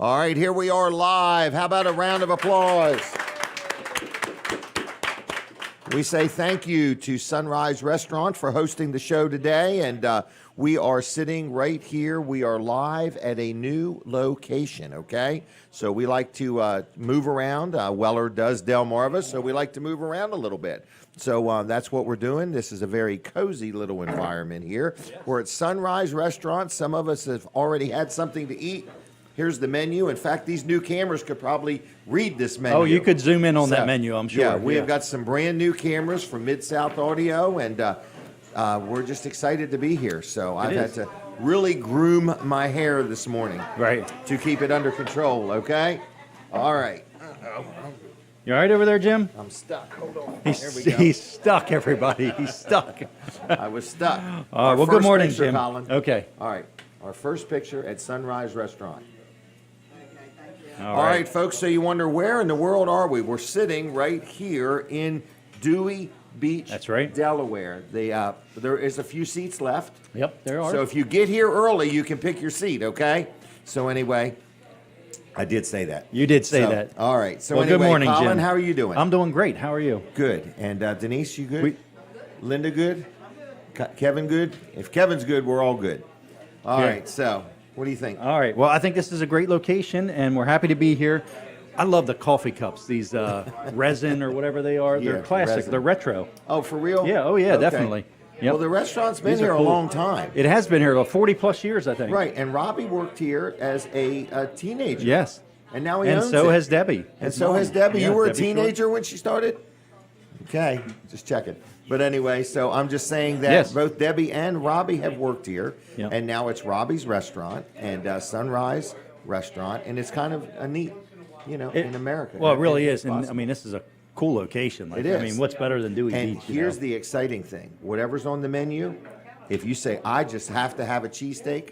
All right, here we are live. How about a round of applause? We say thank you to Sunrise Restaurant for hosting the show today, and we are sitting right here. We are live at a new location, okay? So we like to move around. Weller Does Delmarva, so we like to move around a little bit. So that's what we're doing. This is a very cozy little environment here. We're at Sunrise Restaurant. Some of us have already had something to eat. Here's the menu. In fact, these new cameras could probably read this menu. Oh, you could zoom in on that menu, I'm sure. Yeah, we have got some brand new cameras from Mid-South Audio, and we're just excited to be here. So I've had to really groom my hair this morning. Right. To keep it under control, okay? All right. You all right over there, Jim? I'm stuck. Hold on. He's stuck, everybody. He's stuck. I was stuck. Well, good morning, picture, Jim. Colin. Okay. All right. Our first picture at Sunrise Restaurant. All right, folks, so you wonder where in the world are we? We're sitting right here in Dewey Beach, That's right. Delaware. There is a few seats left. Yep, there are. So if you get here early, you can pick your seat, okay? So anyway, I did say that. You did say that. All right. So Well, anyway, good morning, Colin, Jim. how are you doing? I'm doing great. How are you? Good. And Denise, you good? Linda good? Kevin good? If Kevin's good, we're all good. All right, so what do you think? All right. Well, I think this is a great location, and we're happy to be here. I love the coffee cups, these resin or whatever they are. They're classic. resin. They're retro. Oh, for real? Yeah. Oh, yeah, Okay. definitely. Yep. Well, the restaurant's been These are here a cool. long time. It has been here about 40-plus years, I think. Right, and Robbie worked here as a teenager. Yes. And now he And owns so it. has Debbie. And so has Debbie. Yeah, You were a Debbie Short. teenager when she started? Okay, just checking. But anyway, so I'm just saying that Yes. both Debbie and Robbie have worked here, Yep. and now it's Robbie's restaurant and Sunrise Restaurant, and it's kind of a neat, in America. Well, it really It's is. And I possible. mean, this is a cool location. Like, It is. I mean, what's better than Dewey And Beach? here's the exciting thing: whatever's on the menu, if you say I just have to have a cheesesteak,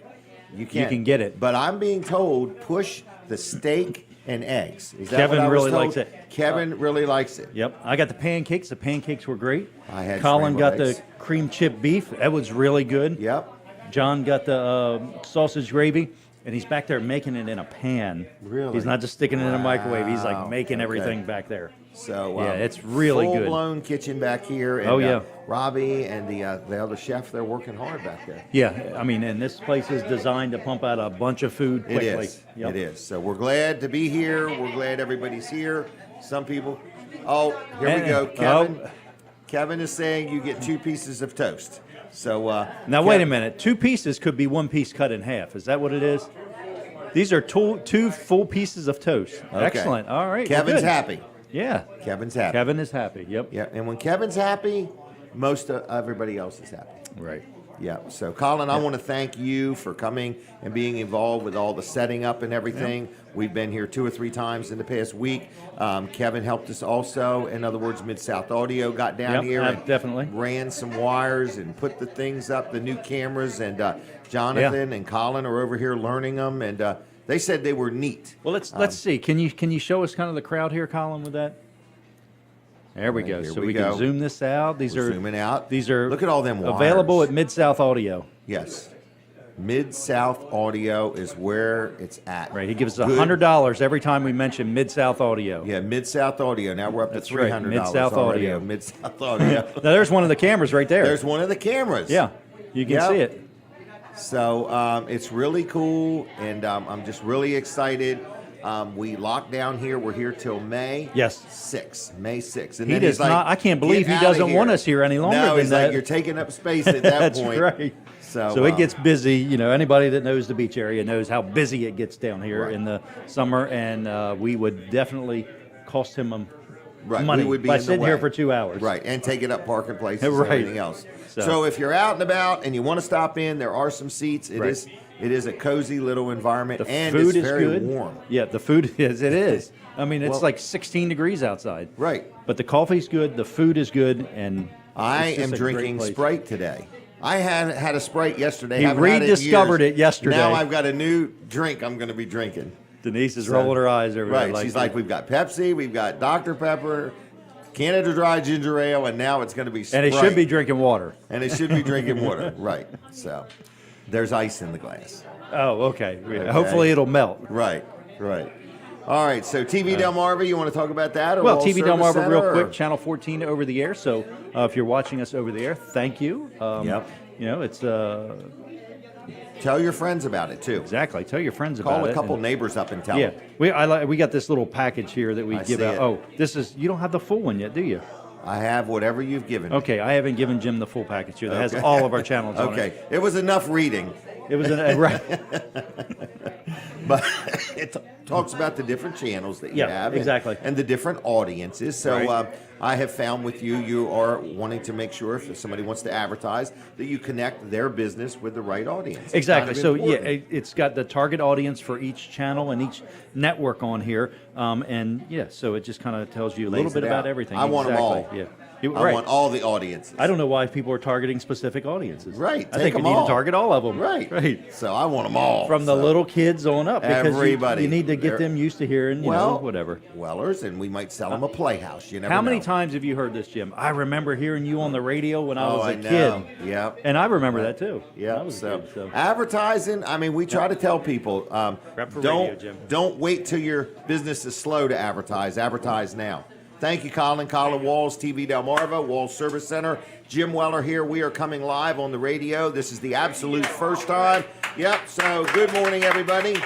you can get it. But I'm being told push the steak and eggs. Is that Kevin what I was really told? likes it. Kevin really likes it. Yep. I got the pancakes. The pancakes were great. I had Colin got scrambled eggs. the cream chip beef. That was really good. Yep. John got the sausage gravy, and he's back there making it in a pan. Really? He's not just sticking it in a microwave. He's like Wow. making Okay. everything back there. So Yeah, it's really good. Full-blown kitchen back here. And, Oh, yeah. Robbie and the other chef, they're working hard back there. Yeah, I mean, and this place is designed to pump out a bunch of food quickly. It is. Yep. It is. So we're glad to be here. We're glad everybody's here. Some people. Oh, here we go. Kevin. Kevin is saying you get 2 pieces of toast. So Now, wait a minute. 2 pieces could be 1 piece cut in half. Is that what it is? These are two full pieces of toast. Okay. Excellent. All right. well, Kevin's good. happy. Yeah. Kevin's happy. Kevin is happy. Yep. Yeah, and when Kevin's happy, most of everybody else is happy. Right. Yeah. So, Colin, I want to thank you for coming and being involved with all the setting up and everything. We've been here 2 or 3 times in the past week. Kevin helped us also. In other words, Mid-South Audio got down Yep, here and definitely ran some wires and put the things up, the new cameras, and Jonathan and Colin are over here learning them, and they said they were neat. Well, let's see. Can you show us kind of the crowd here, Colin, with that? There we go. Here So we we go. can zoom this out. These We're are zooming out. These are Look at all them wires. available at Mid-South Audio. Yes. Mid-South Audio is where it's at. Right. He gives us Good. $100 every time we mention Mid-South Audio. Yeah, Mid-South Audio. Now we're up That's to right, $300 Mid-South already. Audio. Mid-South Audio. Now there's one of the cameras right there. There's one of the cameras. Yeah. You can Yep. see it. So it's really cool, and I'm just really excited. We locked down here. We're here till May Yes. 6th. May 6th. And He then does he's like, not. I can't believe "Get he outta doesn't want us here any longer No, than he's like, that. you're taking up space at that That's point. right. So it gets busy. You know, anybody that knows the beach area knows how busy it gets down here Right. in the summer, and we would definitely cost him Right, money we would be by in the sitting here way. for 2 hours. Right, and taking up parking places and Right. everything else. So- So if you're out and about and you want to stop in, there are some seats. It Right. is a cozy little environment, The and food it's is very good. warm. Yeah, the food is. It is. I mean, it's Well- like 16 degrees outside. Right. But the coffee's good. The food is good, and I it's just am a great drinking place. Sprite today. I had a Sprite yesterday. He Haven't had in rediscovered years. it yesterday. Now I've got a new drink I'm going to be drinking. Denise is So- rolling her eyes over there. Right. She's like, we've got Pepsi, we've got Dr. Pepper, Canada Dry Ginger Ale, and now it's going to be Sprite. and it should be drinking water. And it should be drinking water. Right. So there's ice in the glass. Oh, okay. Okay. Hopefully it'll melt. Right. Right. All right, so TV Delmarva, you want to talk about that? Or Well, Wall TV Service Delmarva, Center, real or- quick, Channel 14 over the air. So if you're watching us over the air, thank you. Yep. You know, it's Tell your friends about it, too. exactly. Tell your friends about it. Call a couple and- neighbors up and tell Yeah, them. we got this little package here that we I give see out. it. Oh, you don't have the full one yet, do you? I have whatever you've given me. Okay, I haven't given Jim the full package here that has all of our channels on it. Okay, it was enough reading. It was right. But it talks about the different channels that you Yeah, have. exactly. And the different audiences. So Right. I have found with you are wanting to make sure if somebody wants to advertise that you connect their business with the right audience. It's Exactly. kind of So important. it's got the target audience for each channel and each network on here, and so it just kind of tells you a little Lays bit it about out. everything. I want 'em Exactly. all. Yeah. I Right. want all the audiences. I don't know why people are targeting specific audiences. Right, I take think we 'em need all. to target all of them. Right. Right. So I want them all. From the So- little kids on up, because Everybody. you need to get They're- them used to hearing, whatever. Wellers, and we might sell them a playhouse. You never How many know. times have you heard this, Jim? I remember hearing you on the radio when I Oh, was a I kid. know. Yep. And I remember that too. Yeah. I was a So, kid, so. advertising. I mean, we try to tell people, Rep for don't radio, Jim. don't wait till your business is slow to advertise. Advertise now. Thank you, Colin. Colin Walls, TV Delmarva, Walls Service Center. Jim Weller here. We are coming live on the radio. This is the absolute first time. Yep. So good morning, everybody.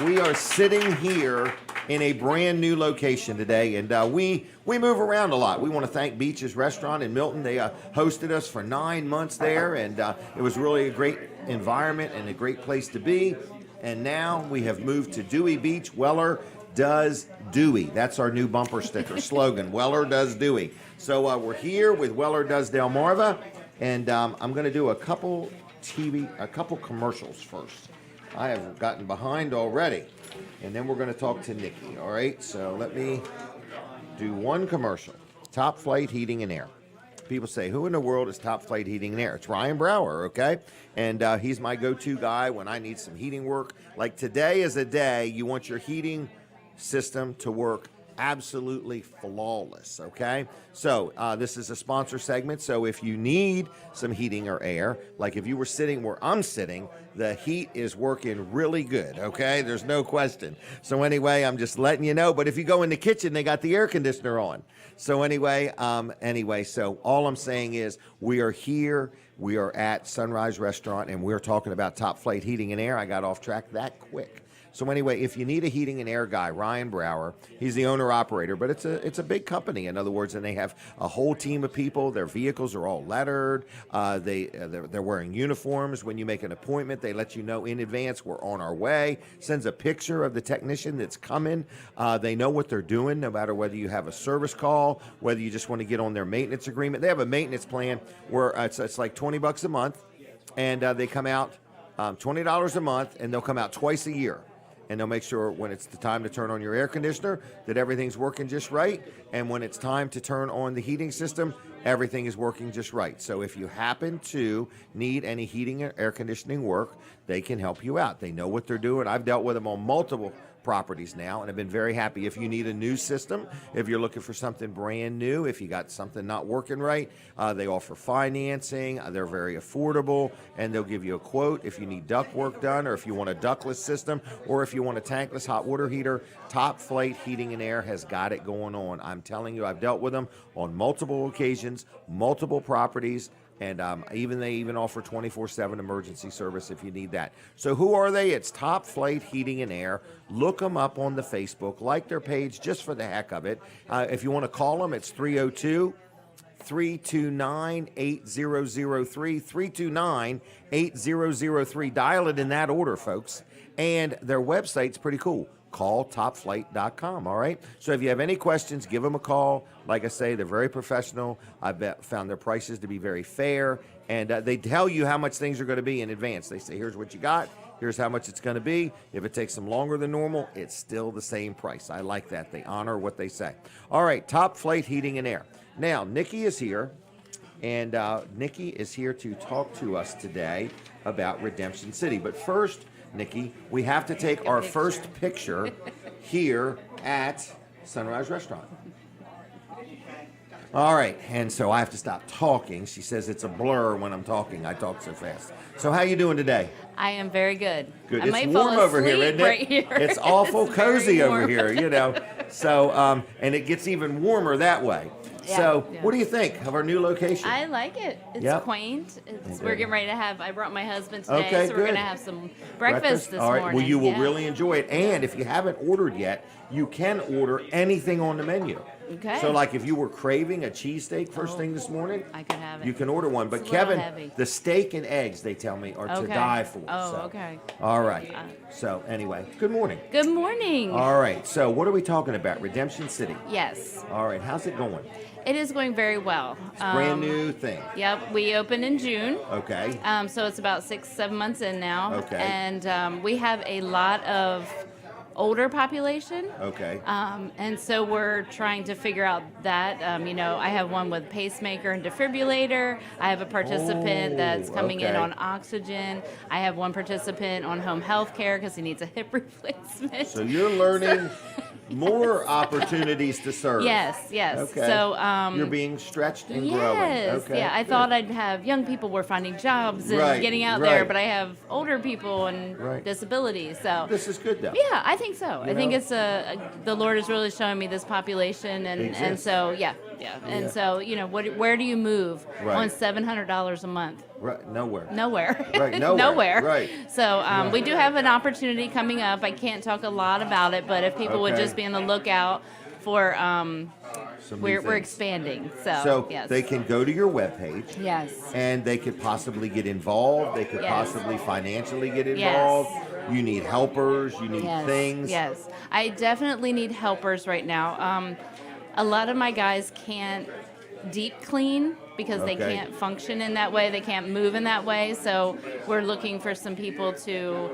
We are sitting here in a brand new location today, and we move around a lot. We want to thank Beach's Restaurant in Milton. They hosted us for 9 months there, and it was really a great environment and a great place to be. And now we have moved to Dewey Beach. Weller Does Dewey. That's our new bumper sticker slogan. Weller Does Dewey. So we're here with Weller Does Delmarva, and I'm going to do a couple commercials first. I have gotten behind already, and then we're going to talk to Nikki. All right, so let me do one commercial. Top Flight Heating and Air. People say, who in the world is Top Flight Heating and Air? It's Ryan Brower, okay? And he's my go-to guy when I need some heating work. Like today is a day you want your heating system to work absolutely flawless, okay? So this is a sponsor segment, so if you need some heating or air, like if you were sitting where I'm sitting, the heat is working really good, okay? There's no question. So anyway, I'm just letting you know, but if you go in the kitchen, they got the air conditioner on. So anyway, so all I'm saying is we are here, we are at Sunrise Restaurant, and we're talking about Top Flight Heating and Air. I got off track that quick. So anyway, if you need a heating and air guy, Ryan Brower, he's the owner-operator, but it's a big company, in other words, and they have a whole team of people. Their vehicles are all lettered. They're wearing uniforms. When you make an appointment, they let you know in advance we're on our way. Sends a picture of the technician that's coming. They know what they're doing, no matter whether you have a service call, whether you just want to get on their maintenance agreement. They have a maintenance plan where it's like $20 a month, and they come out $20 a month, and they'll come out twice a year. And they'll make sure when it's the time to turn on your air conditioner that everything's working just right. And when it's time to turn on the heating system, everything is working just right. So if you happen to need any heating or air conditioning work, they can help you out. They know what they're doing. I've dealt with them on multiple properties now, and I've been very happy. If you need a new system, if you're looking for something brand new, if you got something not working right, they offer financing. They're very affordable, and they'll give you a quote if you need duct work done, or if you want a ductless system, or if you want a tankless hot water heater. Top Flight Heating and Air has got it going on. I'm telling you, I've dealt with them on multiple occasions, multiple properties. And they even offer 24/7 emergency service if you need that. So who are they? It's Top Flight Heating and Air. Look them up on the Facebook. Like their page just for the heck of it. If you want to call them, it's 302-329-8003. 329-8003. Dial it in that order, folks. And their website's pretty cool. Call topflight.com, all right? So if you have any questions, give them a call. Like I say, they're very professional. I've found their prices to be very fair, and they tell you how much things are going to be in advance. They say, here's what you got, here's how much it's going to be. If it takes them longer than normal, it's still the same price. I like that. They honor what they say. All right, Top Flight Heating and Air. Now, Nikki is here, and Nikki is here to talk to us today about Redemption City. But first, Nikki, we have to take our first picture here at Sunrise Restaurant. All right, and so I have to stop talking. She says it's a blur when I'm talking. I talk so fast. So how you doing today? I am very good. Good. I It's might warm fall over here, asleep isn't it? right here. It's awful It's very cozy over warm. here, So, and it gets even warmer that way. Yeah, So, yeah. what do you think of our new location? I like it. It's Yep. quaint. Okay. We're getting ready to have. I brought my husband today, Okay, so we're good. going to have some breakfast this All right. morning. Well, you will Yeah. really enjoy it. And if you haven't ordered yet, you can order anything on the menu. Okay. So, like if you were craving a cheesesteak first thing this morning, I could have it. you can order one. But It's a little Kevin, heavy. the steak and eggs, they tell me, are to Okay. die for. Oh, so. okay. All right. So, anyway, good morning. Good morning. All right. So, what are we talking about? Redemption City. Yes, All right. How's it going? it is going very well. Brand new thing. Yep, we opened in June. Okay. So it's about 6-7 months in now. Okay. And we have a lot of older population. Okay. And so we're trying to figure out that. I have one with pacemaker and defibrillator. I have a participant that's coming in okay. on oxygen. I have one participant on home health care because he needs a hip replacement. So you're learning more opportunities to serve. Yes, yes. Okay. So you're being stretched and yes, growing. Okay. yeah. I good. thought I'd have young people were finding jobs and Right, getting out there, right. but I have older people and Right. disabilities. So This is good though. yeah, I think so. I think know? it's the Lord is really showing me this population, and Exists. so yeah. And Yeah. so where do you move Right. on $700 a month? Right. Nowhere. Nowhere. Right, nowhere. Right. So we do have an opportunity coming up. I can't talk a lot about it, but if people would Okay. just be on the lookout for, Some new we're things. expanding. So, So yes. they can go to your webpage. Yes. And they could possibly get involved. They could Yes. possibly financially get Yes. involved. You need helpers. You need Yes. things. Yes. I definitely need helpers right now. A lot of my guys can't deep clean because they Okay. can't function in that way. They can't move in that way. So we're looking for some people to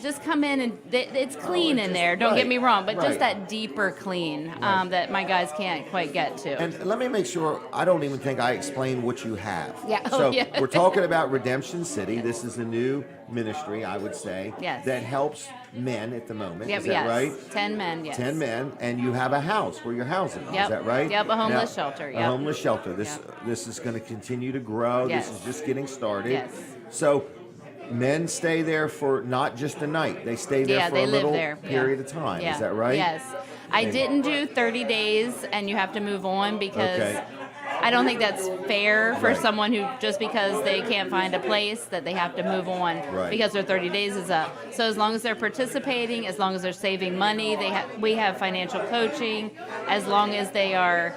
just come in and it's clean in just- there. Don't get right, me wrong, but right. just that deeper clean that my guys can't quite get to. And let me make sure, I don't even think I explained what you have. Yeah, oh, So yeah. we're talking about Redemption City. This is a new ministry, I would say, Yes. that helps men at the moment. Yep, Is that yes. right? 10 men, yes. 10 men, and you have a house where you're housing them. Yep. Is that right? Yep, a homeless shelter, A yep. homeless shelter. This Yep. this is going to continue to grow. Yes. This is just getting started. Yes. So men stay there for not just a night. They stay there Yeah, for they a live little there. period of time. Yeah. Is that right? Yes. I And- didn't do 30 days and you have to move on because Okay. I don't think that's fair for Right. someone who just because they can't find a place that they have to move on Right. because their 30 days is up. So as long as they're participating, as long as they're saving money, we have financial coaching. As long as they are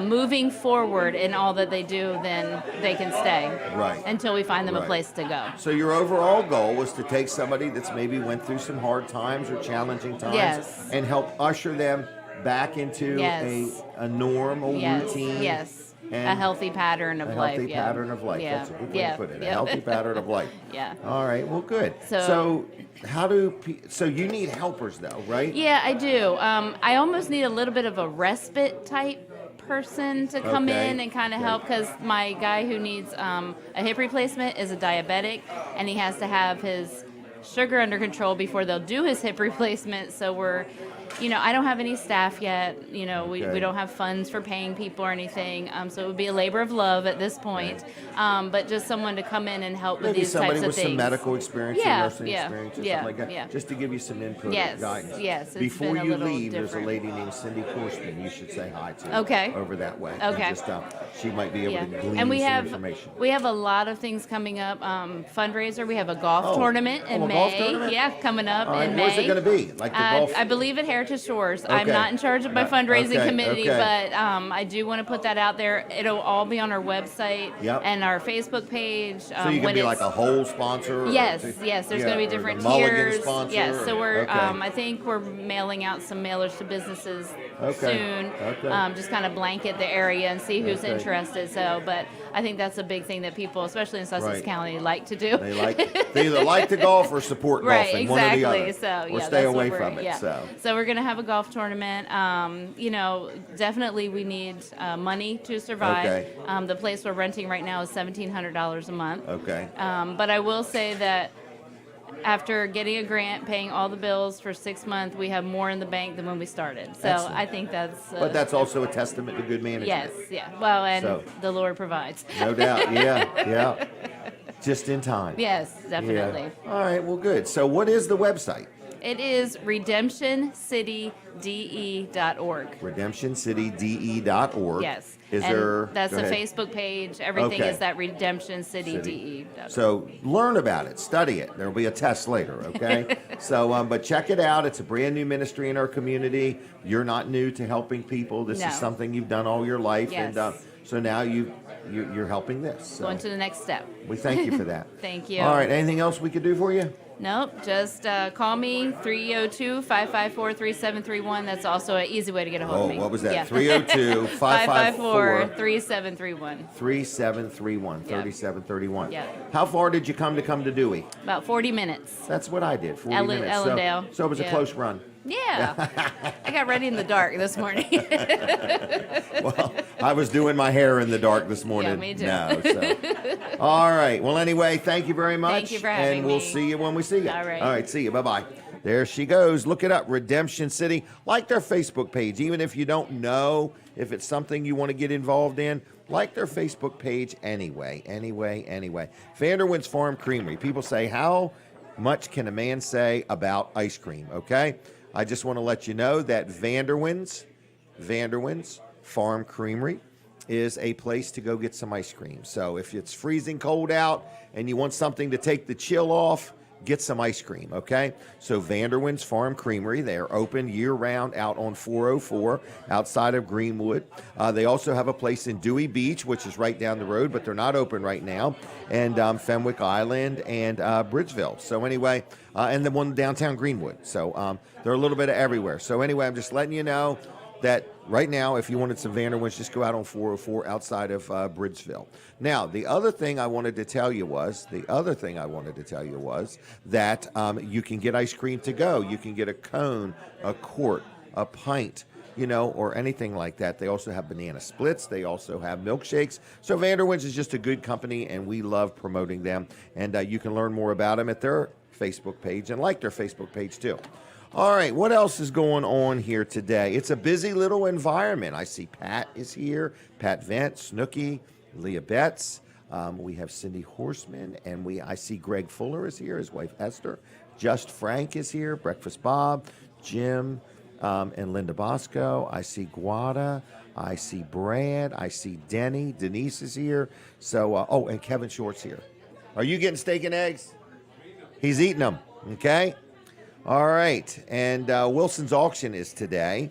moving forward in all that they do, then they can stay Right. until we find them Right. a place to go. So your overall goal was to take somebody that's maybe went through some hard times or challenging times Yes. and help usher them back into Yes. a normal Yes, routine. yes. and A healthy pattern of a life. healthy yeah. pattern of life. Yeah. That's a good way yeah. to put it. A yeah. healthy pattern of life. Yeah. All right. Well, good. So- how do so you need helpers though, right? Yeah, I do. I almost need a little bit of a respite type person to come Okay. in and kind of Okay. help because my guy who needs a hip replacement is a diabetic and he has to have his sugar under control before they'll do his hip replacement. So we're, I don't have any staff yet. We Okay. don't have funds for paying people or anything. So it would be a labor of love at this point. But just someone to come in and help with Maybe these somebody types of with things. some medical experience Yeah, or nursing yeah, experience or yeah, something like that, yeah. just to give you some input Yes, and guidance. yes, it's Before been a you little leave, different. there's a lady named Cindy Horsman you should say hi to. Okay. Over that way. Okay. And just, she might be able Yeah, to glean and we some have information. a lot of things coming up. Fundraiser. We have a golf Oh. tournament in Oh, a May. golf tournament? Yeah, coming up All right, in where's May. it going to be? Like the golf? I believe at Heritage Shores. I'm Okay. not in charge of my fundraising Okay, committee, okay. but I do want to put that out there. It'll all be on our website Yep. and our Facebook page. So you can when be it's- like a whole sponsor? Yes, or yes. There's yeah, going to be or the different Mulligan tiers. Sponsor, Yes, so we're. okay. I think we're mailing out some mailers to businesses Okay, soon. okay. Just kind of blanket the area and see who's Okay. interested. So, but I think that's a big thing that people, especially in Sussex Right. County, like to do. They either like to golf or support Right, golfing, exactly. one or the other. So or yeah, stay that's away what we're, from it. yeah. So we're gonna have a golf tournament. Definitely we need money to survive. Okay. The place we're renting right now is $1,700 a month. okay. But I will say that after getting a grant, paying all the bills for 6 months, we have more in the bank than when we started. So Excellent. I think that's. But that's also a testament to good management. Yes, yeah. Well, and So- the Lord provides. No doubt. Yeah, yeah. Just in time. Yes, definitely. Yeah. All right, well, good. So what is the website? It is redemptioncityde.org. redemptioncityde.org. Yes. Is and there? That's go the ahead. Facebook page. Everything Okay. is that redemptioncityde.org. So learn about it, study it. There'll be a test later, okay? But check it out. It's a brand new ministry in our community. You're not new to helping people. This No. is something you've done all your life, Yes. and so now you're helping this. So Going to the next step. we thank you for that. Thank you. All right. Anything else we could do for you? Nope, just call me, 302-554-3731. That's also an easy way to get a hold of me. Oh, what was that? Yeah. 302-554. 3731. 3731, Yeah. 3731. Yeah. How far did you come to Dewey? About 40 minutes. That's what I did, 40 minutes. Ellendale. So it was a Yeah. close run. Yeah. I got ready in the dark this morning. Well, I was doing my hair in the dark this morning. me too. No, so. All right. Well, anyway, thank you very much. Thank you for having And we'll me. see you when we see you. All right. All right. See you. Bye-bye. There she goes. Look it up, Redemption City. Like their Facebook page. Even if you don't know if it's something you want to get involved in, like their Facebook page anyway. Vanderwin's Farm Creamery. People say, how much can a man say about ice cream? Okay. I just want to let you know that Vanderwin's Farm Creamery is a place to go get some ice cream. So if it's freezing cold out and you want something to take the chill off, get some ice cream, okay? So Vanderwin's Farm Creamery, they're open year-round out on 404 outside of Greenwood. They also have a place in Dewey Beach, which is right down the road, but they're not open right now, and Fenwick Island and Bridgeville. So anyway, and the one downtown Greenwood. So they're a little bit of everywhere. So anyway, I'm just letting you know that right now, if you wanted some Vanderwin's, just go out on 404 outside of Bridgeville. Now, the other thing I wanted to tell you was that you can get ice cream to go. You can get a cone, a quart, a pint, or anything like that. They also have banana splits. They also have milkshakes. So Vanderwin's is just a good company, and we love promoting them. And you can learn more about them at their Facebook page and like their Facebook page too. All right, what else is going on here today? It's a busy little environment. I see Pat is here, Pat Vent, Snooky, Leah Betts. We have Cindy Horsman, and I see Greg Fuller is here, his wife Esther. Just Frank is here, Breakfast Bob, Jim, and Linda Bosco. I see Guada. I see Brad. I see Denny. Denise is here. So, and Kevin Short's here. Are you getting steak and eggs? He's eating them, okay? All right, and Wilson's auction is today.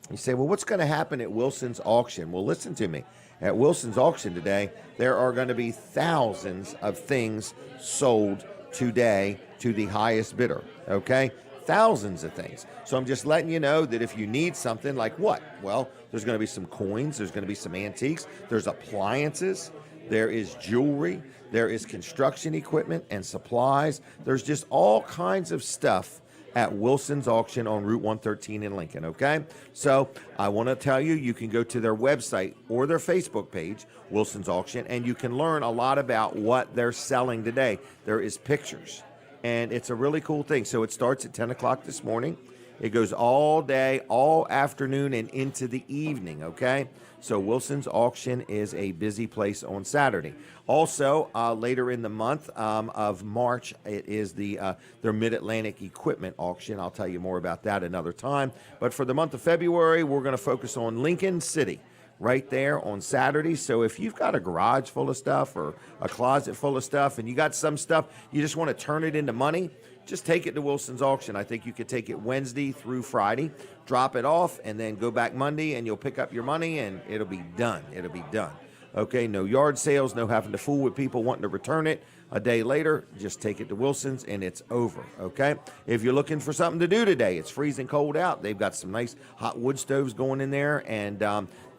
You say, well, what's going to happen at Wilson's auction? Well, listen to me. At Wilson's auction today, there are going to be thousands of things sold today to the highest bidder, okay? Thousands of things. So I'm just letting you know that if you need something like what? Well, there's going to be some coins. There's going to be some antiques. There's appliances. There is jewelry. There is construction equipment and supplies. There's just all kinds of stuff at Wilson's Auction on Route 113 in Lincoln, okay? So I want to tell you, you can go to their website or their Facebook page, Wilson's Auction, and you can learn a lot about what they're selling today. There is pictures, and it's a really cool thing. So it starts at 10 o'clock this morning. It goes all day, all afternoon, and into the evening, okay? So Wilson's Auction is a busy place on Saturday. Also, later in the month of March, it is their Mid-Atlantic Equipment Auction. I'll tell you more about that another time. But for the month of February, we're going to focus on Lincoln City right there on Saturday. So if you've got a garage full of stuff or a closet full of stuff and you got some stuff, you just want to turn it into money, just take it to Wilson's Auction. I think you could take it Wednesday through Friday, drop it off, and then go back Monday, and you'll pick up your money, and it'll be done. It'll be done. Okay, no yard sales, no having to fool with people wanting to return it a day later. Just take it to Wilson's, and it's over, okay? If you're looking for something to do today, it's freezing cold out. They've got some nice hot wood stoves going in there, and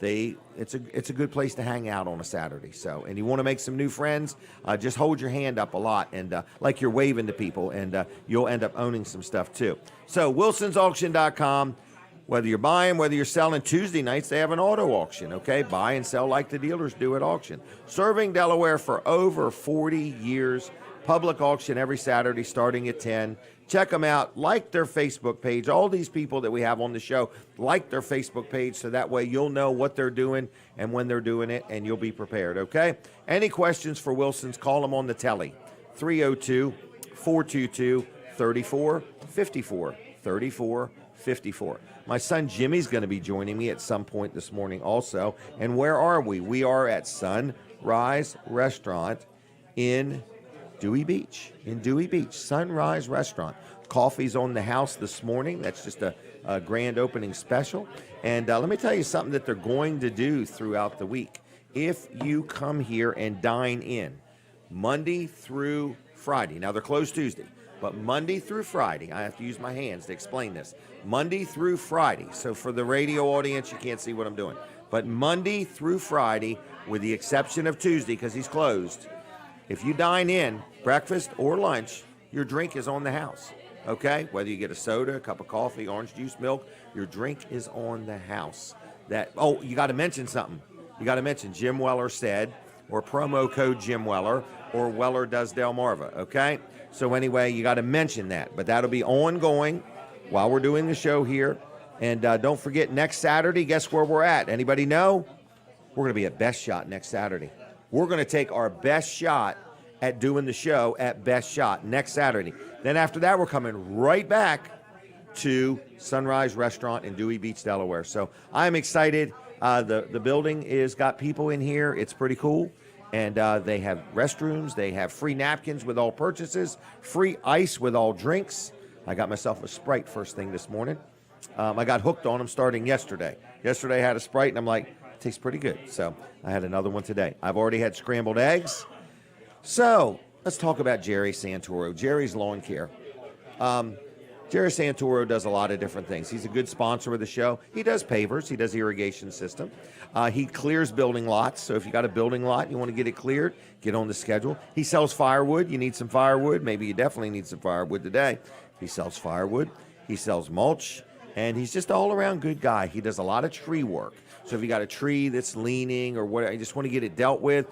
it's a good place to hang out on a Saturday. So, and you want to make some new friends, just hold your hand up a lot, and like you're waving to people, and you'll end up owning some stuff too. So, wilsonsauction.com. Whether you're buying, whether you're selling, Tuesday nights they have an auto auction, okay? Buy and sell like the dealers do at auction. Serving Delaware for over 40 years. Public auction every Saturday starting at 10. Check them out. Like their Facebook page. All these people that we have on the show, like their Facebook page so that way you'll know what they're doing and when they're doing it, and you'll be prepared, okay? Any questions for Wilson's, call them on the telly. 302-422-3454. 3454. My son Jimmy's going to be joining me at some point this morning also. And where are we? We are at Sunrise Restaurant in Dewey Beach. Sunrise Restaurant. Coffee's on the house this morning. That's just a grand opening special. And let me tell you something that they're going to do throughout the week. If you come here and dine in Monday through Friday, now they're closed Tuesday, but Monday through Friday, I have to use my hands to explain this. Monday through Friday. So for the radio audience, you can't see what I'm doing. But Monday through Friday, with the exception of Tuesday because he's closed, if you dine in, breakfast or lunch, your drink is on the house, okay? Whether you get a soda, a cup of coffee, orange juice, milk, your drink is on the house. You got to mention something. You got to mention Jim Weller said, or promo code Jim Weller, or Weller Does Delmarva, okay? So anyway, you got to mention that. But that'll be ongoing while we're doing the show here. And don't forget, next Saturday, guess where we're at? Anybody know? We're going to be at Best Shot next Saturday. We're going to take our best shot at doing the show at Best Shot next Saturday. Then after that, we're coming right back to Sunrise Restaurant in Dewey Beach, Delaware. So I'm excited. The building is got people in here. It's pretty cool. And they have restrooms. They have free napkins with all purchases, free ice with all drinks. I got myself a Sprite first thing this morning. I got hooked on them starting yesterday. Yesterday I had a Sprite, and I'm like, it tastes pretty good. So I had another one today. I've already had scrambled eggs. So let's talk about Jerry Santoro. Jerry's Lawn Care. Jerry Santoro does a lot of different things. He's a good sponsor of the show. He does pavers. He does irrigation system. He clears building lots. So if you got a building lot, you want to get it cleared, get on the schedule. He sells firewood. You need some firewood. Maybe you definitely need some firewood today. He sells firewood. He sells mulch. And he's just an all-around good guy. He does a lot of tree work. So if you got a tree that's leaning or what, you just want to get it dealt with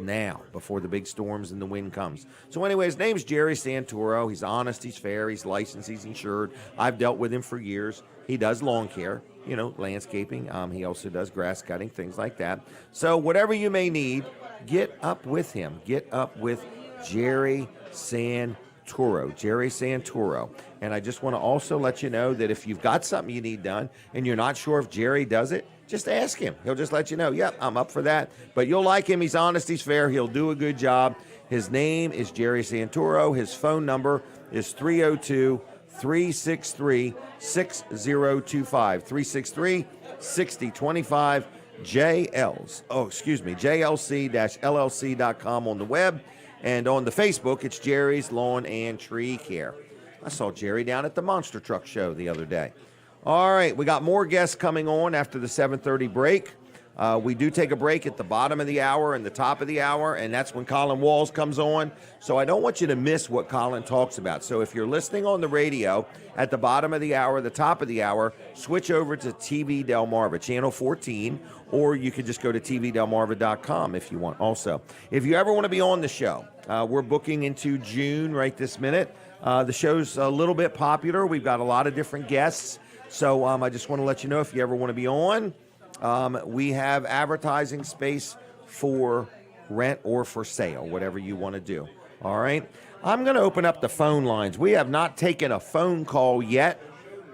now before the big storms and the wind comes. So anyway, his name's Jerry Santoro. He's honest, he's fair, he's licensed, he's insured. I've dealt with him for years. He does lawn care, landscaping. He also does grass cutting, things like that. So whatever you may need, get up with him. Get up with Jerry Santoro. Jerry Santoro. And I just want to also let you know that if you've got something you need done and you're not sure if Jerry does it, just ask him. He'll just let you know, yep, I'm up for that. But you'll like him. He's honest. He's fair. He'll do a good job. His name is Jerry Santoro. His phone number is 302-363-6025. 363-6025. JLC-LLC.com on the web. And on the Facebook, it's Jerry's Lawn and Tree Care. I saw Jerry down at the Monster Truck Show the other day. All right, we got more guests coming on after the 7:30 break. We do take a break at the bottom of the hour and the top of the hour, and that's when Colin Walls comes on. So I don't want you to miss what Colin talks about. So if you're listening on the radio at the bottom of the hour, the top of the hour, switch over to TV Delmarva, channel 14, or you could just go to tvdelmarva.com if you want also. If you ever want to be on the show, we're booking into June right this minute. The show's a little bit popular. We've got a lot of different guests. So I just want to let you know if you ever want to be on, we have advertising space for rent or for sale, whatever you want to do. All right. I'm going to open up the phone lines. We have not taken a phone call yet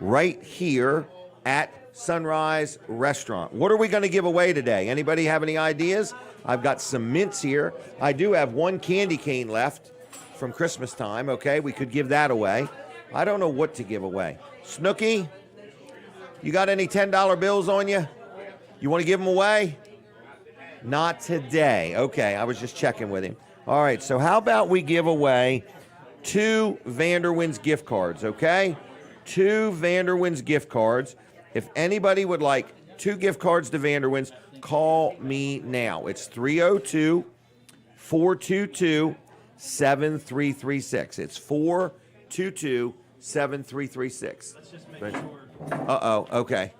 right here at Sunrise Restaurant. What are we going to give away today? Anybody have any ideas? I've got some mints here. I do have one candy cane left from Christmas time, okay? We could give that away. I don't know what to give away. Snooky, you got any $10 bills on you? You want to give them away? Not today. Okay, I was just checking with him. All right, so how about we give away 2 Vanderwins gift cards, okay? 2 Vanderwins gift cards. If anybody would like 2 gift cards to Vanderwins, call me now. It's 302-422-7336. It's 422-7336. Let's just make sure. Okay.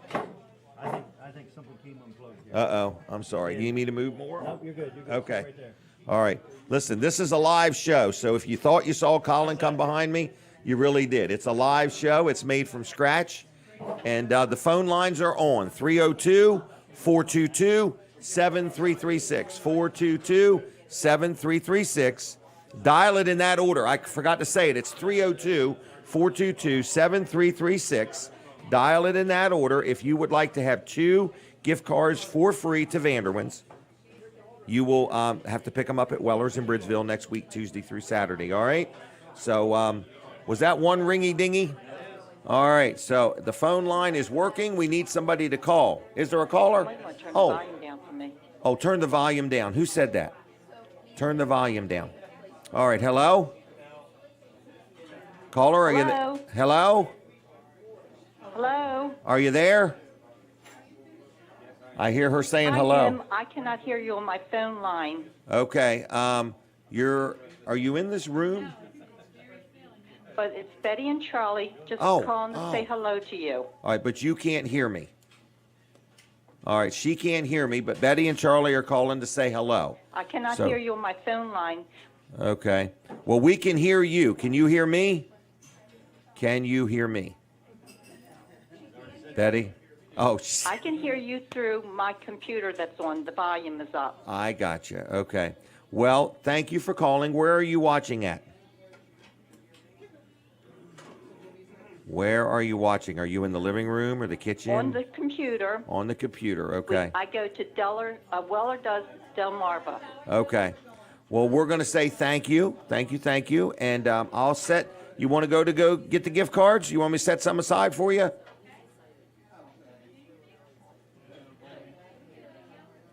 I think something came unplugged here. I'm sorry. You need me to move more? Nope, you're good. Okay. Right there. All right. Listen, this is a live show, so if you thought you saw Colin come behind me, you really did. It's a live show. It's made from scratch. And the phone lines are on 302-422-7336. 422-7336. Dial it in that order. I forgot to say it. It's 302-422-7336. Dial it in that order if you would like to have 2 gift cards for free to Vanderwins. You will have to pick them up at Weller's in Bridgeville next week, Tuesday through Saturday, all right? So was that one ringy-dingy? All right, so the phone line is working. We need somebody to call. Is there a caller? Turn the volume down for me. Oh, turn the volume down. Who said that? Turn the volume down. All right, hello? Caller, are you there? Hello? Hello? Are you there? I hear her saying hello. I cannot hear you on my phone line. Okay, are you in this room? But it's Betty and Charlie just calling to say hello to you. All right, but you can't hear me. All right, she can't hear me, but Betty and Charlie are calling to say hello. I cannot hear you on my phone line. Okay. Well, we can hear you. Can you hear me? Can you hear me? Betty? Oh, I can hear you through my computer that's on. The volume is up. I got you. Okay. Well, thank you for calling. Where are you watching at? Where are you watching? Are you in the living room or the kitchen? On the computer. On the computer. Okay. I go to Weller Does Delmarva. Okay. Well, we're going to say thank you. Thank you. Thank you. And I'll set. You want to go get the gift cards? You want me to set some aside for you?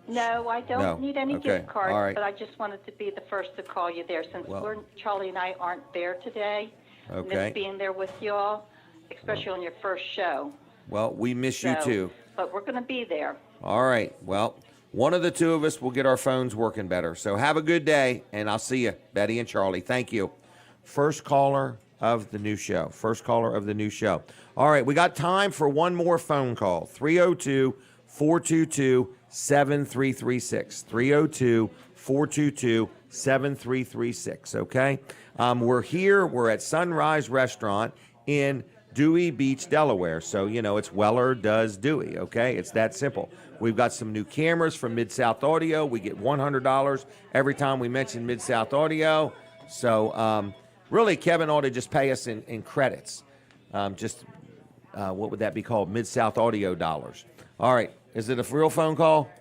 No, I don't need any gift cards, all right. but I just wanted to be the first to call you there since Charlie and I aren't there today. Okay. Miss being there with you all, especially on your first show. Well, we miss you too. But we're going to be there. All right. Well, one of the two of us will get our phones working better. So have a good day, and I'll see you, Betty and Charlie. Thank you. First caller of the new show. First caller of the new show. All right. We got time for one more phone call. 302-422-7336. 302-422-7336. Okay? We're here. We're at Sunrise Restaurant in Dewey Beach, Delaware. So, it's Weller Does Dewey, okay? It's that simple. We've got some new cameras from Mid-South Audio. We get $100 every time we mention Mid-South Audio. So, really, Kevin ought to just pay us in credits. What would that be called? Mid-South Audio dollars. All right. Is it a real phone call?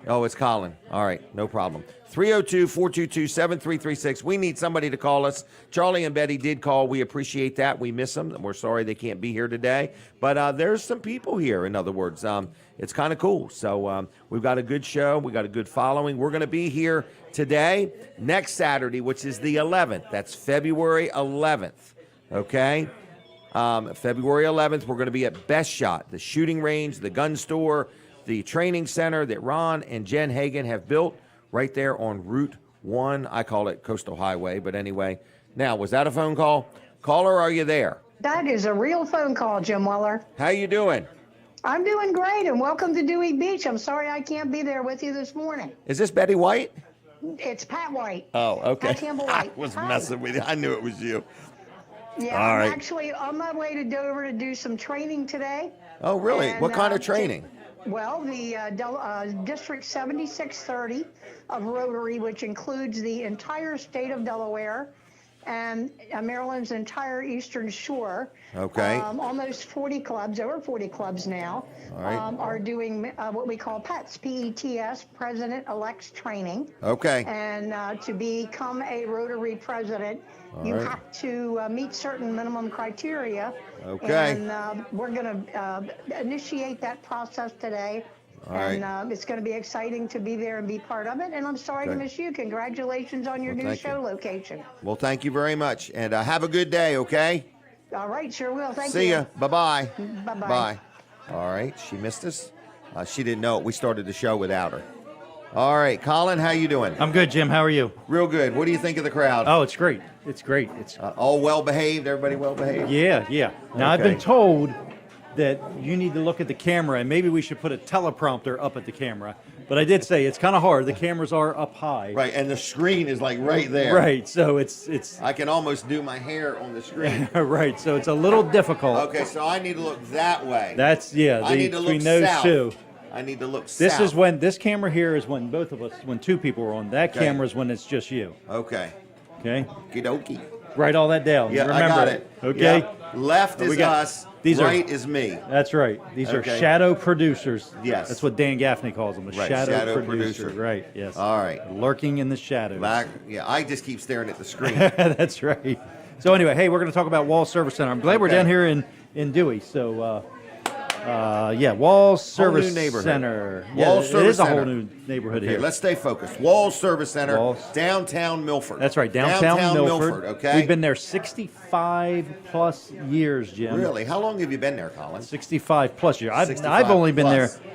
Oh, it's Colin. All right. No problem. 302-422-7336. We need somebody to call us. Charlie and Betty did call. We appreciate that. We miss them. We're sorry they can't be here today. But there's some people here, in other words. It's kind of cool. So we've got a good show. We got a good following. We're going to be here today, next Saturday, which is the 11th. That's February 11th. Okay? February 11th, we're going to be at Best Shot, the shooting range, the gun store, the training center that Ron and Jen Hagan have built right there on Route 1. I call it Coastal Highway, but anyway. Now, was that a phone call? Caller, are you there? That is a real phone call, Jim Weller. How you doing? I'm doing great, and welcome to Dewey Beach. I'm sorry I can't be there with you this morning. Is this Betty White? It's Pat White. Oh, okay. Pat Campbell White. I was messing with you. I knew it was you. Yeah, All right. I'm actually on my way to Dover to do some training today. Oh, really? And, what kind of training? Well, the District 7630 of Rotary, which includes the entire state of Delaware and Maryland's entire eastern shore. Okay. Almost 40 clubs, over 40 clubs now, All right. are doing what we call PETS, P-E-T-S, President-Elect's Training. Okay. And to become a Rotary president, you have to meet certain minimum criteria. Okay. And we're going to initiate that process today. All and right. It's going to be exciting to be there and be part of it. And I'm sorry to miss you. Congratulations on your new show location. Well, thank you very much. And have a good day, okay? All right, sure will. Thank you. See ya. Bye-bye. Bye-bye. Bye. All right. She missed us. She didn't know it. We started the show without her. All right. Colin, how you doing? I'm good, Jim. How are you? Real good. What do you think of the crowd? Oh, it's great. It's great. It's all well-behaved? Everybody well-behaved? Yeah. Now, I've been told that you need to look at the camera, and maybe we should put a teleprompter up at the camera But I did say it's kind of hard. The cameras are up high. Right, and the screen is like right there. Right, so it's. I can almost do my hair on the screen. Right, so it's a little difficult. Okay, so I need to look that way. That's I need to look between those south. two. I need to look This south. is when this camera here is when both of us, when two people are on. That Okay. camera is when it's just you. Okay. Okay, Okie dokie. write all that down. Yeah, Remember I got it. Okay, Yep. Left We is got- us. these are- right is me. that's right. These Okay. are shadow producers. Yes. That's what Dan Gaffney calls them. A Right, shadow, shadow producer. producer. Right. Yes. All right. Lurking in the shadows. I just keep staring at the screen. That's right. So anyway, hey, we're going to talk about Wall Service Center. I'm glad we're Okay. down here in Dewey. So, Wall Service neighborhood. Center. Wall it Service is a whole Center. new neighborhood Okay, here. let's stay focused. Wall Service Center, Walls. downtown Milford. That's right, downtown Milford. Okay. We've been there 65 plus years, Jim. Really? How long have you been there, Colin? 65 plus years. I've 65 only been plus. there.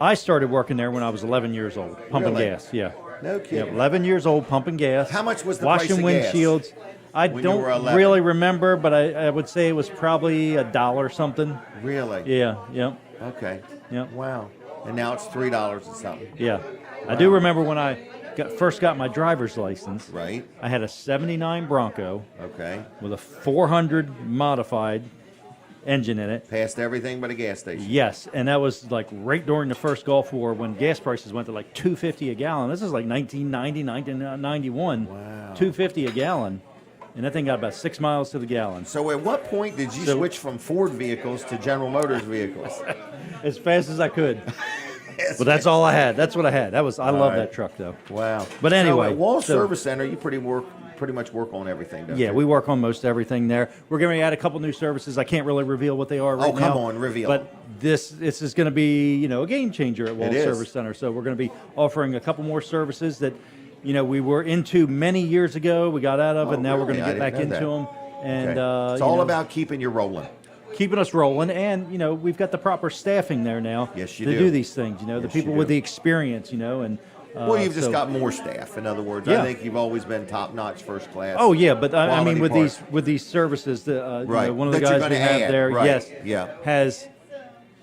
I started working there when I was 11 years old, pumping Really? gas. Yeah. No Yeah, kidding. 11 years old, pumping gas. How much was the washing price of gas windshields? I when you don't were 11? really remember, but I would say it was probably $1 something. Really? Yeah. Yep. Okay. Yep. Wow. And now it's $3 and something. Yeah. I do remember when I first got my driver's license. Right. I had a '79 Bronco Okay. with a 400 modified engine in it. Passed everything but a gas station. Yes, and that was like right during the first Gulf War when gas prices went to like $2.50 a gallon. This is like 1990, 1991. Wow. $2.50 a gallon, and that thing got about 6 miles to the gallon. So at what point did you So- switch from Ford vehicles to General Motors vehicles? As fast as I could. But that's all I had. That's what I had. I love right. that truck though. Wow. But anyway, so at Wall so- Service Center, you pretty much work on everything, don't Yeah, you? we work on most everything there. We're going to add a couple new services. I can't really reveal what they are right now. Oh, come on, reveal. But this is going to be, a game changer at Wall It is. Service Center. So we're going to be offering a couple more services that, we were into many years ago. We got out of Oh, it. Now we're going really? to I get didn't back know into that. them. And Okay. It's all about keeping you rolling. keeping us rolling, and we've got the proper staffing there now. Yes, you to do. these things. The Yes, people you with do. the experience. And Well, you've just so- got more staff. In other words, Yeah. I think you've always been top notch, first class. Oh yeah, but I quality mean with part. these services, Right. one of the That you're guys we gonna have add, there, right. yes, Yeah. has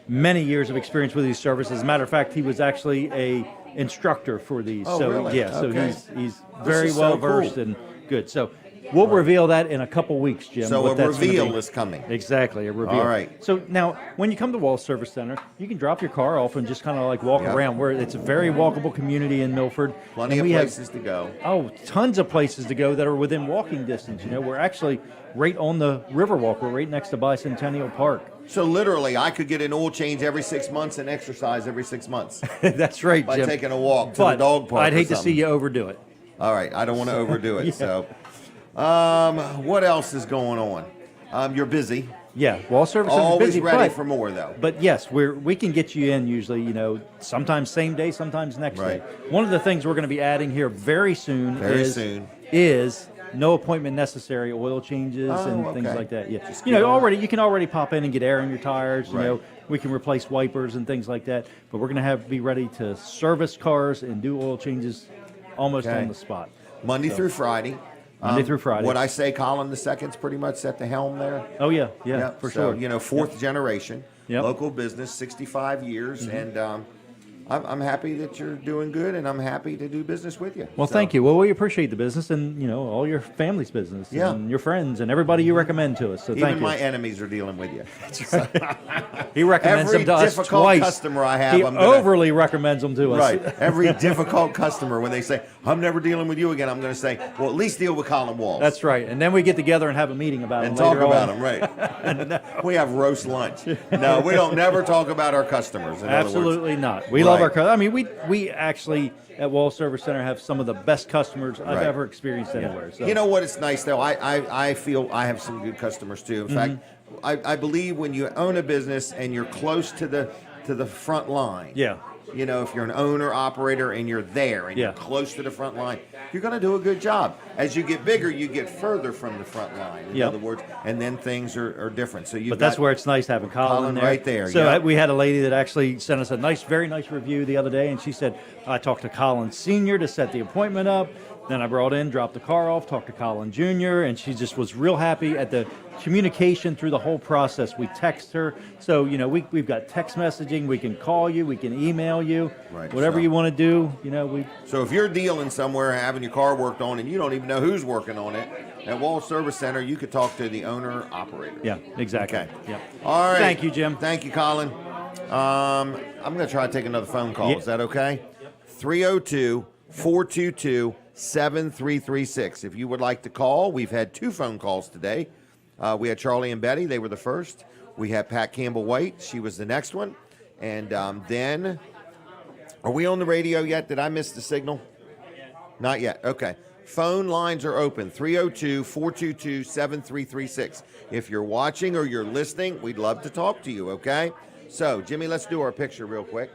many years of experience with these services. As a matter of fact, he was actually a instructor for these. Oh, so really? yeah, so Okay. he's very is so well versed cool. and good. So we'll reveal that in a couple weeks, Jim. So what a that's gonna reveal be. is coming. Exactly, a reveal. All right. So now, when you come to Wall Service Center, you can drop your car off and just kind of like walk Yep. around. Where it's a very walkable community in Milford. Plenty and of we have- places to go. Oh, tons of places to go that are within walking distance. We're actually right on the Riverwalk. We're right next to Bicentennial Park. So literally, I could get an oil change every 6 months and exercise every 6 months That's right, by Jim. taking a walk to but the dog park. I'd or hate to see something. you overdo it. All right, I don't want to overdo it. Yeah. So, what else is going on? You're busy. Yeah, Wall Service is Always busy, ready but, for more, though. But yes, we can get you in usually. Sometimes same day, sometimes next Right. day. One of the things we're going to be adding here very soon is no appointment necessary oil changes Oh, and things okay. like that. Yeah, Just get you can already pop in and get air in your tires. Right. We can replace wipers and things like that. But we're going to be ready to service cars and do oil changes almost Okay. on the spot. Monday through Friday. Monday through Friday. What I say, Colin the second's pretty much at the helm there. Oh yeah, Yep. for So, sure. fourth generation, Yep. local business, 65 years, and I'm happy that you're doing good, and I'm happy to do business with you. Well, So, thank you. Well, we appreciate the business and all your family's business Yeah. and your friends and everybody you recommend to us. So Even thank you. my enemies are dealing with you. He recommends Every them to us difficult twice. customer I have, he I'm gonna- overly recommends them to us. Right. Every difficult customer, when they say, I'm never dealing with you again, I'm going to say, well, at least deal with Colin Walls. That's right. And then we get together and have a meeting about and them talk later about on. them, right? We have roast lunch. No, we don't never talk about our customers. In other words. Absolutely not. We love Right. our customers. I mean, we actually at Wall Service Center have some of the best customers I've Right. ever experienced anywhere. So. You know what? It's nice though. I feel I have some good customers too. In Mm-hmm. fact, I believe when you own a business and you're close to the front line. Yeah. If you're an owner operator and you're there and Yeah. you're close to the front line, you're going to do a good job. As you get bigger, you get further from the front line. In Yep. other words, and then things are different. So you. But that's where it's nice having Colin Colin there. right there, So yeah. we had a lady that actually sent us a very nice review the other day, and she said, I talked to Colin Sr. to set the appointment up. Then I dropped the car off, talked to Colin Jr., and she just was real happy at the communication through the whole process. We text her. So, we've got text messaging. We can call you. We can email you. Right, whatever so- you want to do, So if you're dealing somewhere, having your car worked on, and you don't even know who's working on it, at Wall Service Center, you could talk to the owner-operator. Yeah, exactly. Okay. Yeah. All right. Thank you, Jim. Thank you, Colin. I'm going to try to take another phone call. Yeah. Is that okay? 302-422-7336. If you would like to call, we've had 2 phone calls today. We had Charlie and Betty. They were the first. We had Pat Campbell-White. She was the next one. And then, are we on the radio yet? Did I miss the signal? Not yet. Okay. Phone lines are open, 302-422-7336. If you're watching or you're listening, we'd love to talk to you, okay? So, Jimmy, let's do our picture real quick.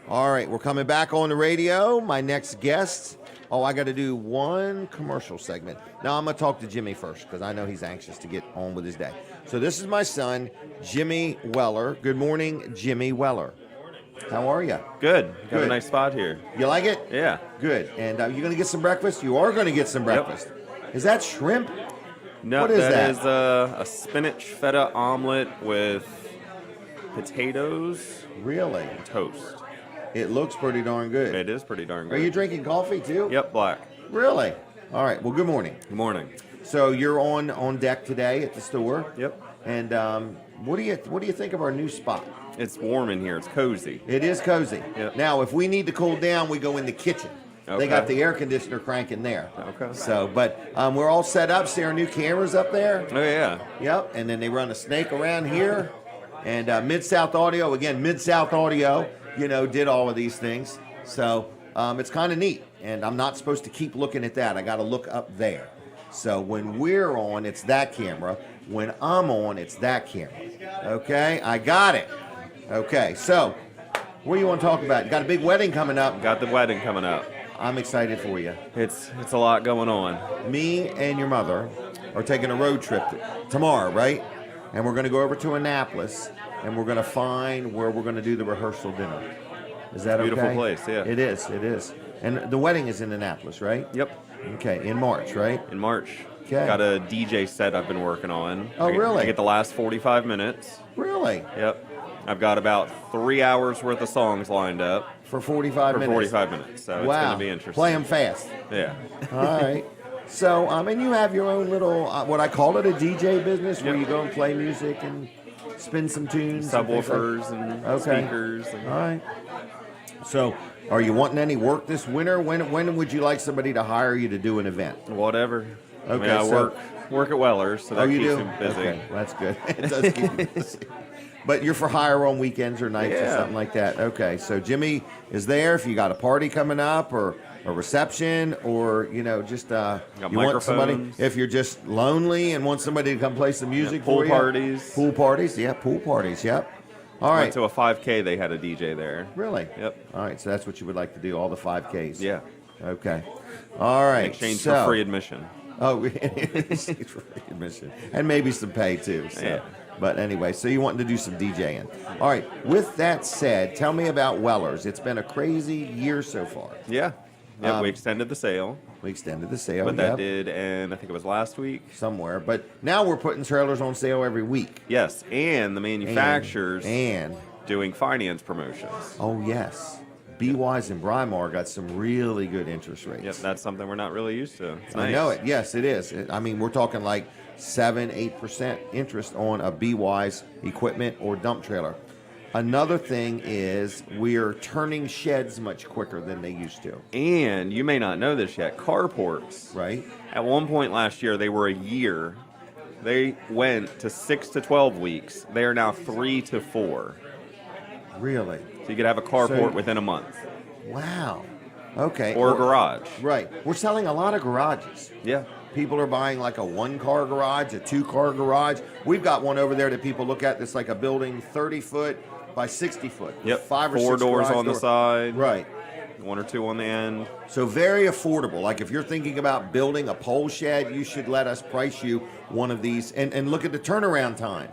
All right, we're coming back on the radio. My next guest, I got to do one commercial segment. Now, I'm going to talk to Jimmy first because I know he's anxious to get on with his day. So this is my son, Jimmy Weller. Good morning, Jimmy Weller. How are you? Good. Got Good. a nice spot here. You like it? Yeah. Good. And you going to get some breakfast? You are going to get some breakfast. Is that shrimp? No, What is that? That is a spinach feta omelet with potatoes Really? and toast. It looks pretty darn good. It is pretty darn good. Are you drinking coffee too? Yep, black. Really? All right. Well, good morning. Good morning. So you're on deck today at the store. Yep. And what do you think of our new spot? It's warm in here. It's cozy. It is cozy. Yep. Now, if we need to cool down, we go in the kitchen. They Okay. got the air conditioner cranking there. Okay. So, but we're all set up. See our new cameras up there? Oh, yeah. Yep. And then they run a snake around here. And Mid-South Audio, again, Mid-South Audio, did all of these things. So it's kind of neat. And I'm not supposed to keep looking at that. I got to look up there. So when we're on, it's that camera. When I'm on, it's that camera. Okay? I got it. Okay. So what do you want to talk about? You got a big wedding coming up. Got the wedding coming up. I'm excited for you. It's a lot going on. Me and your mother are taking a road trip tomorrow, right? And we're going to go over to Annapolis, and we're going to find where we're going to do the rehearsal dinner. Is that okay? Beautiful place, yeah. It is. It is. And the wedding is in Annapolis, right? Yep. Okay, in March, right? In March. Okay. Got a DJ set I've been working on. Oh, really? I get the last 45 minutes. Really? Yep. I've got about 3 hours worth of songs lined up. For 45 For minutes? 45 minutes, so it's Wow. going to be interesting. Play them fast. Yeah. All right. So, and you have your own little, what I call it, a DJ business where Yep. you go and play music and spin some tunes. and things like- Subwoofers and Okay. speakers. And All right. So, are you wanting any work this winter? When would you like somebody to hire you to do an event? whatever. I mean, Okay, I so- work at Weller's, so that Oh, you keeps do? me busy. Okay, well, that's good. It does keep you busy. But you're for hire on weekends or nights or Yeah. something like that. Okay, so Jimmy is there if you got a party coming up or a reception or, just you want somebody, microphones. if you're just lonely and want somebody to come play some music pool for you. parties. Pool parties, yeah, pool parties, yep. All Went right. to a 5K, they had a DJ there. Really? Yep. All right, so that's what you would like to do, all the 5Ks. Yeah. Okay. All right. In exchange so, for free admission. Oh, free admission. And maybe some pay too. So. Yeah. But anyway, so you wanting to do some DJing. All right. With that said, tell me about Weller's. It's been a crazy year so far. Yeah. Yep, we extended the sale, We extended the sale. but that yep, did, and I think it was last week. somewhere. But now we're putting trailers on sale every week. Yes, and the manufacturers And doing finance promotions. oh yes, B Wise and Brymar got some really good interest rates. Yep, that's something we're not really used to. It's I nice. know it. Yes, it is. I mean, we're talking like 7-8% interest on a B-Wise equipment or dump trailer. Another thing is we're turning sheds much quicker than they used to. And you may not know this yet, carports. Right? At one point last year, they were a year. They went to 6 to 12 weeks. They are now 3 to 4. Really? So you could have a carport So- within a month. Wow. Okay. Or a garage. Right. We're selling a lot of garages. Yeah. People are buying like a 1-car garage, a 2-car garage. We've got one over there that people look at that's like a building 30 foot by 60 foot. Yep. 5 or 4 6 doors garage on the door- side. Right. 1 or 2 on the end. So very affordable. Like if you're thinking about building a pole shed, you should let us price you one of these. And look at the turnaround time.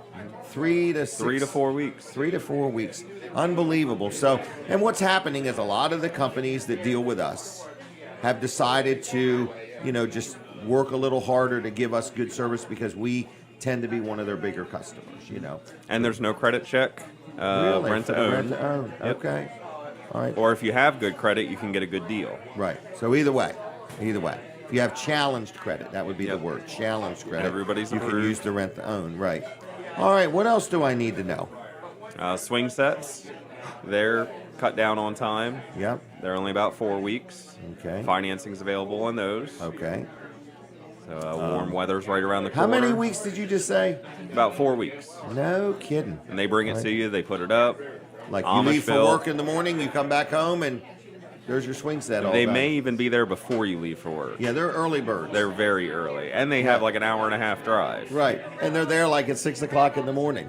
3 to 4 weeks. 3 to 4 weeks. Unbelievable. So, and what's happening is a lot of the companies that deal with us have decided to, just work a little harder to give us good service because we tend to be one of their bigger customers, And there's no credit check. Really? Rent For to the own. rent to own. Yep. Okay. All right. Or if you have good credit, you can get a good deal. Right. So either way. If you have challenged credit, that would be the word. Challenged credit. Everybody's You can approved. use the rent to own. Right. All right. What else do I need to know? Swing sets, they're cut down on time. Yep. They're only about 4 weeks. Okay. Financing's available on those. Okay. So warm weather's right around the How corner. many weeks did you just say? About 4 weeks. No kidding. And they bring it Right. to you. They put it up. Like you Amish leave for built. work in the morning, you come back home, and there's your swing set all They done. may even be there before you leave for work. Yeah, they're early birds. They're very early, and they have like an hour and a half drive. Right, and they're there like at 6 o'clock in the morning,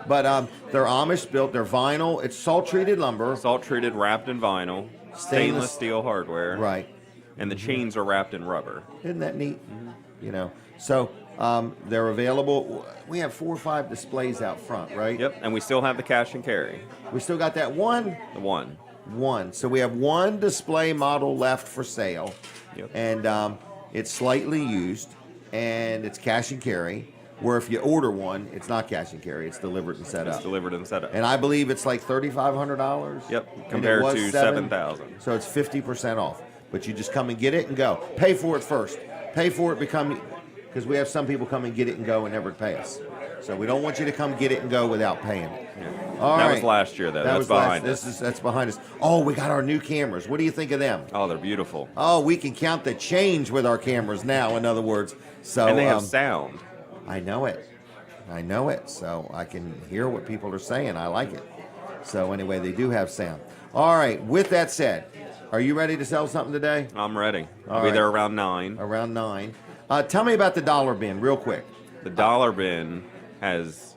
But they're Amish built. They're vinyl. It's salt treated lumber. Salt treated, wrapped in vinyl, stainless steel hardware. Right. And the chains are wrapped in rubber. Isn't that neat? So they're available. We have 4 or 5 displays out front, right? Yep. And we still have the cash and carry. We still got that one. The one. So we have one display model left for sale, Yep. and it's slightly used, and it's cash and carry. Where if you order one, it's not cash and carry; it's delivered and set It's up. delivered and set up. And I believe it's like $3,500. Yep. Compared to $7,000. So it's 50% off. But you just come and get it and go. Pay for it first. Pay for it, because we have some people come and get it and go and never pay us. So we don't want you to come get it and go without paying it. Yeah. All That right. was last year, though. That That's was behind last, us. That's behind us. Oh, we got our new cameras. What do you think of them? Oh, they're beautiful. Oh, we can count the change with our cameras now, in other words. So And they have sound. I know it. So I can hear what people are saying. I like it. So anyway, they do have sound. All right. With that said, are you ready to sell something today? I'm ready. I'll All be right. there around 9. Around 9. Tell me about the dollar bin real quick. The dollar bin has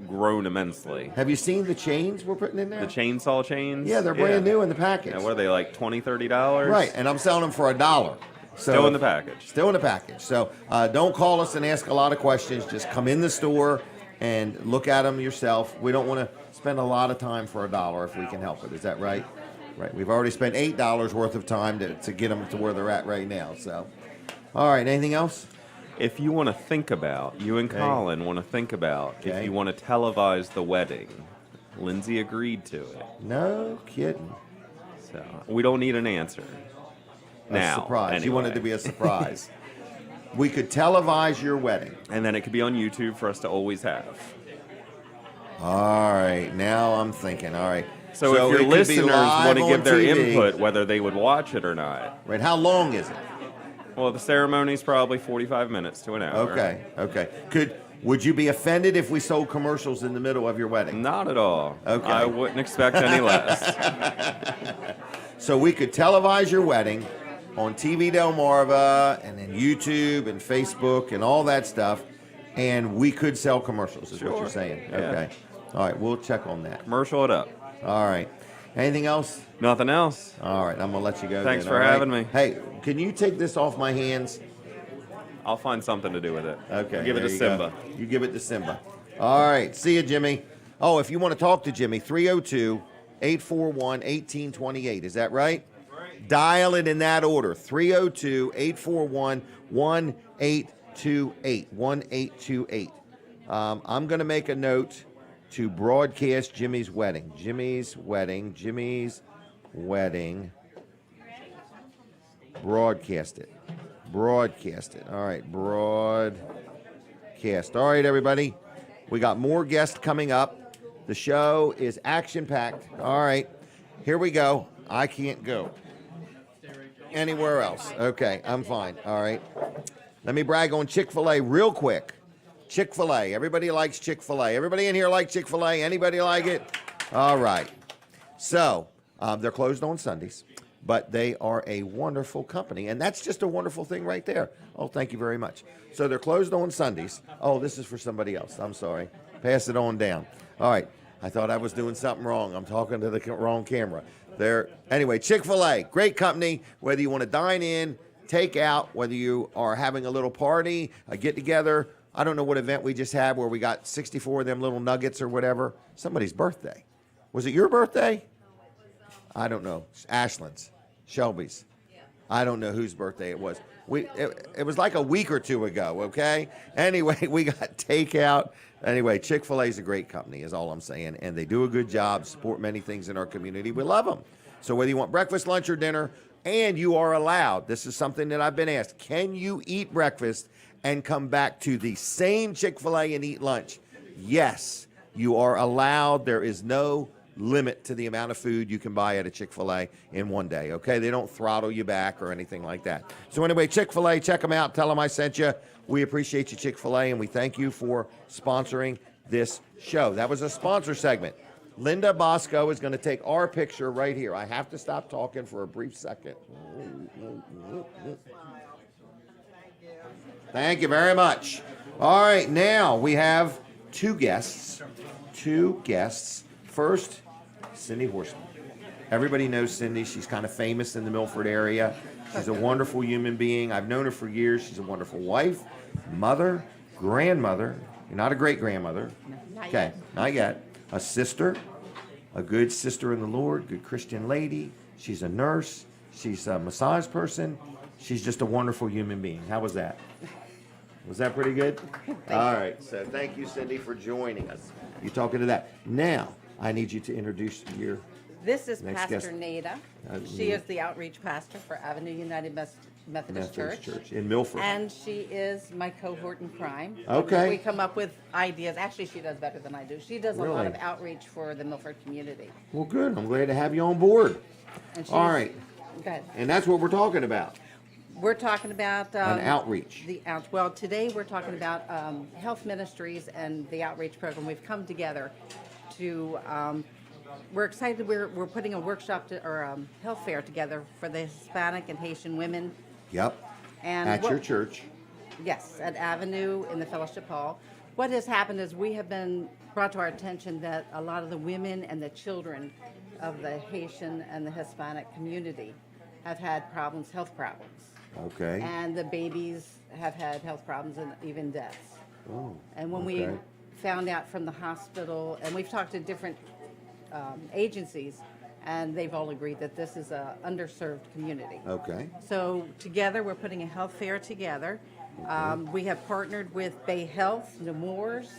grown immensely. Have you seen the chains we're putting in there? The chainsaw chains? Yeah, they're brand new in the package. Yeah, what are they, like $20, $30? Right, and I'm selling them for $1. So Still in the package. Still in the package. So don't call us and ask a lot of questions. Just come in the store and look at them yourself. We don't want to spend a lot of time for $1 if we can help it. Is that right? Right. We've already spent $8 worth of time to get them to where they're at right now. So, all right. Anything else? If you want to think about, you and Okay. Colin want to think about, Okay. if you want to televise the wedding, Lindsay agreed to it. No kidding. So we don't need an answer. Now, A surprise. anyway. You want it to be a surprise. We could televise your wedding. And then it could be on YouTube for us to always have. All right. Now I'm thinking. All right. So if it your could be listeners live want to on give their TV. input, whether they would watch it or not. Right. How long is it? Well, the ceremony's probably 45 minutes to an hour. Okay. Would you be offended if we sold commercials in the middle of your wedding? Not at all. Okay. I wouldn't expect any less. So we could televise your wedding on TV Delmarva and then YouTube and Facebook and all that stuff, and we could sell commercials, is what Sure. you're saying. Yeah. Okay. All right, we'll check on that. Commercial it up. All right. Anything else? Nothing else. All right, I'm going to let you go. Thanks then, for all right? having me. Hey, can you take this off my hands? I'll find something to do with it. Okay. Give it there to you go. Simba. You give it to Simba. All right. See you, Jimmy. Oh, if you want to talk to Jimmy, 302-841-1828. Is that right? Right. Dial it in that order. 302-841-1828. 1828. I'm going to make a note to broadcast Jimmy's wedding. Jimmy's wedding. Broadcast it. All right, broadcast. All right, everybody. We got more guests coming up. The show is action-packed. All right, here we go. I can't go anywhere else. Okay, I'm fine. All right. Let me brag on Chick-fil-A real quick. Chick-fil-A. Everybody likes Chick-fil-A. Everybody in here like Chick-fil-A? Anybody like it? All right. So, they're closed on Sundays, but they are a wonderful company, and that's just a wonderful thing right there. Oh, thank you very much. So they're closed on Sundays. Oh, this is for somebody else. I'm sorry. Pass it on down. All right. I thought I was doing something wrong. I'm talking to the wrong camera. Anyway, Chick-fil-A, great company. Whether you want to dine in, take out, whether you are having a little party, a get-together. I don't know what event we just had where we got 64 of them little nuggets or whatever. Somebody's birthday. Was it your birthday? I don't know. Ashland's, Shelby's. I don't know whose birthday it was. It was like a week or two ago, okay? Anyway, we got takeout. Anyway, Chick-fil-A is a great company is all I'm saying, and they do a good job, support many things in our community. We love them. So whether you want breakfast, lunch, or dinner, and you are allowed, this is something that I've been asked, can you eat breakfast and come back to the same Chick-fil-A and eat lunch? Yes, you are allowed. There is no limit to the amount of food you can buy at a Chick-fil-A in one day, okay? They don't throttle you back or anything like that. So anyway, Chick-fil-A, check them out. Tell them I sent you. We appreciate you, Chick-fil-A, and we thank you for sponsoring this show. That was a sponsor segment. Linda Bosco is going to take our picture right here. I have to stop talking for a brief second. Thank you very much. All right, now we have two guests. First, Cindy Horsman. Everybody knows Cindy. She's kind of famous in the Milford area. She's a wonderful human being. I've known her for years. She's a wonderful wife, mother, grandmother. You're not a great-grandmother. Okay, not yet. A sister, a good sister in the Lord, good Christian lady. She's a nurse. She's a massage person. She's just a wonderful human being. How was that? Was that pretty good? All right. So thank you, Cindy, for joining us. You talking to that. Now, I need you to introduce your This is next Pastor guest. Neyda. She Neyda. is the outreach pastor for Avenue United Methodist Church. in Milford. And she is my cohort in crime. Okay. We come up with ideas. Actually, she does better than I do. She does a lot Really? of outreach for the Milford community. Well, good. I'm glad to have you on board. And she's, All right. Go ahead. And that's what we're talking about. We're talking about An outreach. Well, today we're talking about health ministries and the outreach program. We've come together to. We're excited. We're putting a workshop or a health fair together for the Hispanic and Haitian women. Yep. And At your church. Yes, at Avenue in the Fellowship Hall. What has happened is we have been brought to our attention that a lot of the women and the children of the Haitian and the Hispanic community have had problems, health problems. Okay. And the babies have had health problems and even deaths. Oh, And when okay. we found out from the hospital, and we've talked to different agencies, and they've all agreed that this is a underserved community. Okay. So together, we're putting a health fair together. We have partnered with Bay Health, Nemours,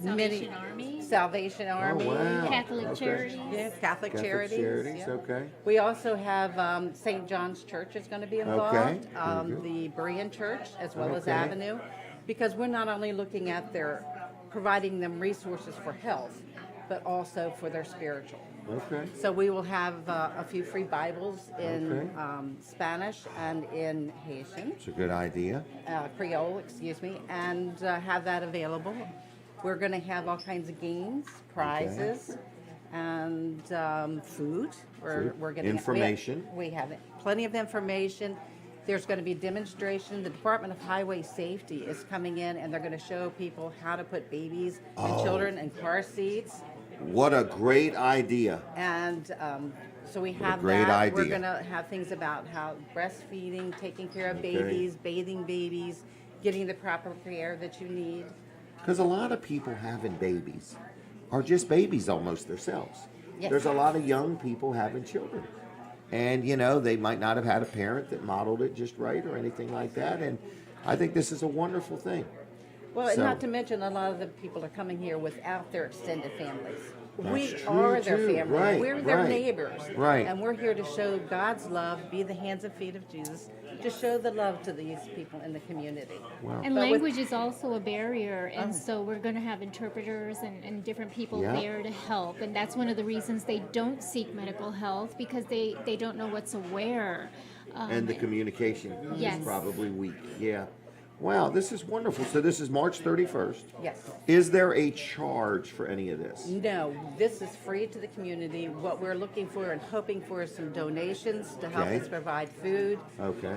Salvation Army. Salvation Army. Oh, wow. Catholic Okay. Charities. Yes, Catholic Charities. yeah. Okay. We also have St. John's Church is going to be involved, Okay, very good. the Berean Church, as well as Okay. Avenue, because we're not only looking at providing them resources for health, but also for their spiritual. Okay. So we will have a few free Bibles in Okay. Spanish and in Haitian, It's a good idea. Creole, excuse me, and have that available. We're going to have all kinds of games, prizes, and food. We're going to Information. We have plenty of information. There's going to be demonstration. The Department of Highway Safety is coming in, and they're going to show people how to put babies and children in car seats. What a great idea. And so we have great that. We're idea. going to have things about how breastfeeding, taking care of Okay. babies, bathing babies, getting the proper care that you need. Because a lot of people having babies are just babies almost themselves. Yes. There's a lot of young people having children. And, you know, they might not have had a parent that modeled it just right or anything like that. And I think this is a wonderful thing. Well, and So- not to mention, a lot of the people are coming here without their extended families. We That's are true, their too. family. Right, We're their right, neighbors. right. And we're here to show God's love, be the hands and feet of Jesus, to show the love to these people in the community. Wow. And But with- language is also a barrier, and so we're going to have interpreters and different people Yeah. there to help. And that's one of the reasons they don't seek medical health, because they don't know what to wear. And the communication Yes. is probably weak. Yeah. Wow, this is wonderful. So this is March 31st. Yes. Is there a charge for any of this? No, this is free to the community. What we're looking for and hoping for is some donations to help Okay. us provide food Okay.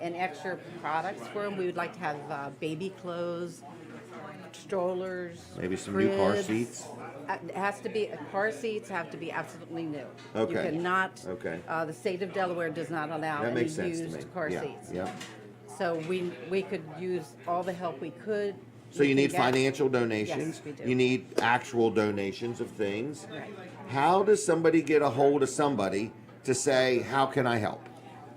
and extra products for them. We would like to have baby clothes, strollers, Maybe some new car cribs. seats? It has to be, car seats have to be absolutely new. Okay. You cannot, Okay. The state of Delaware does not allow That any makes sense to me. used car Yeah, seats. yeah. So we could use all the help we could. So you can need get. financial donations. Yes, we do. You need actual donations of things. Right. How does somebody get a hold of somebody to say, how can I help?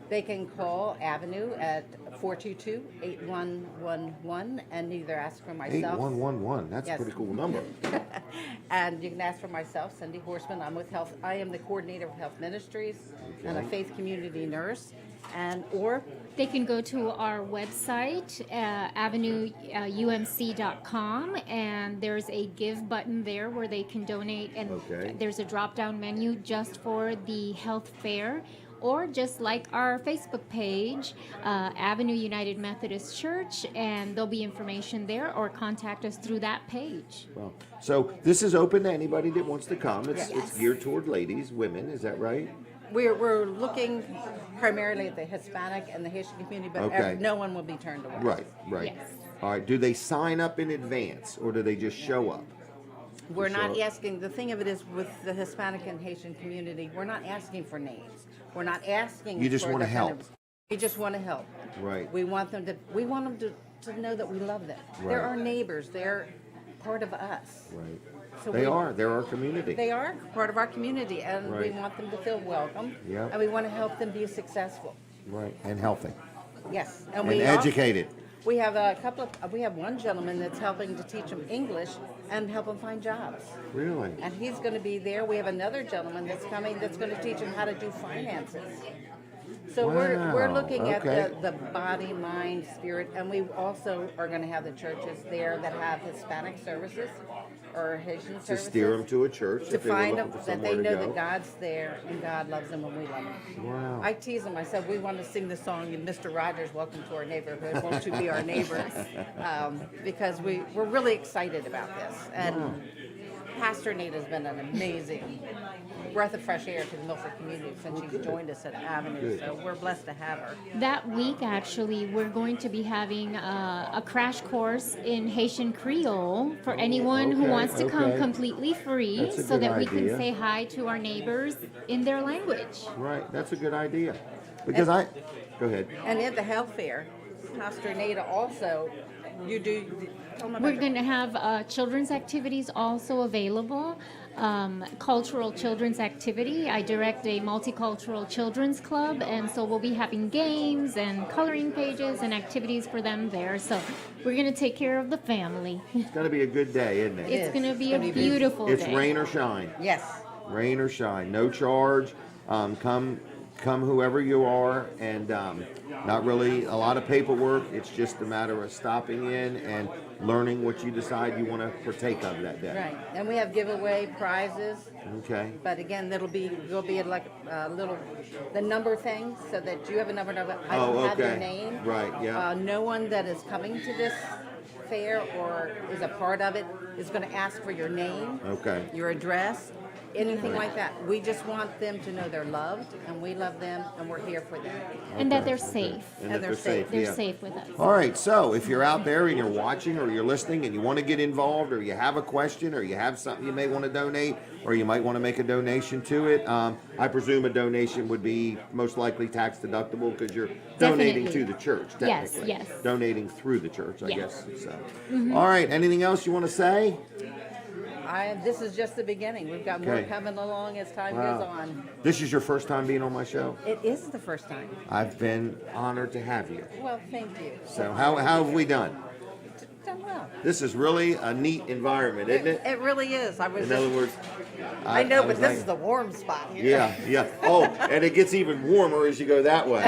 They can call Avenue at 422-8111 and either ask for myself. 8111. That's Yes. a pretty cool number. And you can ask for myself, Cindy Horsman. I'm with Health. I am the coordinator of Health Ministries and a Okay. faith community nurse. Or They can go to our website, avenueumc.com, and there's a give button there where they can donate. And Okay. there's a drop-down menu just for the health fair. Or just like our Facebook page, Avenue United Methodist Church, and there'll be information there, or contact us through that page. Well, so this is open to anybody that wants to come. It's Yes. geared toward ladies, women. Is that right? we're looking primarily at the Hispanic and the Haitian community, but Okay. no one will be turned away. Right, right. Yes. All right. Do they sign up in advance or do they just show up? We're not Sure. asking, the thing of it is with the Hispanic and Haitian community, we're not asking for names. We're not asking You just for wanna the kind help. of- we just want to help. Right. We want them to know that we love them. They're Right. our neighbors. They're part of us. Right. So They we- are. They're our community. They are part of our community, and we Right. want them to feel welcome. Yeah. And we want to help them be successful. Right. And healthy. Yes. And we also- educated. We have we have one gentleman that's helping to teach them English and help them find jobs. Really? And he's going to be there. We have another gentleman that's coming that's going to teach them how to do finances. So we're Wow, looking okay. at the body, mind, spirit, and we also are going to have the churches there that have Hispanic services or Haitian To services. steer them to a church To if they were find looking them for that they somewhere to know go. that God's there and God loves them and we love them. Wow. I tease them. I said, we want to sing the song, Mr. Rogers, welcome to our neighborhood. Won't you be our neighbor? Because we're really excited about this. And Pastor Neyda has been an amazing breath of fresh air to the Milford community since she's joined us at Avenue. So we're blessed to have her. That week, actually, we're going to be having a crash course in Haitian Creole for anyone who okay, wants to come okay. completely free, That's a so good that we idea. can say hi to our neighbors in their language. Right. That's a good idea. Because go ahead. And at the health fair, Pastor Neyda also, you do, tell them We're about going to have children's activities also available. Cultural children's activity. I direct a multicultural children's club, and so we'll be having games and coloring pages and activities for them there. So we're going to take care of the family. It's going to be a good day, isn't it? It's is. going to be It's a gonna be busy. beautiful It's day. rain or shine. Yes. Rain or shine. No charge. Come whoever you are, and not really a lot of paperwork. It's just a matter of stopping in and learning what you decide you want to partake of that day. Right. And we have giveaway prizes. Okay. But again, there'll be like a little, the number thing, so that you have a number. I don't have your okay. name. Right, yeah. No one that is coming to this fair or is a part of it is going to ask for your name, Okay. your address, anything like that. We just want them to know they're loved, and we love them, and we're here for them. And that they're safe. And And that they're safe. They're yeah. safe with us. All right, so if you're out there and you're watching or you're listening and you want to get involved or you have a question or you have something you may want to donate or you might want to make a donation to it, I presume a donation would be most likely tax deductible because you're donating Definitely. to the church, Yes, technically. yes. Donating through the church, I Yes. guess. So. All right, anything else you want to say? This is just the beginning. We've got more Okay. coming along as time Wow. goes on. This is your first time being on my show? It is the first time. I've been honored to have you. Well, thank you. So how have we done? Done well. This is really a neat environment, isn't it? It really is. I was In just, other words, I know, was but this like- is the warm spot here. Yeah, yeah. Oh, and it gets even warmer as you go that way.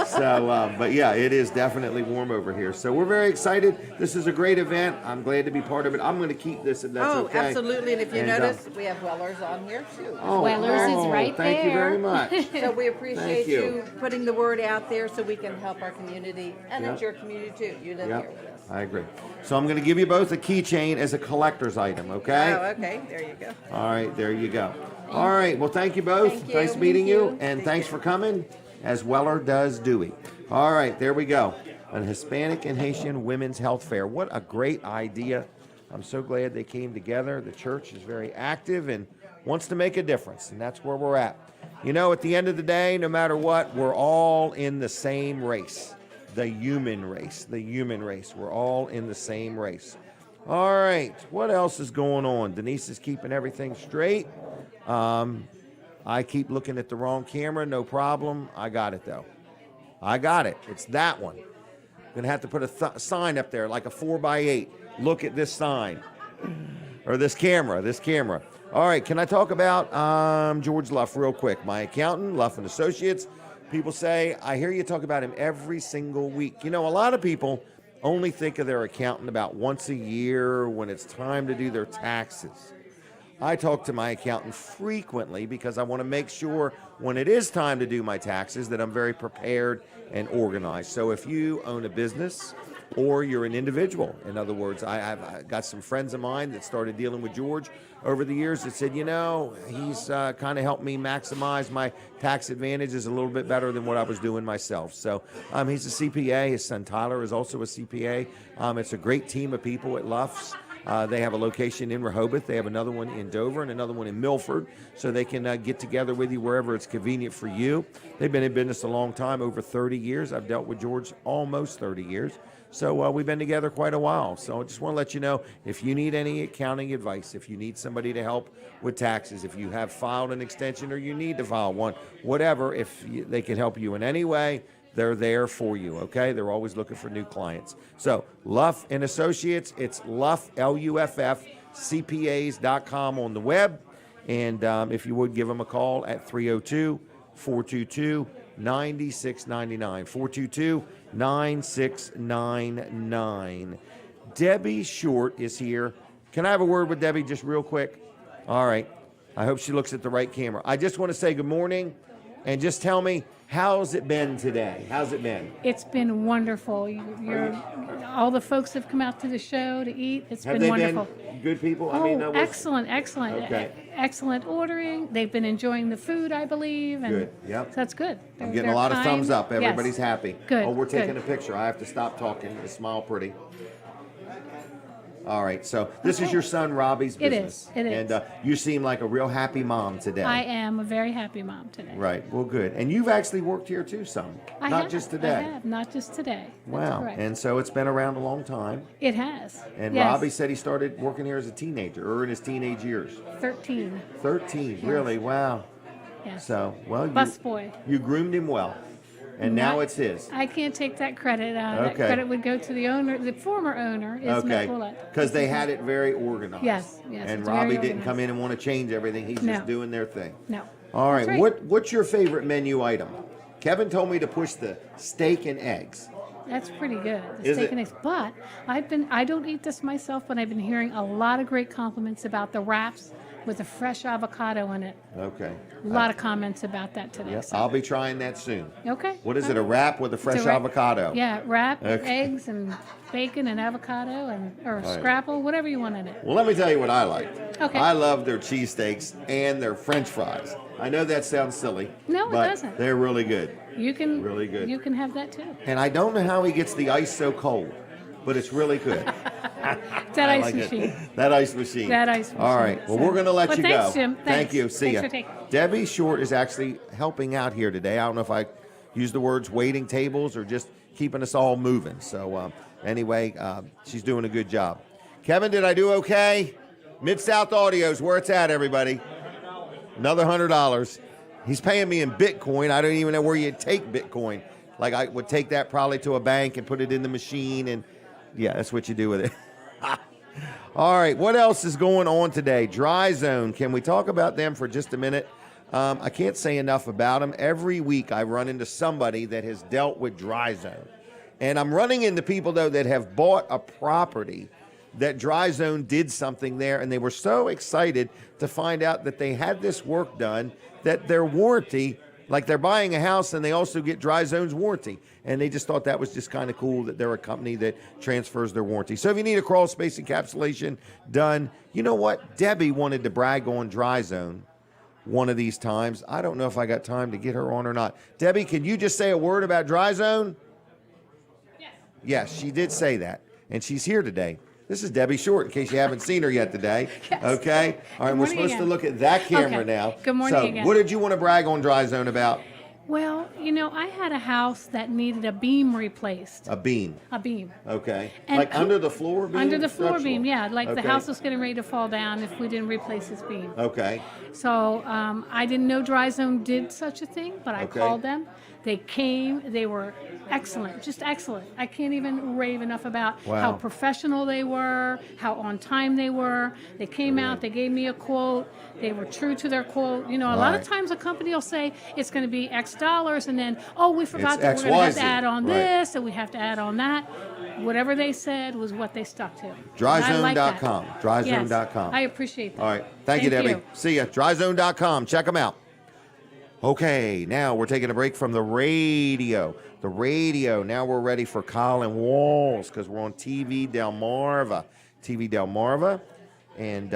So, but yeah, it is definitely warm over here. So we're very excited. This is a great event. I'm glad to be part of it. I'm going to keep this if that's Oh, okay. absolutely. And if you And, notice, we have Weller's on here too. Weller's is right thank you there. very much. So we appreciate Thank you. you putting the word out there so we can help our community. And Yeah. it's your community too. You live Yeah, here with us. I agree. So I'm going to give you both a keychain as a collector's item, okay? Oh, okay. There you go. All right, there you go. All right, well, thank you both. Thank you. Nice meeting Thank you, you. and Thank thanks you. for coming, as Weller does Dewey. All right, there we go. An Hispanic and Haitian Women's Health Fair. What a great idea. I'm so glad they came together. The church is very active and wants to make a difference, and that's where we're at. You know, at the end of the day, no matter what, we're all in the same race, the human race, the human race. We're all in the same race. All right, what else is going on? Denise is keeping everything straight. I keep looking at the wrong camera, no problem. I got it, though. I got it. It's that one. I'm going to have to put a sign up there, like a 4x8. Look at this sign. Or this camera. All right, can I talk about George Luff real quick? My accountant, Luff and Associates. People say, I hear you talk about him every single week. You know, a lot of people only think of their accountant about once a year when it's time to do their taxes. I talk to my accountant frequently because I want to make sure when it is time to do my taxes that I'm very prepared and organized. So if you own a business or you're an individual, in other words, I've got some friends of mine that started dealing with George over the years that said, you know, he's kind of helped me maximize my tax advantages a little bit better than what I was doing myself. So he's a CPA. His son Tyler is also a CPA. It's a great team of people at Luff's. They have a location in Rehoboth. They have another one in Dover and another one in Milford, so they can get together with you wherever it's convenient for you. They've been in business a long time, over 30 years. I've dealt with George almost 30 years. So we've been together quite a while. So I just want to let you know, if you need any accounting advice, if you need somebody to help with taxes, if you have filed an extension or you need to file one, whatever, they can help you in any way, they're there for you, okay? They're always looking for new clients. So Luff and Associates, it's Luff, L-U-F-F, CPAs.com on the web. And if you would, give them a call at 302-422-9699, 422-9699. Debbie Short is here. Can I have a word with Debbie just real quick? All right. I hope she looks at the right camera. I just want to say good morning and just tell me, how's it been today? How's it been? It's been wonderful. All the folks have come out to the show to eat. It's Have been they wonderful. been good people? Excellent. Okay. Excellent ordering. They've been enjoying the food, I believe. And Good, yep. So that's good. I'm getting a lot of thumbs up. Yes. Everybody's happy. Good, Oh, we're taking good. a picture. I have to stop talking to smile pretty. All right, so this is your son Robbie's It business. is, it is. And you seem like a real happy mom today. I am a very happy mom today. Right, well, good. And you've actually worked here too some, I not have, just today. I have, not just today. That's Wow, correct. and so it's been around a long time. It has. And yes. Robbie said he started working here as a teenager, or in his teenage years. 13. 13, really? Wow. Yes. So, well, Busboy. you groomed him well, and now Not- it's his. I can't take that credit. Okay. That credit would go to the owner. The former owner is Okay, Matt Bullitt. because they had it very organized. Yes, And it's Robbie very didn't come in and want to change everything. He's No. just doing their thing. No. All right. That's right. What's your favorite menu item? Kevin told me to push the steak and eggs. That's pretty good. The Is steak it? and eggs. But I don't eat this myself, but I've been hearing a lot of great compliments about the wraps with the fresh avocado in it. Okay. A lot of comments about that today. Yes, so- I'll be trying that soon. Okay. What is all it? A right. wrap with a It's fresh wrap- avocado? Yeah, wrap, Okay. eggs and bacon and avocado or right. scrapple, whatever you want in it. Well, let me tell you what I like. Okay. I love their cheesesteaks and their French fries. I know that sounds silly. No, it but doesn't. They're really good. You can Really good. You can have that too. And I don't know how he gets the ice so cold, but it's really good. That I ice like it. machine. That ice machine. That ice All machine. right. Well, So- we're going to let Well, you thanks, go. Jim. Thank Thanks. you. See Thanks ya. for taking- Debbie Short is actually helping out here today. I don't know if I use the words waiting tables or just keeping us all moving. So anyway, she's doing a good job. Kevin, did I do okay? Mid-South Audio's where it's at, everybody. Another $100. He's paying me in Bitcoin. I don't even know where you take Bitcoin. Like I would take that probably to a bank and put it in the machine, and yeah, that's what you do with it. All right, what else is going on today? Dry Zone. Can we talk about them for just a minute? I can't say enough about them. Every week I run into somebody that has dealt with Dry Zone. And I'm running into people, though, that have bought a property that Dry Zone did something there, and they were so excited to find out that they had this work done, that their warranty, like they're buying a house and they also get Dry Zone's warranty. And they just thought that was just kind of cool that they're a company that transfers their warranty. So if you need a crawl space encapsulation done, you know what? Debbie wanted to brag on Dry Zone one of these times. I don't know if I got time to get her on or not. Debbie, can you just say a word about Dry Zone? Yes, she did say that. And she's here today. This is Debbie Short, in case you haven't seen her yet today. Yes. Okay? All right, we're morning supposed to again. look at that camera Okay. now. Good morning so, again. what did you want to brag on Dry Zone about? Well, I had a house that needed a beam replaced. A beam. A beam. Okay. And like under the floor beam? Under the floor Structural? beam, yeah. Like the Okay. house was getting ready to fall down if we didn't replace this beam. Okay. So I didn't know Dry Zone did such a thing, but I Okay. called them. They came. They were excellent, just excellent. I can't even rave enough about Wow. how professional they were, how on time they were. They came out. They gave me a quote. They were true to their quote. A lot of Right. times a company will say it's going to be X dollars, and then, oh, we forgot It's that we're going to have to XYZ. add on Right. this, and we have to add on that. Whatever they said was what they stuck to. And I like that. Dryzone.com. Dryzone.com. Yes, I appreciate that. All right. Thank you, Debbie. See ya. Dryzone.com. Check them out. Okay, now we're taking a break from the radio. The radio. Now we're ready for Colin Walls because we're on TV Delmarva. TV Delmarva. And,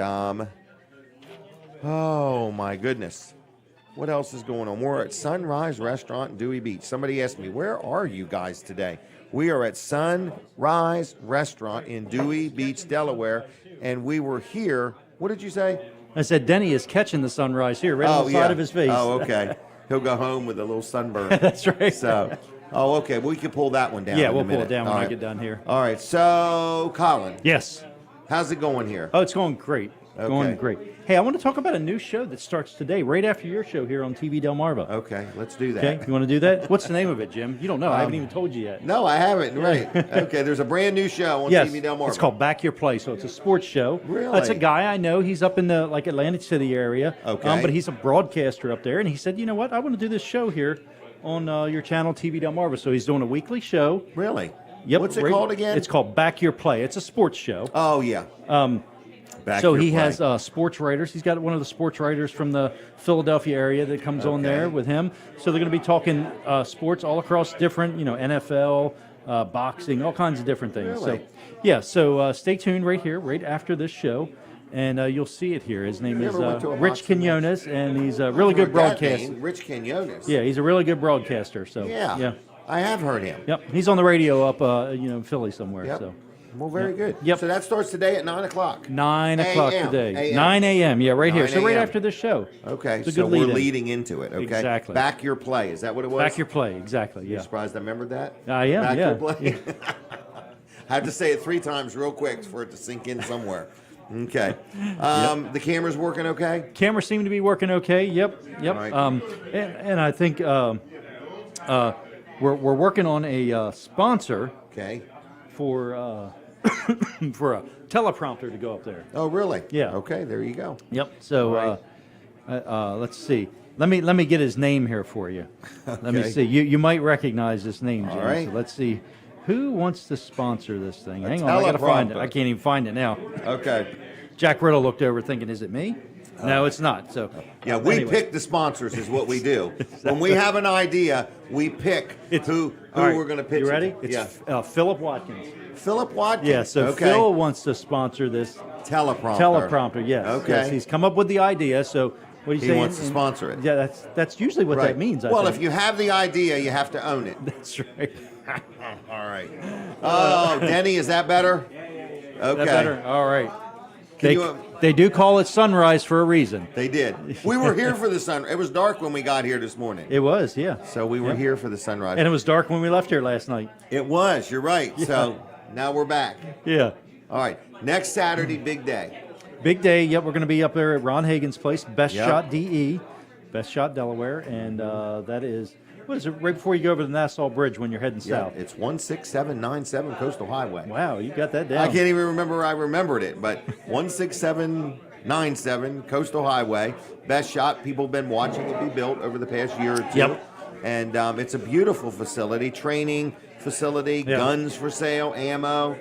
oh my goodness. What else is going on? We're at Sunrise Restaurant in Dewey Beach. Somebody asked me, where are you guys today? We are at Sunrise Restaurant in Dewey Beach, Delaware. And we were here. What did you say? I said Denny is catching the sunrise here, right on the side of his face. Oh, okay. He'll go home with a little sunburn. That's right. So, okay. We can pull that one down. Yeah, in a we'll pull it minute. down when All I right. get done here. All right. So, Colin, Yes. how's it going here? Oh, it's going great. Okay. Going great. Hey, I want to talk about a new show that starts today, right after your show here on TV Delmarva. Okay, let's do that. Okay, you want to do that? What's the name of it, Jim? You don't know. I haven't even told you yet. No, I haven't. Right. Okay, there's a brand new show on Yes, TV Delmarva. it's called Back Your Play, so it's a sports show. Really? It's a guy I know. He's up in the Atlantic City area. Okay. But he's a broadcaster up there, and he said, you know what? I want to do this show here on your channel, TV Delmarva. So he's doing a weekly show. Really? Yep. What's it called again? It's called Back Your Play. It's a sports show. Oh, yeah. Back So Your he Play. has sports writers. He's got one of the sports writers from the Philadelphia area that comes on there Okay. with him. So they're going to be talking sports all across different, NFL, boxing, all kinds of different things. Really? So, yeah. So stay tuned right here, right after this show, and you'll see it here. His name You is ever went to a Rich boxing match? Quinones, and he's a really good Heard that broadcaster. name, Rich Quinones. Yeah, he's a really good broadcaster. So Yeah. I have heard him. Yep. He's on the radio up, in Philly somewhere. Yep. So. Well, very good. Yep. So that starts today at 9 o'clock. 9 o'clock AM. today. AM. 9 a.m. Yeah, right here. 9 So right a.m. after this show. Okay, It's a so good we're lead-in. leading into it, okay? Exactly. Back Your Play, is that what it was? Back Your Play. Exactly. You Yeah. surprised I remembered that? I am, Back yeah. Your Play? I have to say it 3 times real quick for it to sink in somewhere. Okay. The camera's working okay? Cameras seem to be working okay. Yep. All right. And I think we're working on a sponsor Okay. for for a teleprompter to go up there. Oh, really? Yeah. Okay, there you go. Yep. So let's see. Let me get his name here for you. Let me Okay. see. You might recognize this name, Jim. All right. So let's see. Who wants to sponsor this thing? A Hang on, I gotta find it. teleprompter. I can't even find it now. Okay. Jack Riddle looked over thinking, is it me? No, it's not. So Yeah, we anyway. pick the sponsors is what we do. When we have an idea, we pick who All right, we're going to pitch. You it ready? to. It's Yeah. Philip Watkins. Philip Watkins. Yeah, so okay. Phil wants to sponsor this teleprompter. teleprompter. Yes. Okay. Yes, he's come up with the idea. So what are you He saying? wants to sponsor it. Yeah, that's usually what Right. that means. I well, think. if you have the idea, you have to own it. That's right. All right. Oh, Denny, is that better? Okay. That better? All right. Can They, you, they do call it sunrise for a reason. They did. We were here for the sun. It was dark when we got here this morning. It was, yeah. So we were Yep. here for the sunrise. And it was dark when we left here last night. It was. You're right. So now we're back. Yeah. All right. Next Saturday, big day. Big day. Yep, we're going to be up there at Ron Hagen's place, Best Yep. Shot DE, Best Shot Delaware, and that is, what is it, right before you go over the Nassau Bridge when you're heading Yeah, south. it's 16797 Coastal Highway. Wow, you got that down. I can't even remember I remembered it, but 16797 Coastal Highway. Best Shot. People have been watching it be built over the past year or two. Yep. And it's a beautiful facility, training facility, Yeah. guns for sale, ammo,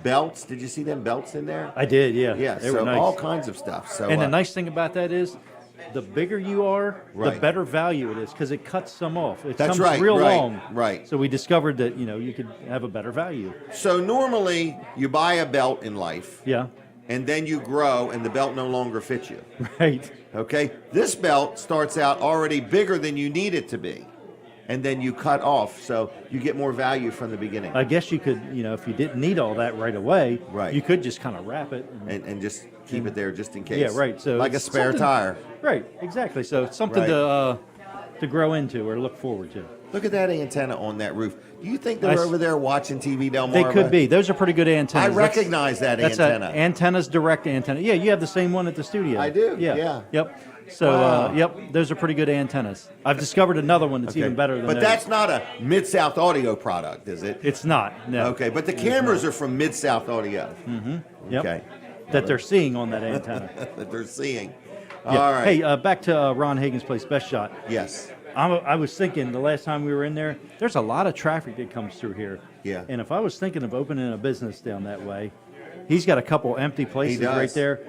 belts. Did you see them belts in there? I did, yeah. Yeah, They so were nice. all kinds of stuff. So And the nice thing about that is, the bigger you are, the Right. better value it is because it cuts some off. It That's comes right, real right, long. right. So we discovered that you could have a better value. So normally you buy a belt in life, Yeah. and then you grow, and the belt no longer fits you. Right. Okay, this belt starts out already bigger than you need it to be. and then you cut off, so you get more value from the beginning. I guess you could, if you didn't need all that right away, Right. you could just kind of wrap it. And just keep it there just in case. Yeah, right. So like a it's spare something- tire. Right, exactly. So it's something Right. to grow into or look forward to. Look at that antenna on that roof. Do you think they're I s- over there watching TV Delmarva? They could be. Those are pretty good antennas. I recognize that that's antenna. Antenna's direct antenna. Yeah, you have the same one at the studio. I do, Yeah. yeah. Yep. So, Wow. yep, those are pretty good antennas. I've discovered another one that's even better than But those. that's not a Mid-South Audio product, is it? It's not. No. Okay, but the cameras are from Mid-South Audio. Yep. Okay. That they're seeing on that antenna. That they're seeing. Yeah. All right. Hey, back to Ron Hagen's place, Best Shot. Yes. I was thinking the last time we were in there, there's a lot of traffic that comes through here. Yeah. And if I was thinking of opening a business down that way, he's got a couple empty places does. right there.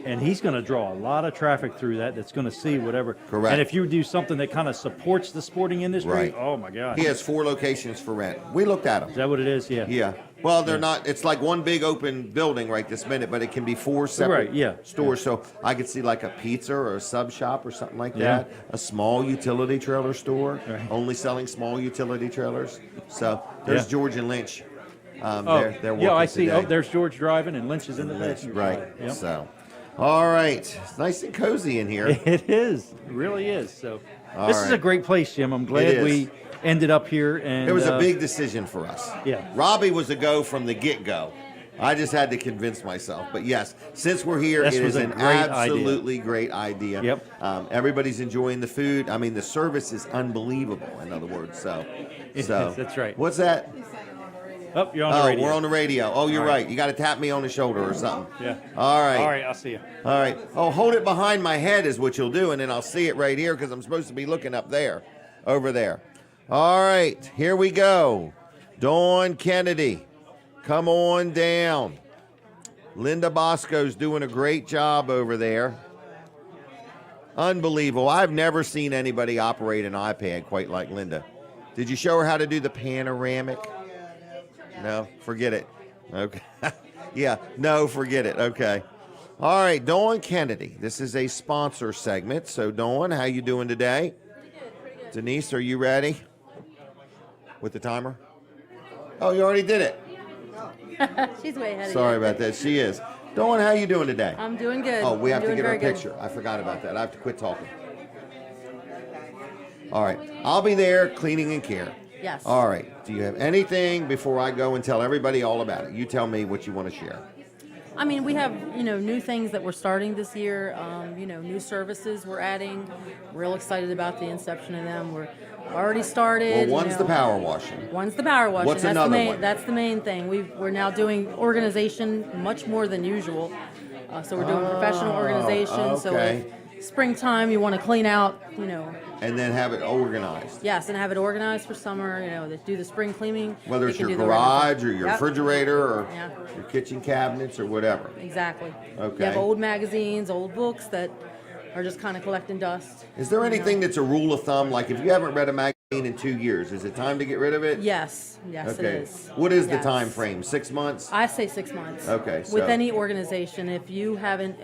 And he's going to draw a lot of traffic through that's going to see whatever. Correct. And if you do something that kind of supports the sporting industry, Right. oh my God. He has 4 locations for rent. We looked at them. Is that what it is? Yeah. Yeah. Well, they're not. It's like one big open building right this minute, but it can be 4 separate Right, yeah. stores. So I could see like a pizza or a sub shop or something like Yeah. that. A small utility trailer store, Right. only selling small utility trailers. So there's Yeah. George and Lynch. Oh, They're working yeah, I see. today. Oh, there's George driving and Lynch is in the Lynch, passenger right. side. Yep. So, all right. It's nice and cozy in here. It is. It really is. So All this is a right. great place, Jim. I'm It glad is. we ended up here. And It was a big decision for us. Yeah. Robbie was a go from the get-go. I just had to convince myself. But yes, since we're here, This it was is a an great idea. absolutely great idea. Yep. Everybody's enjoying the food. I mean, the service is unbelievable, in other words. So That's right. What's that? Oh, you're on the radio. We're on the radio. Oh, you're All right. right. You got to tap me on the shoulder or something. Yeah. All right. All right, I'll see you. All right. Oh, hold it behind my head is what you'll do, and then I'll see it right here because I'm supposed to be looking up there, over there. All right. Here we go. Dawn Kennedy, come on down. Linda Bosco's doing a great job over there. Unbelievable. I've never seen anybody operate an iPad quite like Linda. Did you show her how to do the panoramic? No, forget it. Okay. Yeah, no, forget it. Okay. All right, Dawn Kennedy. This is a sponsor segment. So, Dawn, how you doing today? Pretty good. Denise, are you ready? With the timer? Oh, you already did it. She's way ahead Sorry of you. about that. She is. Dawn, how you doing today? I'm doing good. Oh, we have I'm to doing get her a very good. picture. I forgot about that. I have to quit talking. All right. I'll be there cleaning and care. Yes. All right. Do you have anything before I go and tell everybody all about it? You tell me what you want to share. I mean, we have, new things that we're starting this year, new services we're adding. Real excited about the inception of them. We're already started. Well, one's the power washing. One's the power washing. What's that's another the main, one? That's the main thing. We're now doing organization much more than usual. So we're doing professional organization. So okay. if springtime you want to clean out, And then have it organized. yes, and have it organized for summer. Do the spring cleaning. Whether We it's can your do the organization. garage or your Yep. refrigerator or Yeah. your kitchen cabinets or whatever. Exactly. Okay. You have old magazines, old books that are just kind of collecting dust. Is there anything that's a rule of thumb? Like if you haven't read a magazine in 2 years, is it time to get rid of it? Yes, it Okay. is. What is the Yes. time frame? 6 months? I say 6 months. Okay, so- With any organization, if you haven't,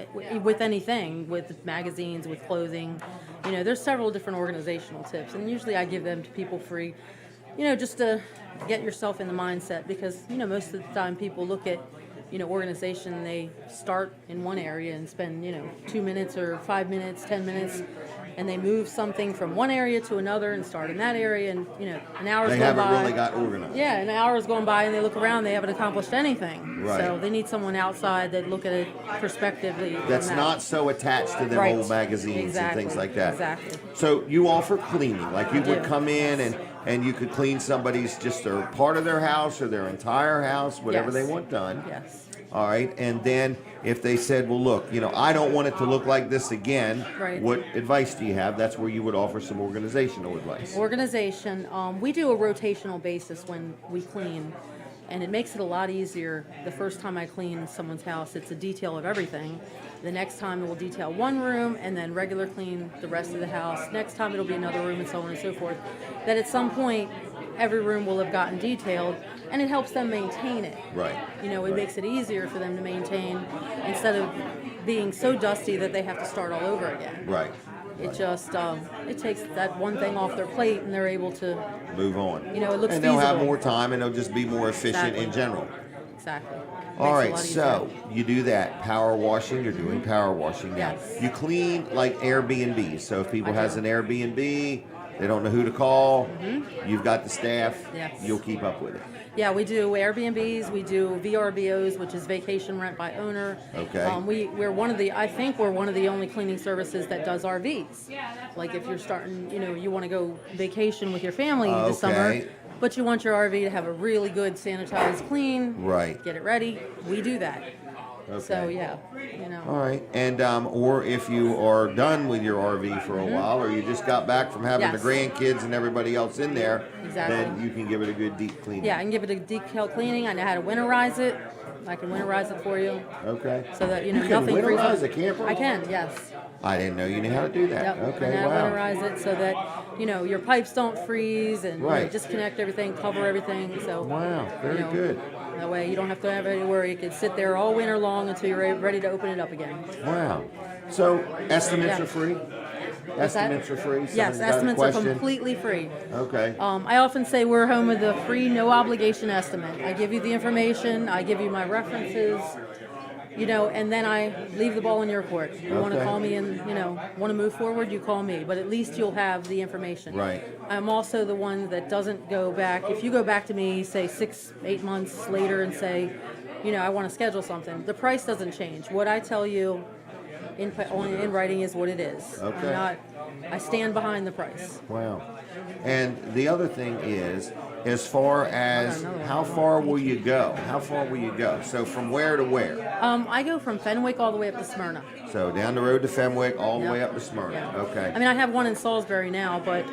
with anything, with magazines, with clothing, there's several different organizational tips, and usually I give them to people free, just to get yourself in the mindset, because, most of the time people look at, organization, they start in one area and spend, 2 minutes or 5 minutes, 10 minutes, and they move something from one area to another and start in that area, and, an hour's They going by. haven't really got organized. Yeah, an hour's going by and they look around, they haven't accomplished anything. Right. So they need someone outside that look at it prospectively. That's from not so attached to them Right. old magazines Exactly. and things like that. Exactly. So you offer cleaning, like you I would do. come in and you could clean somebody's just a part of their house or their entire house, whatever Yes. they want done. Yes. All right, and then if they said, well, look, I don't want it to look like this again, Right. what advice do you have? That's where you would offer some organizational advice. Organization, we do a rotational basis when we clean, and it makes it a lot easier. The first time I clean someone's house, it's a detail of everything. The next time it will detail one room and then regular clean the rest of the house. Next time it'll be another room and so on and so forth. That at some point, every room will have gotten detailed, and it helps them maintain it. Right. It makes it easier for them to maintain instead of being so dusty that they have to start all over again. Right. It just it takes that one thing off their plate, and they're able to move on. You know, it looks and they'll have feasible. more time, and they'll just be more efficient in general. Exactly. All Makes it a right, lot so easier. you do that power washing. You're doing power washing now. Yes. You clean like Airbnb. So if people I has do. an Airbnb, they don't know who to call. You've got the staff. Yes. You'll keep up with it. Yeah, we do Airbnbs, we do VRBOs, which is vacation rent by owner. Okay. We're one of the, I think we're one of the only cleaning services that does RVs. Like if you're starting, you know, you want to go vacation with your family this summer, Okay. but you want your RV to have a really good sanitized clean, Right. get it ready, we do that. Okay. So yeah, you know. All right, and or if you are done with your RV for a while, or you just got back from having Yes. the grandkids and everybody else in there, Exactly. then you can give it a good deep cleaning. Yeah, I can give it a detailed cleaning. I know how to winterize it. I can winterize it for you Okay. so that you know You can nothing winterize freezes. a camper? I can, yes. I didn't know you knew how to do that. Yep. Okay, and I wow. winterize it so that you know your pipes don't freeze and you know, Right. disconnect everything, cover everything. So Wow, very you know, good. That way you don't have to have any worry. You can sit there all winter long until you're ready to open it up again. Wow. So estimates Yeah. are free? What's that? Estimates are free? Yes, Someone's got a estimates are question? completely free. Okay. I often say we're home with a free, no obligation estimate. I give you the information, I give you my references, you know, and then I leave the ball in your court. You want to Okay. call me and, you know, want to move forward, you call me, but at least you'll have the information. Right. I'm also the one that doesn't go back. If you go back to me, say 6-8 months later and say, you know, I want to schedule something, the price doesn't change. What I tell you in writing is what it is. Okay. I stand behind the price. Wow. And the other thing is, as far as how far will you go? How far will you go? So from where to where? I go from Fenwick all the way up to Smyrna. So down the road to Fenwick, all the Yep. way up to Smyrna. Yeah. Okay. I mean, I have one in Salisbury now, but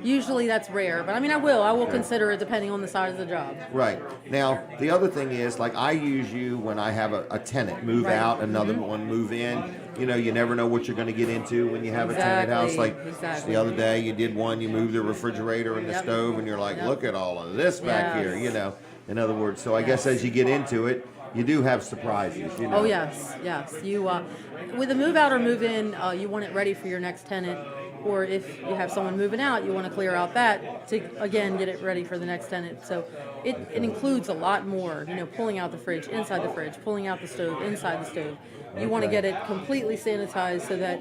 usually that's rare. But I mean, I will consider it depending on the size of the job. Right. Now, the other thing is, like, I use you when I have a tenant move Right. out, another one move in. You know, you never know what you're going to get into when you have a tenant house. Like, Exactly. the other day, you did one, you moved the refrigerator and the Yep. stove, and you're like, Yep. look at all of this back here, Yes. you know. In other words, so I guess as you get into it, you do have surprises, you know. Oh yes, yes. You with a move out or move in, you want it ready for your next tenant. Or if you have someone moving out, you want to clear out that to again get it ready for the next tenant. So it includes a lot more. You know, pulling out the fridge, inside the fridge, pulling out the stove, inside the stove. You want to Okay. get it completely sanitized so that,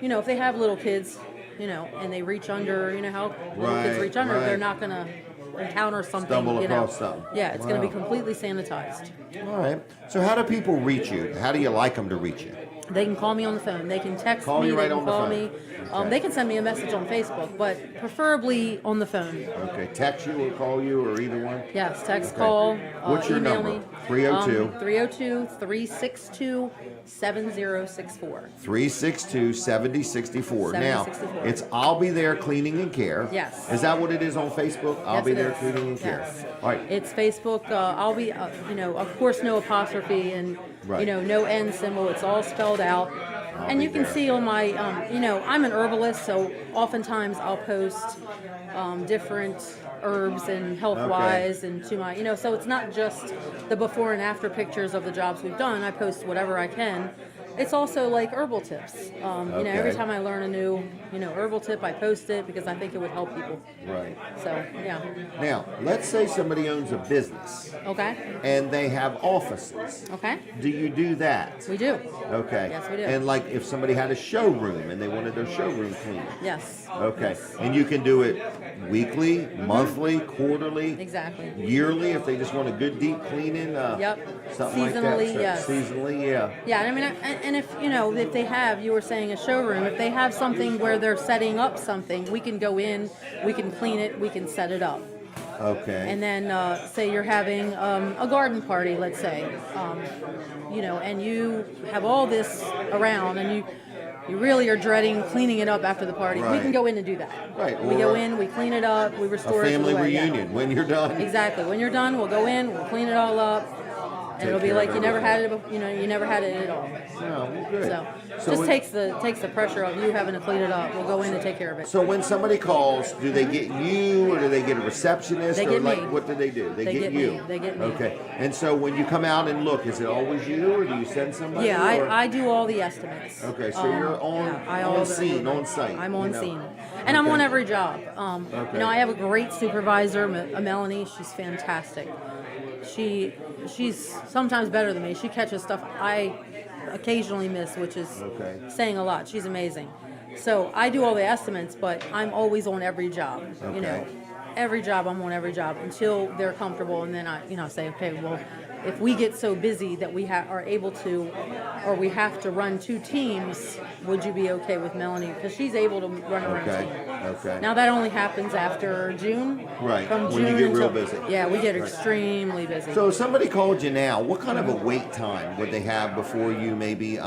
you know, if they have little kids, you know, and they reach under, you know how little kids Right, reach under, right. they're not going to encounter something. Stumble you know. across something. Yeah, it's going to be Wow. completely sanitized. All right. So how do people reach you? How do you like them to reach you? They can call me on the phone. They can text Call me. you right They can on the call phone. me. Okay. They can send me a message on Facebook, but preferably on the phone. Okay. Text you or call you or either one? Yes, text, Okay. call, What's your email number? me. 302? 302-362-7064. 362-7064. Now, 7064. it's I'll Be There Cleaning and Care. Yes. Is that what it is on Facebook? I'll Yes, Be it There is. Cleaning and Care. Yes. All right. It's Facebook. I'll be, you know, of course, no apostrophe and, Right. you know, no N symbol. It's all spelled out. And be you can there. see on my, you know, I'm an herbalist, so oftentimes I'll post different herbs and health-wise and to my, you know, so it's not just the before and after pictures of the jobs we've done. I post whatever I can. It's also like herbal tips. You know, every Okay. time I learn a new, you know, herbal tip, I post it because I think it would help people. Right. So, yeah. Now, let's say somebody owns a business Okay. and they have offices. Okay. Do you do that? We do. Okay. Yes, we do. And like if somebody had a showroom and they wanted their showroom cleaned. Yes. Okay. And you can do it weekly, monthly, quarterly, Exactly. yearly if they just want a good deep cleaning. Yep. Something like that. Seasonally, So- yes. Seasonally, yeah. Yeah, I mean, and if, you know, if they have, you were saying a showroom, if they have something where they're setting up something, we can go in, we can clean it, we can set it up. Okay. And then, say you're having a garden party, let's say, you know, and you have all this around and you really are dreading cleaning it up after the party. We Right. can go in and do that. Right, We or go in, we clean it up, we a restore it to family the way. Yeah. reunion when you're done. Exactly. When you're done, we'll go in, we'll clean it all up. and it'll be care like of you never everything. had it. You never had it at all. Oh, well, good. So So just we- takes the pressure off you having to clean it up. We'll go in and take care of it. So when somebody calls, do they get you, or do they get a receptionist, They or get like me. what do they do? They get you. me. They get me. Okay. And so when you come out and look, is it always you, or do you send somebody? Yeah, or- I do all the estimates. Okay, so you're on scene, on site. I'm you on know. scene, and I'm Okay. on every job. Okay. I have a great supervisor, Melanie. She's fantastic. She's sometimes better than me. She catches stuff I occasionally miss, which is Okay. saying a lot. She's amazing. So I do all the estimates, but I'm always on every job. Okay. Every job, I'm on every job until they're comfortable, and then I say, okay, well, if we get so busy that we are able to, or we have to run two teams, would you be okay with Melanie? Because she's able to run her own Okay. team. Okay. Now that only happens after June. Right, From when you June get real until- busy. Yeah, we get Right. extremely busy. So if somebody called you now, what kind of a wait time would they have before you maybe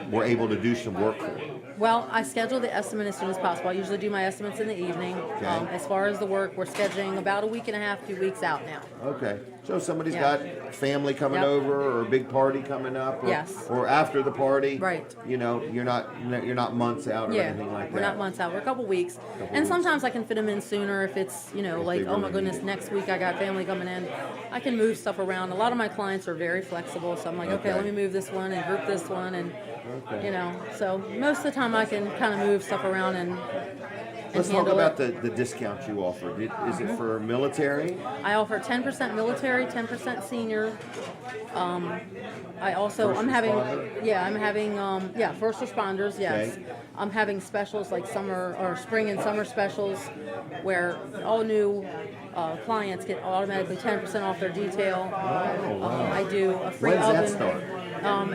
were able to do some work for them? Well, I schedule the estimate as soon as possible. I usually do my estimates in the evening. Okay. As far as the work, we're scheduling about a week and a half, 2 weeks out now. Okay. So if somebody's Yeah. got family coming Yep. over, or a big party coming up, or, Yes. or after the party, Right. You're not months out or Yeah, anything like that. we're not months out. We're a couple weeks. And weeks. sometimes I can fit them in sooner if it's, like, they oh my really goodness, need it. next week I got family coming in. I can move stuff around. A lot of my clients are very flexible, so I'm like, okay, Okay. let me move this one and group this one, and Okay. so most of the time I can kind of move stuff around and Let's talk handle about it. the discount you offer. Is it for military? I offer 10% military, 10% senior. I also First I'm having responder? first responders, yes. Okay. I'm having specials like summer or spring and summer specials where all new clients get automatically 10% off their detail. I do a free When's oven. that start?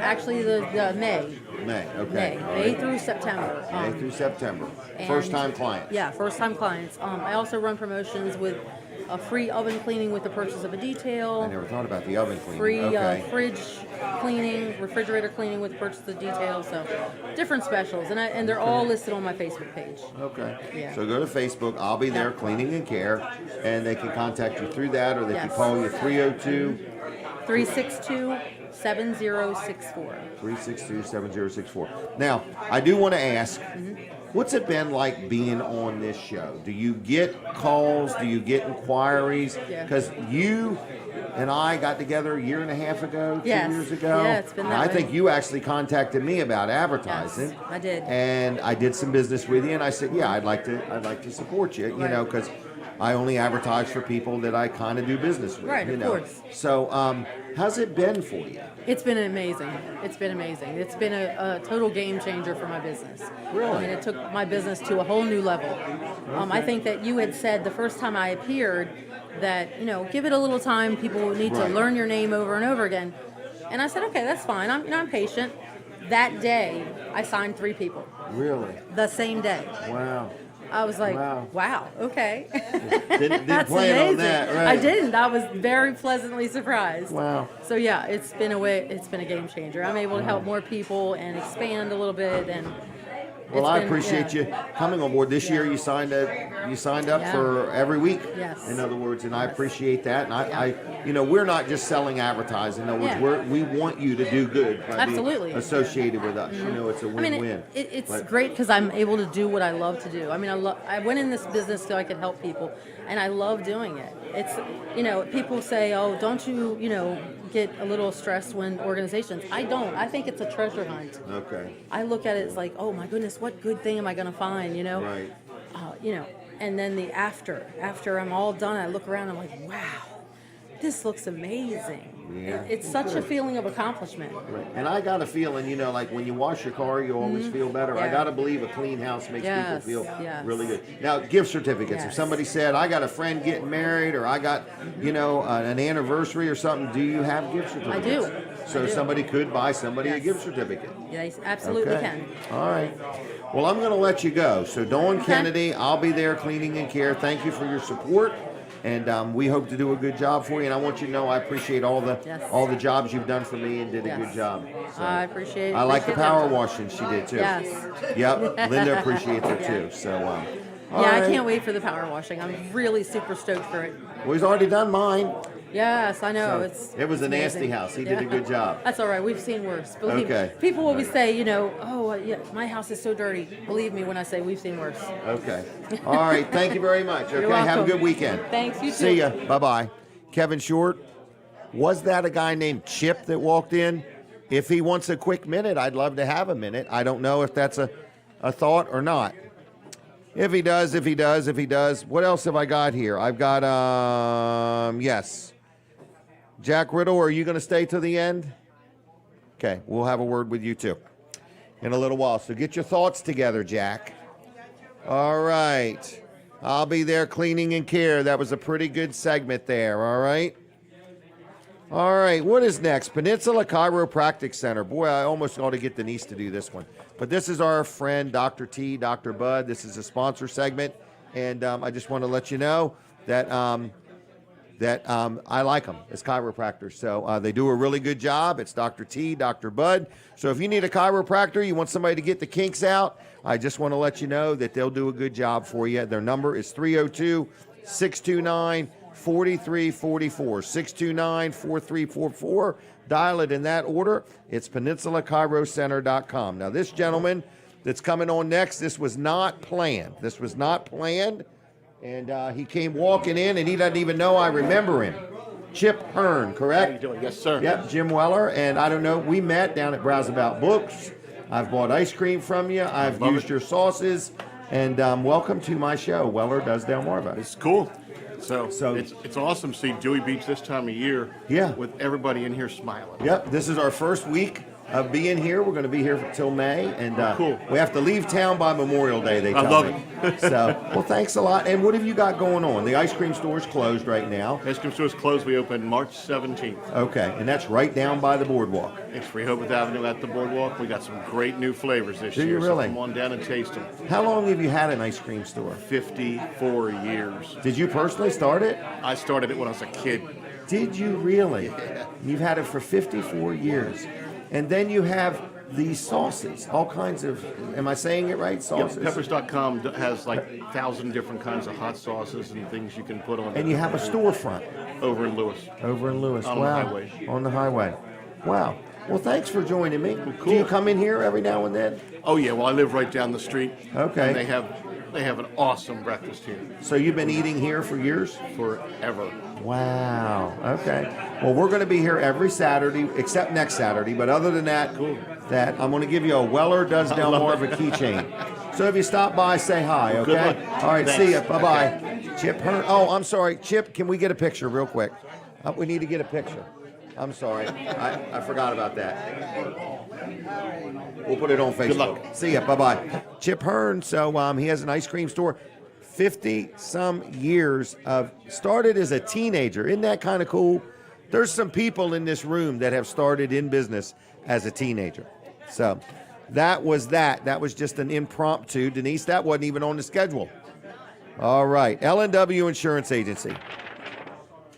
Actually, the May. May. Okay. All May right. through September. May through September. and- First time client. Yeah, first time clients. I also run promotions with a free oven cleaning with the purchase of a detail. I never thought about the oven cleaning. Free Okay. fridge cleaning, refrigerator cleaning with the purchase of the detail. So different specials, and they're all listed on my Facebook page. Okay. Yeah. So go to Facebook. I'll be there, Yeah. Cleaning and Care, and they can contact you through that, or they can Yes. call you 302 362-7064. 362-7064. Now, I do want to ask, what's it been like being on this show? Do you get calls? Do you get inquiries? Yeah. Because you and I got together a year and a half ago, 2 Yes. years ago. Yeah, it's been that And I way. think you actually contacted me about advertising. Yes, I did. And I did some business with you, and I said, yeah, I'd like to support you, Right. because I only advertise for people that I kind of do business with. Right, of course. So, how's it been for you? It's been amazing. It's been amazing. It's been a total game changer for my business. Really? I mean, it took my business to a whole new level. I think that you had said the first time I appeared that, give it a little time. People need to Right. learn your name over and over again. And I said, okay, that's fine. I'm patient. That day, I signed 3 people. Really? The same day. Wow. I was like, Wow. wow, okay. Didn't That's plan amazing. on that, right? I didn't. I was very pleasantly surprised. Wow. So yeah, it's been a game changer. I'm able to help more people and expand a little bit, and Well, it's I been- appreciate yeah. you coming on board. This year you signed up Yeah. for every week. Yes. In other words, and I Yes. appreciate that. And I we're not just selling advertising. In other words, Yeah. we want you to do good by Absolutely. being associated with us. It's a I mean, win-win. it's But- great because I'm able to do what I love to do. I mean, I went in this business so I could help people, and I love doing it. It's, people say, oh, don't you, get a little stressed when organizations. I don't. I think it's a treasure hunt. Okay. I look at it as like, oh my goodness, what good thing am I going to find, Right. And then the after I'm all done, I look around, I'm like, wow, this looks amazing. Yeah. It's such a feeling of accomplishment. Right. And I got a feeling, like when you wash your car, you always feel better. I Yeah. got to believe a clean house makes Yes, people feel yes. really good. Now, gift certificates. If Yes. somebody said, I got a friend getting married, or I got, an anniversary or something, do you have gift certificates? do. So I do. somebody could buy somebody a Yes. gift certificate. Yeah, you absolutely Okay. can. All right. Well, I'm going to let you go. So, Dawn Kennedy, I'll be there, Cleaning and Care. Thank you for your support. And we hope to do a good job for you. And I want you to know I appreciate all the Yes. jobs you've done for me and did a Yes. good job. So, I appreciate I like the appreciate power that. washing she did too. Yes. Yep. Linda appreciates it Yeah. too. So, all Yeah, I right. can't wait for the power washing. I'm really super stoked for it. Well, he's already done mine. Yes, I know. So it was a nasty amazing. house. He did a good job. That's all right. We've seen worse. Believe Okay. me. People always say, oh, yeah, my house is so dirty. Believe me when I say we've seen worse. Okay. All right. Thank you very much. Okay. You're Have a welcome. good weekend. Thanks. You too. See ya. Bye-bye. Kevin Short, was that a guy named Chip that walked in? If he wants a quick minute, I'd love to have a minute. I don't know if that's a thought or not. If he does. What else have I got here? I've got, yes. Jack Riddle, are you going to stay till the end? Okay, we'll have a word with you too in a little while. So get your thoughts together, Jack. All right. I'll be there cleaning and care. That was a pretty good segment there, all right? All right, what is next? Peninsula Chiropractic Center. Boy, I almost ought to get Denise to do this one. But this is our friend, Dr. T, Dr. Bud. This is a sponsor segment. And I just want to let you know that I like them as chiropractors. So they do a really good job. It's Dr. T, Dr. Bud. So if you need a chiropractor, you want somebody to get the kinks out, I just want to let you know that they'll do a good job for you. Their number is 302-629-4344, 629-4344. Dial it in that order. It's PeninsulaChiroCenter.com. Now, this gentleman that's coming on next, this was not planned. And he came walking in, and he doesn't even know I remember him. Chip Hearn, correct? How you doing? Yes, sir. Yep, Jim Weller. And I don't know, we met down at Browse About Books. I've bought ice cream from you. I've used your sauces. And welcome to my show, Weller Does Delmarva. It's cool. So it's awesome to see Dewey Beach this time of year. Yeah. With everybody in here smiling. Yep, this is our first week of being here. We're going to be here until May, and cool. We have to leave town by Memorial Day, they tell me. I love it. So, well, thanks a lot. And what have you got going on? The ice cream store's closed right now. Ice cream store's closed. We open March 17th. Okay, and that's right down by the boardwalk. It's Rehoboth Avenue at the boardwalk. We got some great new flavors this Do year. you really? So come on down and taste them. How long have you had an ice cream store? 54 years. Did you personally start it? I started it when I was a kid. Did you really? Yeah. You've had it for 54 years. And then you have these sauces, all kinds of, am I saying it right? Sauces. Yep, peppers.com has like 1,000 different kinds of hot sauces and things you can put on. And you have a storefront. Over in Lewis. On the highway. On the highway. Wow. Well, thanks for joining me. Well, cool. Do you come in here every now and then? Oh yeah, well I live right down the street. Okay. And they have an awesome breakfast here. So you've been eating here for years? Forever. Wow. Okay. Well, we're going to be here every Saturday, except next Saturday. But other than that, that I'm going to give you a Weller Does Delmarva keychain. So if you stop by, say hi, okay? Good luck. All right, Thanks. see ya. Bye-bye. Chip Hearn. Oh, I'm sorry. Chip, can we get a picture real quick? We need to get a picture. I'm sorry. I forgot about that. We'll put it on Facebook. Good luck. See ya. Bye-bye. Chip Hearn, so he has an ice cream store. 50-some years started as a teenager. Isn't that kind of cool? There's some people in this room that have started in business as a teenager. So that was that. That was just an impromptu. Denise, that wasn't even on the schedule. All right. L&W Insurance Agency.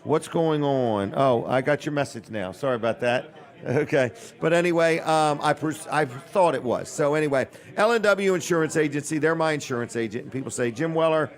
What's going on? Oh, I got your message now. Sorry about that. Okay. But anyway, I thought it was. So anyway, L&W Insurance Agency, they're my insurance agent. And people say, Jim Weller,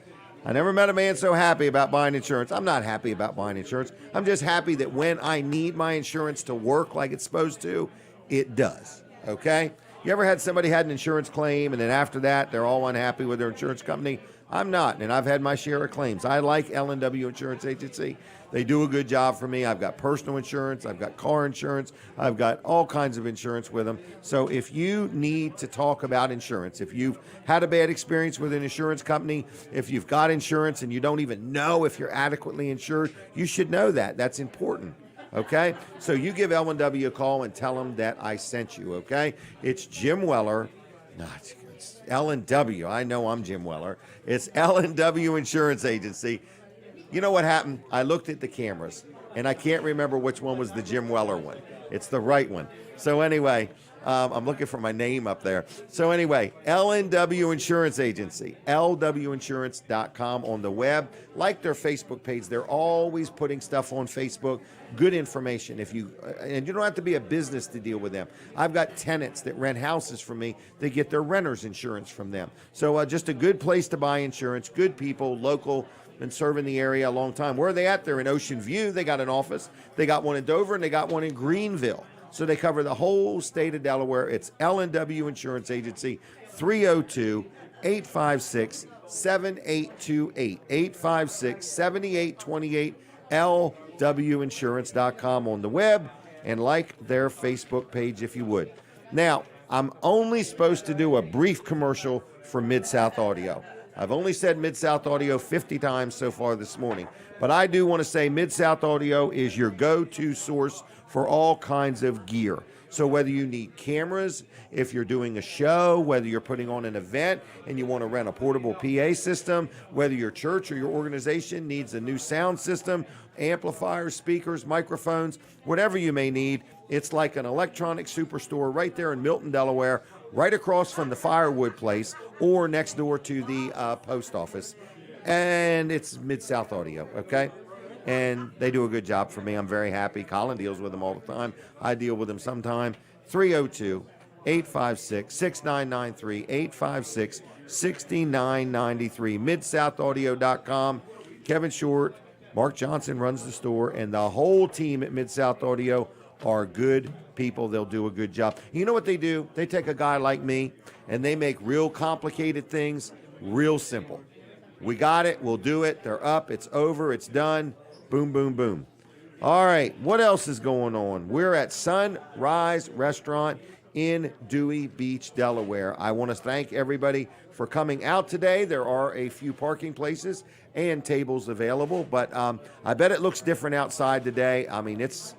I never met a man so happy about buying insurance. I'm not happy about buying insurance. I'm just happy that when I need my insurance to work like it's supposed to, it does. Okay? You ever had somebody had an insurance claim and then after that they're all unhappy with their insurance company? I'm not, and I've had my share of claims. I like L&W Insurance Agency. They do a good job for me. I've got personal insurance. I've got car insurance. I've got all kinds of insurance with them. So if you need to talk about insurance, if you've had a bad experience with an insurance company, if you've got insurance and you don't even know if you're adequately insured, you should know that. That's important. Okay? So you give L&W a call and tell them that I sent you, okay? It's Jim Weller. No, it's L&W. I know I'm Jim Weller. It's L&W Insurance Agency. You know what happened? I looked at the cameras, and I can't remember which one was the Jim Weller one. It's the right one. So anyway, I'm looking for my name up there. So anyway, L&W Insurance Agency, lwinsurance.com on the web. Like their Facebook page. They're always putting stuff on Facebook. Good information. And you don't have to be a business to deal with them. I've got tenants that rent houses from me. They get their renter's insurance from them. So just a good place to buy insurance. Good people, local. been serving the area a long time. Where are they at? They're in Ocean View. They got an office. They got one in Dover, and they got one in Greenville. So they cover the whole state of Delaware. It's L&W Insurance Agency, 302-856-7828, 856-7828, lwinsurance.com on the web, and like their Facebook page if you would. Now, I'm only supposed to do a brief commercial for Mid-South Audio. I've only said Mid-South Audio 50 times so far this morning, but I do want to say Mid-South Audio is your go-to source for all kinds of gear. So whether you need cameras, if you're doing a show, whether you're putting on an event and you want to rent a portable PA system, whether your church or your organization needs a new sound system, amplifiers, speakers, microphones, whatever you may need, it's like an electronic superstore right there in Milton, Delaware, right across from the firewood place or next door to the post office. And it's Mid-South Audio, okay? And they do a good job for me. I'm very happy. Colin deals with them all the time. I deal with them sometime. 302-856-6993, 856-6993, MidSouthAudio.com. Kevin Short, Mark Johnson runs the store, and the whole team at Mid-South Audio are good people. They'll do a good job. You know what they do? They take a guy like me, and they make real complicated things real simple. We got it. We'll do it. They're up. It's over. It's done. Boom, boom, boom. All right. What else is going on? We're at Sunrise Restaurant in Dewey Beach, Delaware. I want to thank everybody for coming out today. There are a few parking places and tables available, but I bet it looks different outside today. I mean, it's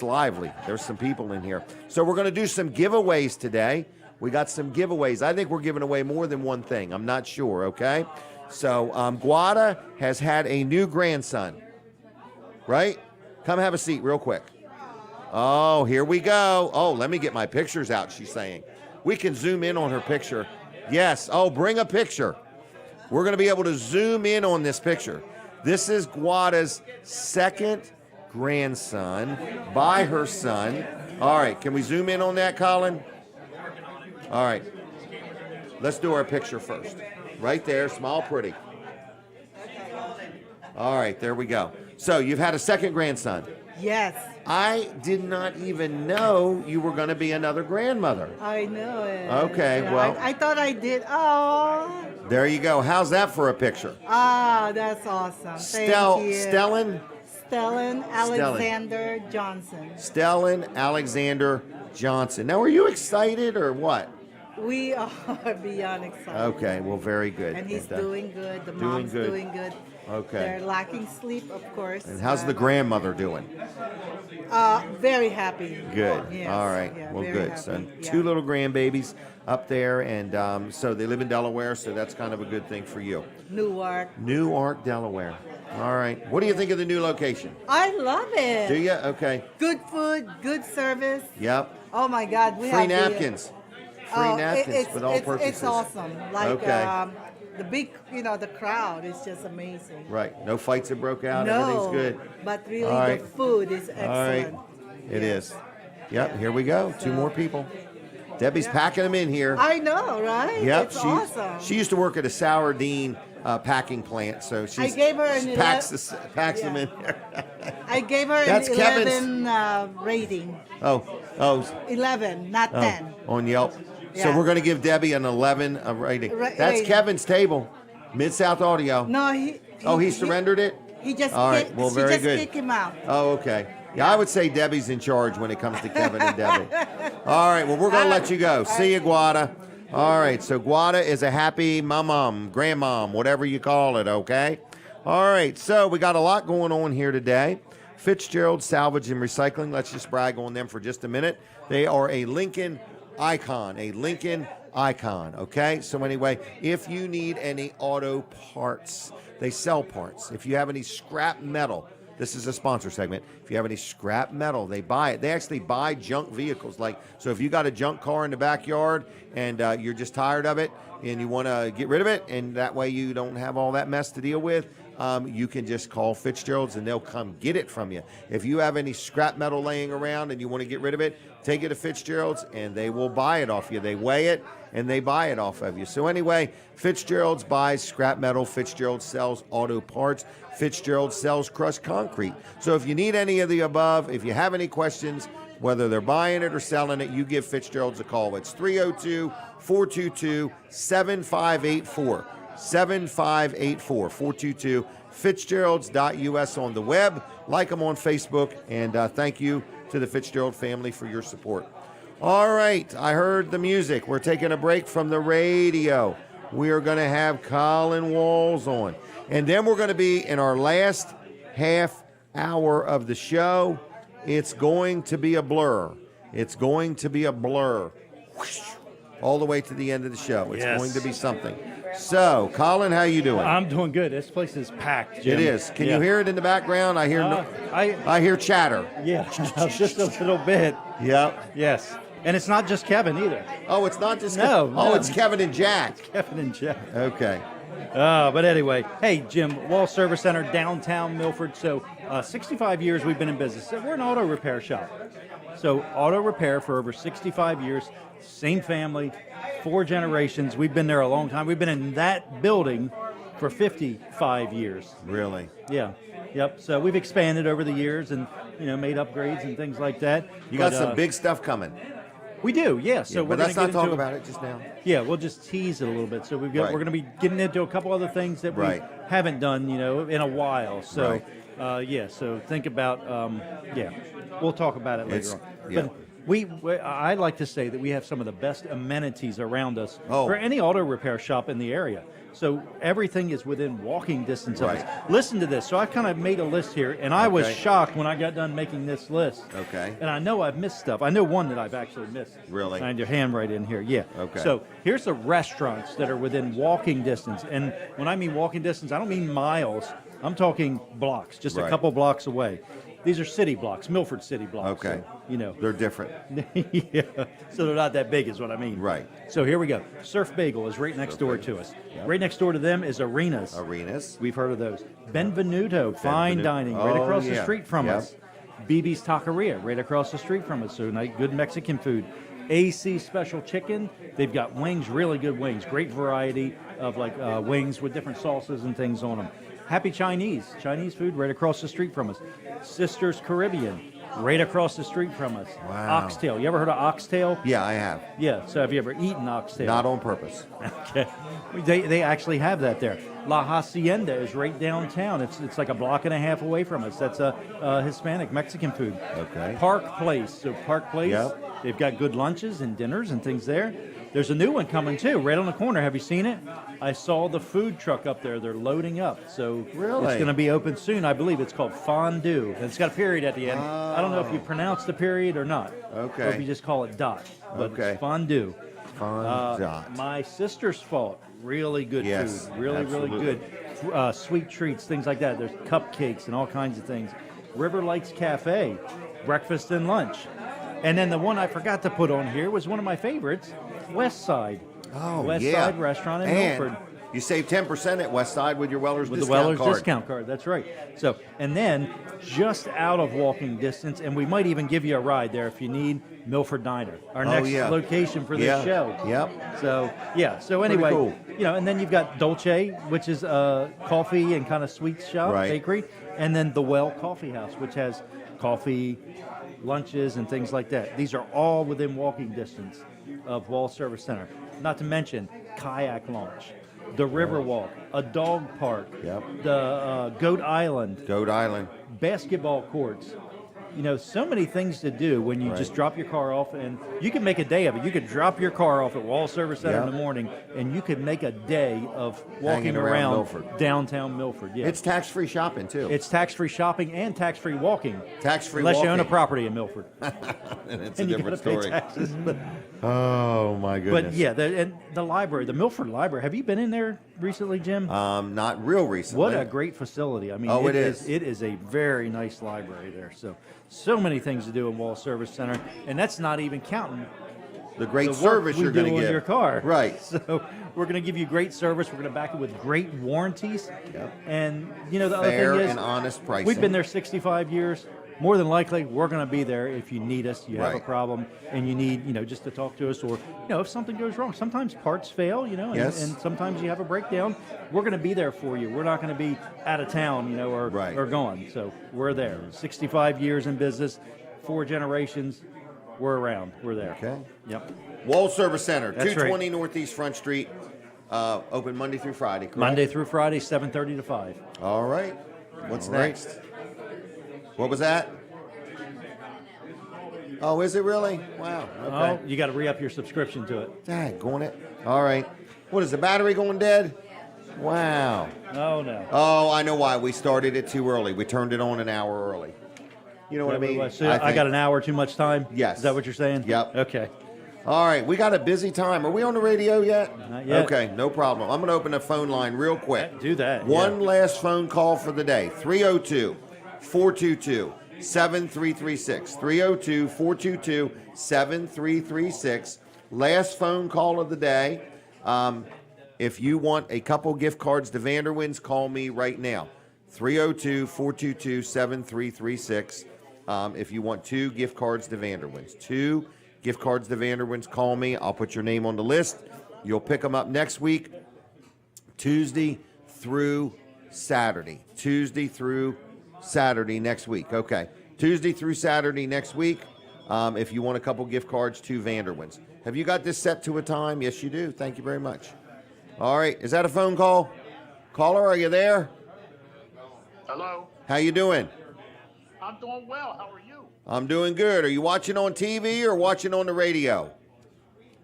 lively. There's some people in here. So we're going to do some giveaways today. We got some giveaways. I think we're giving away more than one thing. I'm not sure, okay? So Guada has had a new grandson, right? Come have a seat real quick. Oh, here we go. Oh, let me get my pictures out, she's saying. We can zoom in on her picture. Yes. Oh, bring a picture. We're going to be able to zoom in on this picture. This is Guada's second grandson by her son. All right. Can we zoom in on that, Colin? All right. Let's do our picture first. Right there. Smile pretty. All right. There we go. So you've had a second grandson. Yes. I did not even know you were going to be another grandmother. I know it. Okay, Yeah, well. I thought I did. Oh. There you go. How's that for a picture? Ah, that's awesome. Thank you. Stellan? Stellan Alexander Johnson. Stellan Alexander Johnson. Now, are you excited or what? We are beyond excited. Okay, well, very good. And he's doing good. The doing mom's good. doing good. Okay. They're lacking sleep, of course. And how's the grandmother doing? Very happy. Good. Yes. All right. Yeah, well, very good. happy. So Yeah. two little grandbabies up there, and so they live in Delaware, so that's kind of a good thing for you. Newark, Delaware. All right. What do you think of the new location? I love it. Do you? Okay. Good food, good service. Yep. Oh my God, we Free have napkins. Free napkins it's, with all it's, purposes. It's awesome. Like Okay. the big, the crowd is just amazing. Right. No fights have broke out. No, Everything's good. but really All right. the food is excellent. All right. It is. Yep. Here we go. Two more people. Debbie's packing them in here. I know, right? Yep. It's awesome. She used to work at a Sardine packing plant, so she gave her an packs them in there. I gave her That's an Kevin's. 11 rating. Oh. 11, not 10. On Yelp. So Yeah. we're going to give Debbie an 11 rating. That's rating. Kevin's table. Mid-South Audio. No, he surrendered it? He just All right. kicked, Well, she very just good. kicked him out. Oh, okay. Yeah, I would say Debbie's in charge when it comes to Kevin and Debbie. All right, well, we're going to let you go. See you, Guada. All right, so Guada is a happy mom, grandmom, whatever you call it, okay? All right, so we got a lot going on here today. Fitzgerald Salvage and Recycling, let's just brag on them for just a minute. They are a Lincoln icon, okay? So anyway, if you need any auto parts, they sell parts. If you have any scrap metal, this is a sponsor segment. If you have any scrap metal, they buy it. They actually buy junk vehicles. So if you got a junk car in the backyard and you're just tired of it and you want to get rid of it, and that way you don't have all that mess to deal with, you can just call Fitzgerald's and they'll come get it from you. If you have any scrap metal laying around and you want to get rid of it, take it to Fitzgerald's and they will buy it off you. They weigh it and they buy it off of you. So anyway, Fitzgerald's buys scrap metal. Fitzgerald sells auto parts. Fitzgerald sells crushed concrete. So if you need any of the above, if you have any questions, whether they're buying it or selling it, you give Fitzgerald's a call. It's 302-422-7584. 7584 422 Fitzgeralds.us on the web. Like them on Facebook, and thank you to the Fitzgerald family for your support. All right, I heard the music. We're taking a break from the radio. We are going to have Colin Walls on, and then we're going to be in our last half hour of the show. It's going to be a blur. It's going to be a blur. Whoosh, all the way to the end of the show. It's going to be something. So, Colin, how you doing? I'm doing good. This place is packed, Jim. It is. Can you hear it in the background? I hear I hear chatter. Yeah, just a little bit. Yep. Yes. And it's not just Kevin either. Oh, it's not just No. Oh, it's Kevin and Jack. It's Kevin and Jack. Okay. But anyway, hey, Jim, Wall Service Center, downtown Milford. So 65 years we've been in business. So we're an auto repair shop. So auto repair for over 65 years, same family, 4 generations. We've been there a long time. We've been in that building for 55 years. Really? Yeah. Yep. So we've expanded over the years and, made upgrades and things like that. You got some big stuff coming. We do, yeah. So but let's not talk about it just now. Yeah, we'll just tease it a little bit. So we're going to be getting into a couple other things that we haven't done, in a while. So, so think about, we'll talk about it later on. Yeah. But I like to say that we have some of the best amenities around us for any auto repair shop in the area. So everything is within walking distance of us. Listen to this. So I kind of made a list here, and I was shocked when I got done making this list. Okay. And I know I've missed stuff. I know one that I've actually missed. Really? Find your hand right in here. Yeah. Okay. So here's the restaurants that are within walking distance. And when I mean walking distance, I don't mean miles. I'm talking blocks, just a couple blocks away. These are city blocks, Milford city blocks. Okay. So, they're different. Yeah. So they're not that big is what I mean. Right. So here we go. Surf Bagel is right next door to us. Yep. Right next door to them is Arenas. We've heard of those. Benvenuto, fine dining, right across the street from us. BB's Taqueria, right across the street from us. So good Mexican food. AC Special Chicken. They've got wings, really good wings. Great variety of wings with different sauces and things on them. Happy Chinese food right across the street from us. Sisters Caribbean, right across the street from us. Wow. Oxtail. You ever heard of oxtail? Yeah, I have. Yeah. So have you ever eaten oxtail? Not on purpose. Okay. They actually have that there. La Hacienda is right downtown. It's like a block and a half away from us. That's a Hispanic Mexican food. Okay. Park Place. So Park Place. Yep. They've got good lunches and dinners and things there. There's a new one coming too, right on the corner. Have you seen it? I saw the food truck up there. They're loading up. So it's going to be open soon. I believe it's called Fondue. And it's got a period at the end. I don't know if you pronounce the period or not. Okay. Or if you just call it dot. But it's Fondue. Dot. My Sister's Fault. Really good food. Really good. Sweet treats, things like that. There's cupcakes and all kinds of things. River Lights Cafe. Breakfast and lunch. And then the one I forgot to put on here was one of my favorites, West Side. Oh, West Side Restaurant in Milford. You save 10% at West Side with your Weller's discount card. With the Weller's discount card, that's right. So, and then just out of walking distance, and we might even give you a ride there if you need, Milford Diner, our next location for this show. Yep. So, so anyway, cool. And then you've got Dolce, which is a coffee and kind of sweet shop, bakery, and then the Well Coffee House, which has coffee, lunches, and things like that. These are all within walking distance of Wall Service Center. Not to mention kayak launch, the Riverwalk, a dog park, the Goat Island, basketball courts. So many things to do when you just drop your car off, and you can make a day of it. You could drop your car off at Wall Service Center in the morning, and you could make a day of walking around Milford. Downtown Milford. Yeah. It's tax-free shopping, too. It's tax-free shopping and tax-free walking. Tax-free Unless walking. you own a property in Milford. And it's and a you different gotta story. pay taxes. But, oh, my goodness. and the library, the Milford Library. Have you been in there recently, Jim? Not real recently. What a great facility. I mean, it is. It is a very nice library there. So many things to do in Wall Service Center, and that's not even counting the great the service work you're we going do to on get. your car. Right. So we're going to give you great service. We're going to back it with great warranties. Yep. And the Fair other thing is, and honest pricing. we've been there 65 years. more than likely, we're going to be there if you need us, you have a Right. problem, and you need, just to talk to us, or, if something goes wrong. Sometimes parts fail, and, Yes. and sometimes you have a breakdown. We're going to be there for you. We're not going to be out of town, or gone. So we're there. 65 years in business, 4 generations. We're around. We're there. Okay. Yep. Wall Service Center, That's 220 Northeast Front Street, open Monday through Friday, correct? Monday through Friday, 7:30 to 5. All right. What's All right. next? What was that? Oh, is it really? Wow. Okay. Oh, you got to re-up your subscription to it. Daggone it. All right. What is the battery going dead? Wow. Oh, no. Oh, I know why. We started it too early. We turned it on an hour early. You know what I mean? So I got an hour too much time? Yes. Is that what you're saying? Yep. Okay. All right. We got a busy time. Are we on the radio yet? Not yet. Okay. No problem. I'm going to open the phone line real quick. Do that. One last phone call for the day. 302-422-7336. 302-422-7336. Last phone call of the day. If you want a couple gift cards to Vanderwin's, call me right now. 302-422-7336. If you want 2 gift cards to Vanderwin's. 2 gift cards to Vanderwin's, call me. I'll put your name on the list. You'll pick them up next week, Tuesday through Saturday. Tuesday through Saturday next week. Okay. Tuesday through Saturday next week, if you want a couple gift cards to Vanderwin's. Have you got this set to a time? Yes, you do. Thank you very much. All right. Is that a phone call? Caller, are you there? Hello. How you doing? I'm doing well. How are you? I'm doing good. Are you watching on TV or watching on the radio?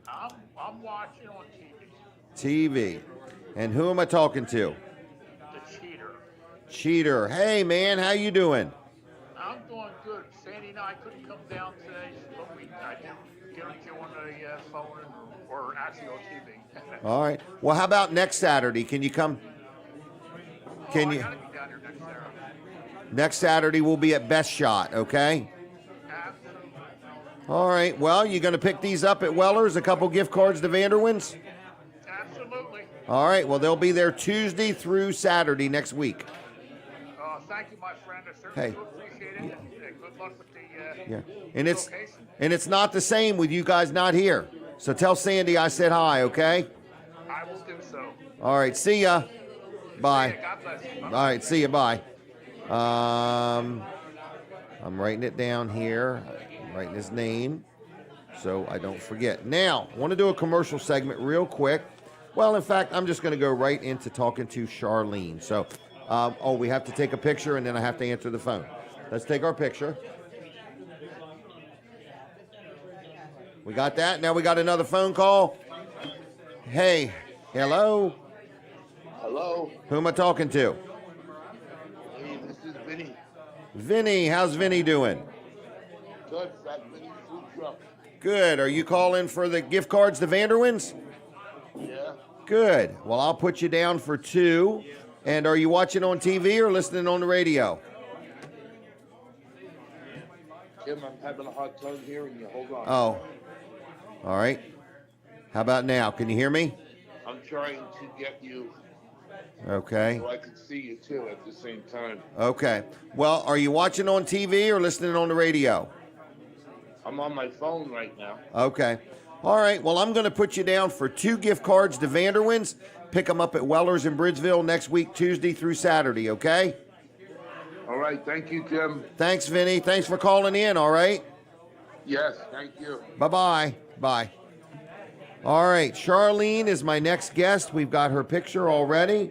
I'm watching on TV. TV. And who am I talking to? The Cheater. Cheater. Hey, man, how you doing? I'm doing good. Sandy and I couldn't come down today, but I can get you on the phone or actually on TV. All right. Well, how about next Saturday? Can you come? Can you? I gotta be down here next Saturday. Next Saturday we'll be at Best Shot, okay? All right. Well, you going to pick these up at Weller's, a couple gift cards to Vanderwin's? Absolutely. All right. Well, they'll be there Tuesday through Saturday next week. Thank you, my friend. I certainly Hey. do appreciate it. And good luck with the Yeah. location. And it's not the same with you guys not here. So tell Sandy I said hi, okay? I will do so. All right. See ya. Bye. See ya. God bless you. All right. See you. Bye. I'm writing it down here. I'm writing his name so I don't forget. Now, I want to do a commercial segment real quick. Well, in fact, I'm just going to go right into talking to Charlene. So, we have to take a picture and then I have to answer the phone. Let's take our picture. We got that. Now we got another phone call. Hey, hello. Hello. Who am I talking to? Hey, this is Vinny. Vinny, how's Vinny doing? Good. Fat Vinny food truck. Good. Are you calling for the gift cards to Vanderwin's? Yeah. Good. Well, I'll put you down for 2. And are you watching on TV or listening on the radio? Tim, I'm having a hard time hearing you. Hold on. Oh. All right. How about now? Can you hear me? I'm trying to get you Okay. so I can see you too at the same time. Okay. Well, are you watching on TV or listening on the radio? I'm on my phone right now. Okay. All right. Well, I'm going to put you down for 2 gift cards to Vanderwin's. Pick them up at Weller's in Bridgeville next week, Tuesday through Saturday, okay? All right. Thank you, Tim. Thanks, Vinny. Thanks for calling in, all right? Yes. Thank you. Bye-bye. Bye. All right. Charlene is my next guest. We've got her picture already.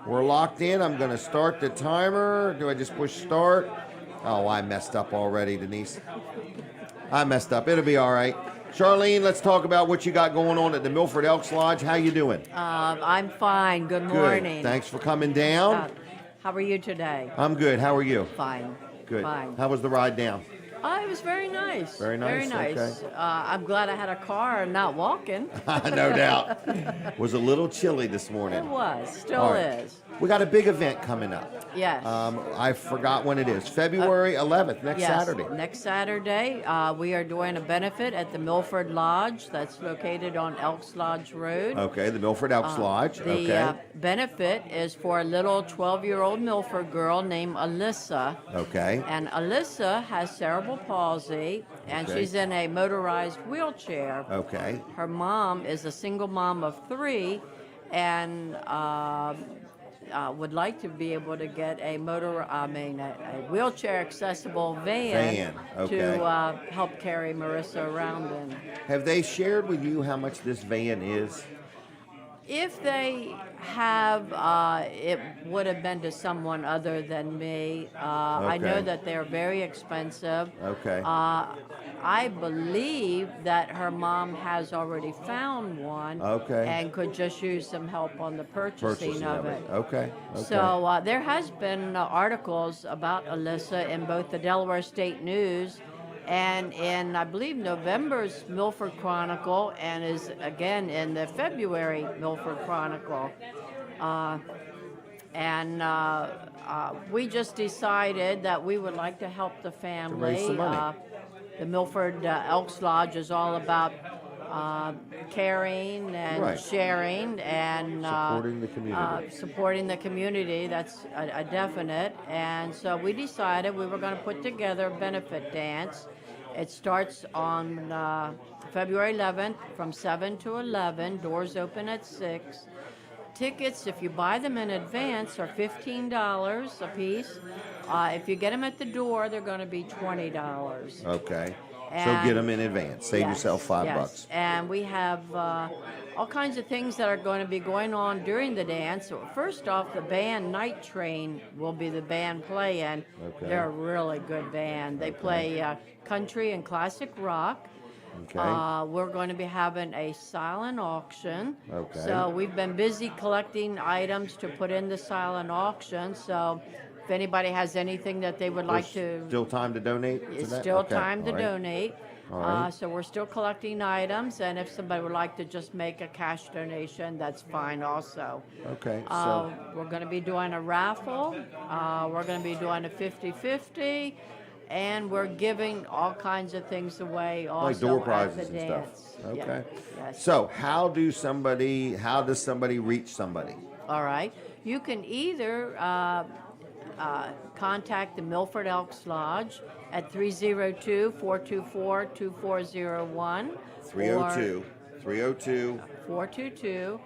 We're locked in. I'm going to start the timer. Do I just push start? Oh, I messed up already, Denise. I messed up. It'll be all right. Charlene, let's talk about what you got going on at the Milford Elks Lodge. How you doing? I'm fine. Good Good. morning. Thanks for coming down. How are you today? I'm good. How are you? Fine. Good. Fine. How was the ride down? It was very nice. Very nice, Very nice. okay. I'm glad I had a car and not walking. No doubt. Was a little chilly this morning. It was. Still All right. is. we got a big event coming up. Yes. I forgot when it is. February 11th, next Yes, Saturday. Next Saturday, we are doing a benefit at the Milford Lodge that's located on Elks Lodge Road. Okay, the Milford Elks Lodge. The Okay. benefit is for a little 12-year-old Milford girl named Alyssa. Okay. And Alyssa has cerebral palsy, and Okay. she's in a motorized wheelchair. Okay. Her mom is a single mom of 3, and would like to be able to get a wheelchair accessible van, okay. to help carry Marissa around in. Have they shared with you how much this van is? If they have, it would have been to someone other than me. I know Okay. that they're very expensive. Okay. I believe that her mom has already found one. Okay. And could just use some help on the purchasing of it. Okay. Okay. So there has been articles about Alyssa in both the Delaware State News and in, I believe, November's Milford Chronicle, and is again in the February Milford Chronicle. We just decided that we would like to help the family. raise some money. The Milford Elks Lodge is all about caring and Right. sharing and Supporting the community. supporting the community. That's a definite. And so we decided we were going to put together a benefit dance. It starts on February 11th from 7 to 11. Doors open at 6. Tickets, if you buy them in advance, are $15 a piece. If you get them at the door, they're going to be $20. Okay. So And- get them in advance. Save Yes, yourself $5. yes. And we have all kinds of things that are going to be going on during the dance. So first off, the band Night Train will be the band playing. Okay. They're a really good band. They play country and classic rock. Okay. We're going to be having a silent auction. Okay. So we've been busy collecting items to put in the silent auction. So if anybody has anything that they would like There's to, still time to donate to it's that? still Okay. time to All right. donate. All right. So we're still collecting items, and if somebody would like to just make a cash donation, that's fine also. Okay. So We're going to be doing a raffle. We're going to be doing a 50-50. And we're giving all kinds of things away also like door at prizes the and dance. stuff. Yeah, Okay. yes. So how does somebody reach somebody? All right. You can either contact the Milford Elks Lodge at 302-424-2401. 302 422-2401.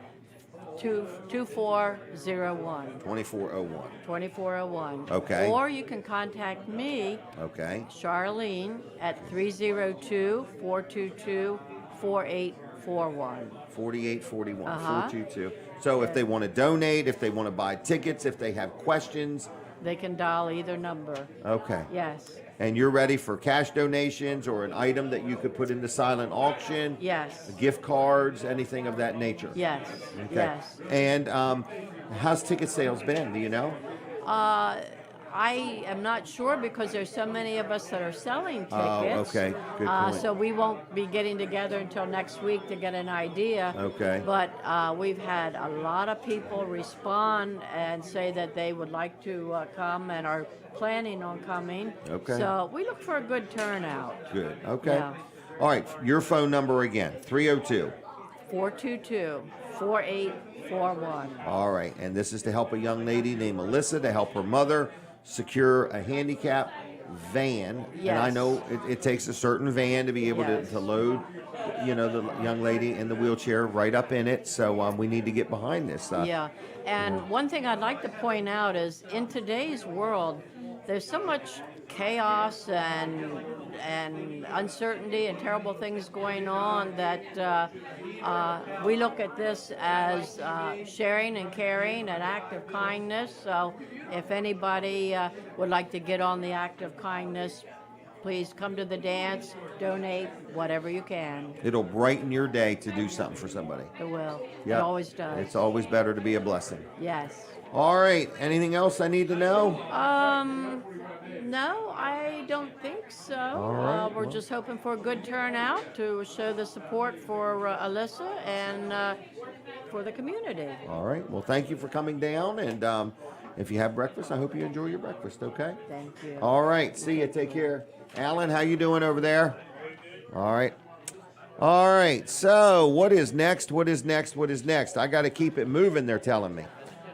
2401. 2401. Okay. Or you can contact me, Okay. Charlene, at 302-422-4841. 4841 Uh-huh. 422. So if they want to donate, if they want to buy tickets, if they have questions, They can dial either number. okay. Yes. And you're ready for cash donations or an item that you could put into silent auction? Yes. Gift cards, anything of that nature? Yes. Okay. Yes. And how's ticket sales been? Do you know? I am not sure because there's so many of us that are selling tickets. Oh, okay. Good point. So we won't be getting together until next week to get an idea. Okay. But we've had a lot of people respond and say that they would like to come and are planning on coming. Okay. So we look for a good turnout. Good. Okay. Yeah. All right. Your phone number again 302. 422-4841. All right. And this is to help a young lady named Alyssa to help her mother secure a handicap van. And I Yes. know it takes a certain van to be able Yes. to load, the young lady in the wheelchair right up in it. So we need to get behind this. Yeah, and one thing I'd like to point out is in today's world, there's so much chaos and uncertainty and terrible things going on that we look at this as sharing and caring, an act of kindness. So if anybody would like to get on the act of kindness, please come to the dance, donate, whatever you can. It'll brighten your day to do something for somebody. It will. Yep. It always does. It's always better to be a blessing. Yes. All right. Anything else I need to know? No, I don't think so. All right, We're well. just hoping for a good turnout to show the support for Alyssa, and for the community. All right. Well, thank you for coming down. And if you have breakfast, I hope you enjoy your breakfast, okay? Thank you. All right. See you. Take care. Alan, how you doing over there? All right. All right. So what is next? What is next? What is next? I got to keep it moving, they're telling me.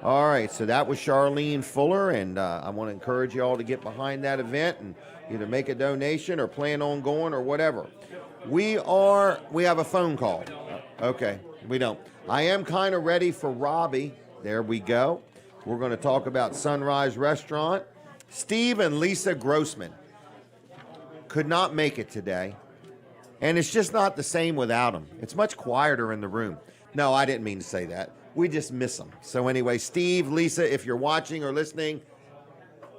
All right. So that was Charlene Fuller, and I want to encourage you all to get behind that event and either make a donation or plan on going or whatever. We have a phone call. Okay. We don't. I am kind of ready for Robbie. There we go. We're going to talk about Sunrise Restaurant. Steve and Lisa Grossman could not make it today. And it's just not the same without them. It's much quieter in the room. No, I didn't mean to say that. We just miss them. So anyway, Steve, Lisa, if you're watching or listening,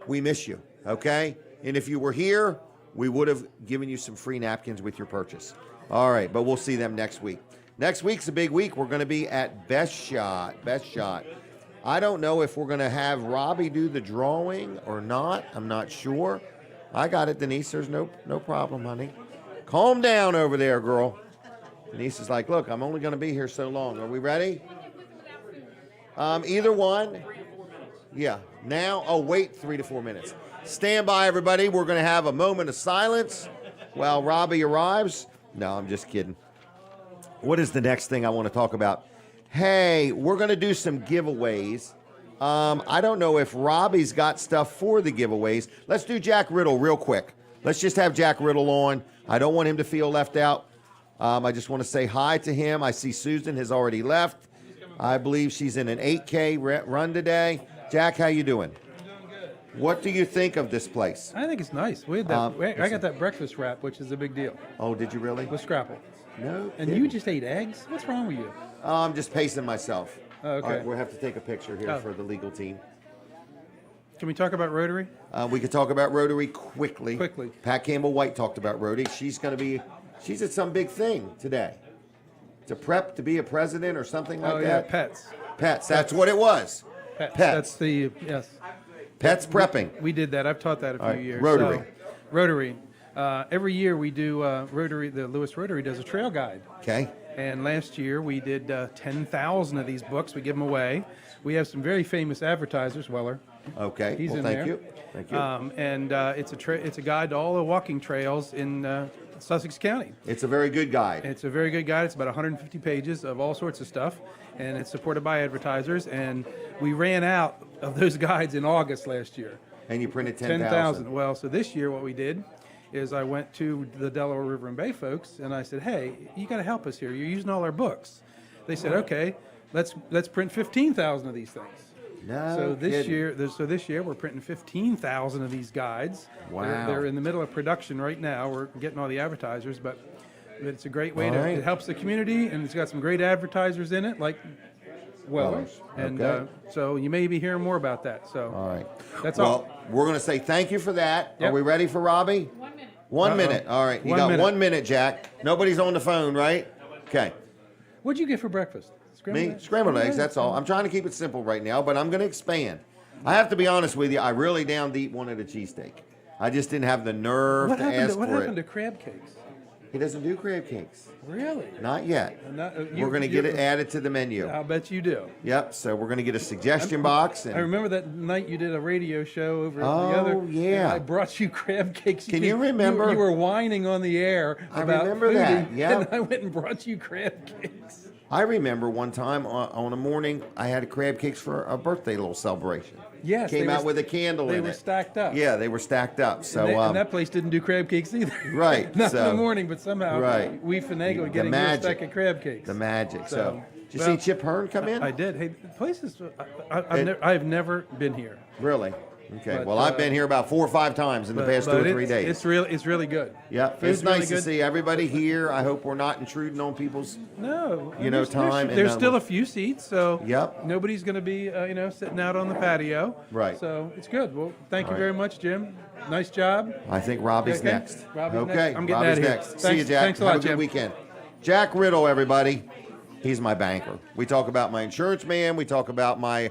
we miss you, okay? And if you were here, we would have given you some free napkins with your purchase. All right, but we'll see them next week. Next week's a big week. We're going to be at Best Shot. Best Shot. I don't know if we're going to have Robbie do the drawing or not. I'm not sure. I got it, Denise. There's no problem, honey. Calm down over there, girl. Denise is like, look, I'm only going to be here so long. Are we ready? Either one. Yeah. Now, wait 3 to 4 minutes. Stand by, everybody. We're going to have a moment of silence while Robbie arrives. No, I'm just kidding. What is the next thing I want to talk about? Hey, we're going to do some giveaways. I don't know if Robbie's got stuff for the giveaways. Let's do Jack Riddle real quick. Let's just have Jack Riddle on. I don't want him to feel left out. I just want to say hi to him. I see Susan has already left. I believe she's in an 8K run today. Jack, how you doing? What do you think of this place? I think it's nice. We had that. I got that breakfast wrap, which is a big deal. Oh, did you really? With scrapple. No. And you just ate eggs? What's wrong with you? I'm just pacing myself. Oh, okay. All right, we'll have to take a picture here for the legal team. Can we talk about Rotary? We could talk about Rotary quickly. Quickly. Pat Campbell-White talked about Rotary. She's at some big thing today. To prep to be a president or something like that. Oh, yeah, Pets. Pets, that's what it was. Pets. Pets. That's yes. Pets prepping. We did that. I've taught that a few years. Rotary. So, Rotary. Every year we do Rotary. The Lewis Rotary does a trail guide. Okay. And last year we did 10,000 of these books. We give them away. We have some very famous advertisers. Weller. Okay. He's in thank there. you. Thank you. And it's a guide to all the walking trails in Sussex County. It's a very good guide. It's a very good guide. It's about 150 pages of all sorts of stuff, and it's supported by advertisers. And we ran out of those guides in August last year. And you printed 10,000. Well, so this year what we did is I went to the Delaware River and Bay folks, and I said, hey, you got to help us here. You're using all our books. They said, okay, let's print 15,000 of these things. No So this kidding. year we're printing 15,000 of these guides. Wow. They're in the middle of production right now. We're getting all the advertisers, but it's a great way it helps the community, and it's got some great advertisers in it, like Weller's. And so you may be hearing more about that. So all right. That's all. Well, we're going to say thank you for that. Yep. Are we ready for Robbie? 1 minute. 1 minute. All right. You got 1 minute, Jack. Nobody's on the phone, right? Okay. What'd you get for breakfast? Scrambled eggs, that's all. I'm trying to keep it simple right now, but I'm going to expand. I have to be honest with you. I really down deep wanted a cheesesteak. I just didn't have the nerve to ask for it. What happened to crab cakes? He doesn't do crab cakes. Really? Not yet. We're going to get it added to the menu. I'll bet you do. Yep. So we're going to get a suggestion box. And I remember that night you did a radio show over at the other. Oh, yeah. And I brought you crab cakes. Can you remember? You were whining on the air about remember that, foodie, yeah. And I went and brought you crab cakes. I remember one time on a morning, I had crab cakes for a birthday little celebration. Yes. Came out with a candle in it. They were stacked up. Yeah, they were stacked up. So and that place didn't do crab cakes either. Right. Not in the morning, but somehow we finagled getting a stack of crab cakes. The magic. So did you see Chip Hearn come in? I did. Hey, the place is, I've never been here. Really? Okay. But, well, I've been here about 4 or 5 times in the past 2 or 3 days. It's really good. Yeah, Food's it's nice really to good. see everybody here. I hope we're not intruding on people's time. There's still a few seats, so Yep. nobody's going to be sitting out on the patio. Right. So it's good. Well, thank you All right. very much, Jim. Nice job. I think Robbie's Okay. next. Robbie's okay. next. I'm getting Robbie's out of here. next. See you, Thanks- Jack. thanks a Have lot, a good Jim. weekend. Jack Riddle, everybody. He's my banker. We talk about my insurance man. We talk about my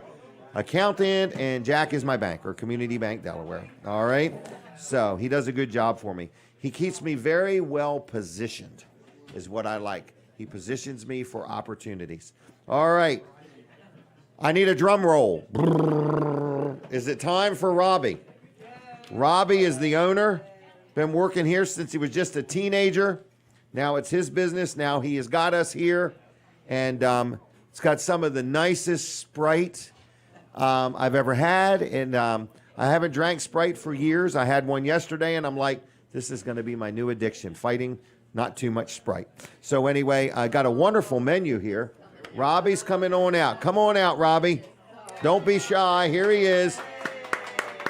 accountant, and Jack is my banker, Community Bank Delaware. All right? So he does a good job for me. He keeps me very well positioned, is what I like. He positions me for opportunities. All right. I need a drum roll. Is it time for Robbie? Robbie is the owner. Been working here since he was just a teenager. Now it's his business. Now he has got us here. And it's got some of the nicest Sprite I've ever had. And I haven't drank Sprite for years. I had one yesterday, and I'm like, this is going to be my new addiction, fighting not too much Sprite. So anyway, I got a wonderful menu here. Robbie's coming on out. Come on out, Robbie. Don't be shy. Here he is.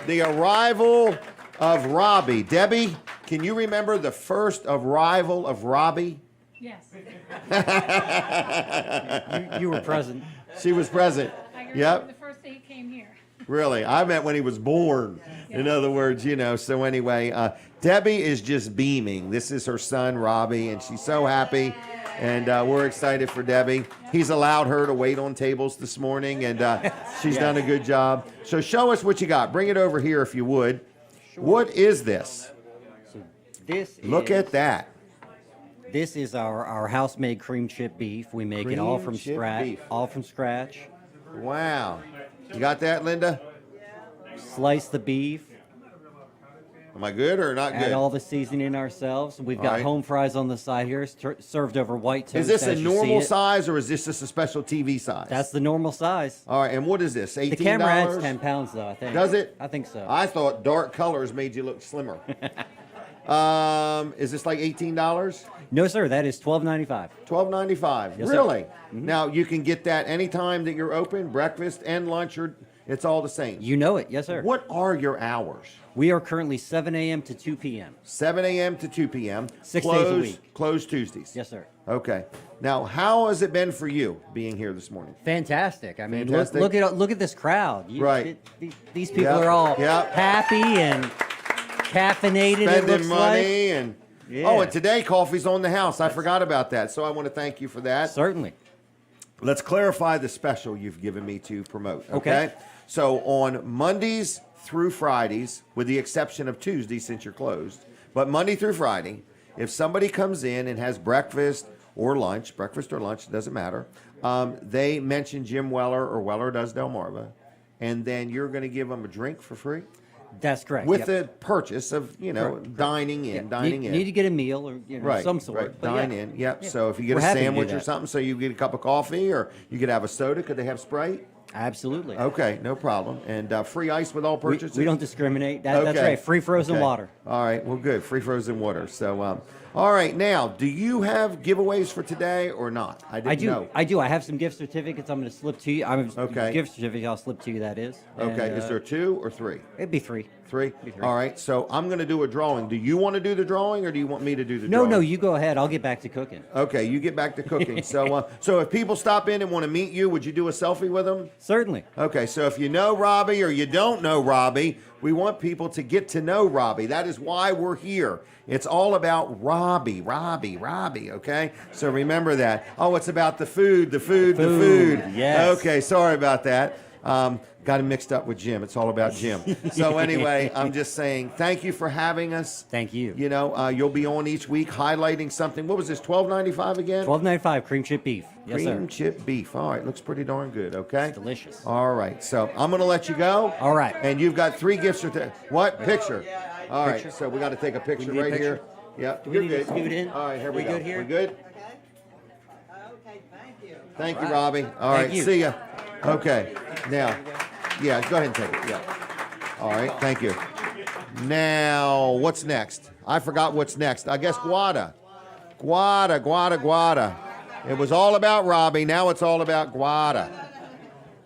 The arrival of Robbie. Debbie, can you remember the first arrival of Robbie? Yes. You were present. She was present. I remember Yep. the first day he came here. Really? I meant when he was born. In other words, so anyway, Debbie is just beaming. This is her son, Robbie, and she's so happy. And we're excited for Debbie. He's allowed her to wait on tables this morning, and she's done a good job. So show us what you got. Bring it over here if you would. Sure. What is this? So Look at that. This is our house-made cream chip beef. We make it all from scratch. All from scratch. Wow. You got that, Linda? Slice the beef. Am I good or not good? Add all the seasoning ourselves. We've got home fries on the side here, served over white toast. Is this a normal size or is this just a special TV size? That's the normal size. All right, and what is this, $18? The camera adds 10 pounds, though, I think. Does it? I think so. I thought dark colors made you look slimmer. Is this like $18? No, sir. That is $12.95. $12.95. Yes, really? sir. Mm-hmm. Now, you can get that anytime that you're open, breakfast and lunch, or it's all the same. You know it. Yes, sir. What are your hours? We are currently 7 a.m. to 2 p.m. 7 a.m. to 2 p.m. 6 days a week. Closed Tuesdays. Yes, sir. Okay. Now, how has it been for you being here this morning? Fantastic. I mean, Fantastic. look at this crowd. Right. These people are all happy and caffeinated. Spending it looks money like. and Yeah. oh, and today coffee's on the house. I forgot about that, so I want to thank you for that. Certainly. Let's clarify the special you've given me to promote. Okay. So on Mondays through Fridays, with the exception of Tuesday since you're closed, but Monday through Friday, if somebody comes in and has breakfast or lunch, it doesn't matter, they mention Jim Weller or Weller Does Delmarva, and then you're going to give them a drink for free? That's correct. With the purchase of, dining in. Need to get a meal or some sort. Right, But dine yeah. in. Yep. Yeah. So if you get We're a happy to do sandwich or that. something, so you get a cup of coffee, or you could have a soda. Could they have Sprite? Absolutely. Okay, no problem. And free ice with all purchases? We don't discriminate. That's right. Free frozen Okay. water. All right. Well, good. Free frozen water. So, all right. Now, do you have giveaways for today or not? I didn't know. I do. I have some gift certificates. I'm going to slip to you. Okay. Gift certificate. I'll slip to you. That is. Okay. And, Is there 2 or 3? It'd be 3. 3? Be 3. All right. So I'm going to do a drawing. Do you want to do the drawing, or do you want me to do the drawing? No. You go ahead. I'll get back to cooking. Okay, you get back to cooking. So if people stop in and want to meet you, would you do a selfie with them? Certainly. Okay, so if you know Robbie or you don't know Robbie, we want people to get to know Robbie. That is why we're here. It's all about Robbie, okay? So remember that. Oh, it's about the food. Yes. Okay, sorry about that. Got it mixed up with Jim. It's all about Jim. So anyway, I'm just saying thank you for having us. Thank you. You'll be on each week highlighting something. What was this, $12.95 again? $12.95 cream chip beef. Yes, sir. Cream chip beef. All right, looks pretty darn good, okay? Delicious. All right, so I'm going to let you go. All right. And you've got 3 gift certificates. What? Picture. All right, Picture. so we got to take a picture need a right picture? here. Yep, Do we you're need to good. scoot it in? All right, here we go. good here? We good? Okay, thank you. Thank you, right. Robbie. All Thank right, you. see ya. Okay, now, yeah, go ahead and take it. Yeah. All right, thank you. Now, what's next? I forgot what's next. I guess Guada. Guada. It was all about Robbie. Now it's all about Guada.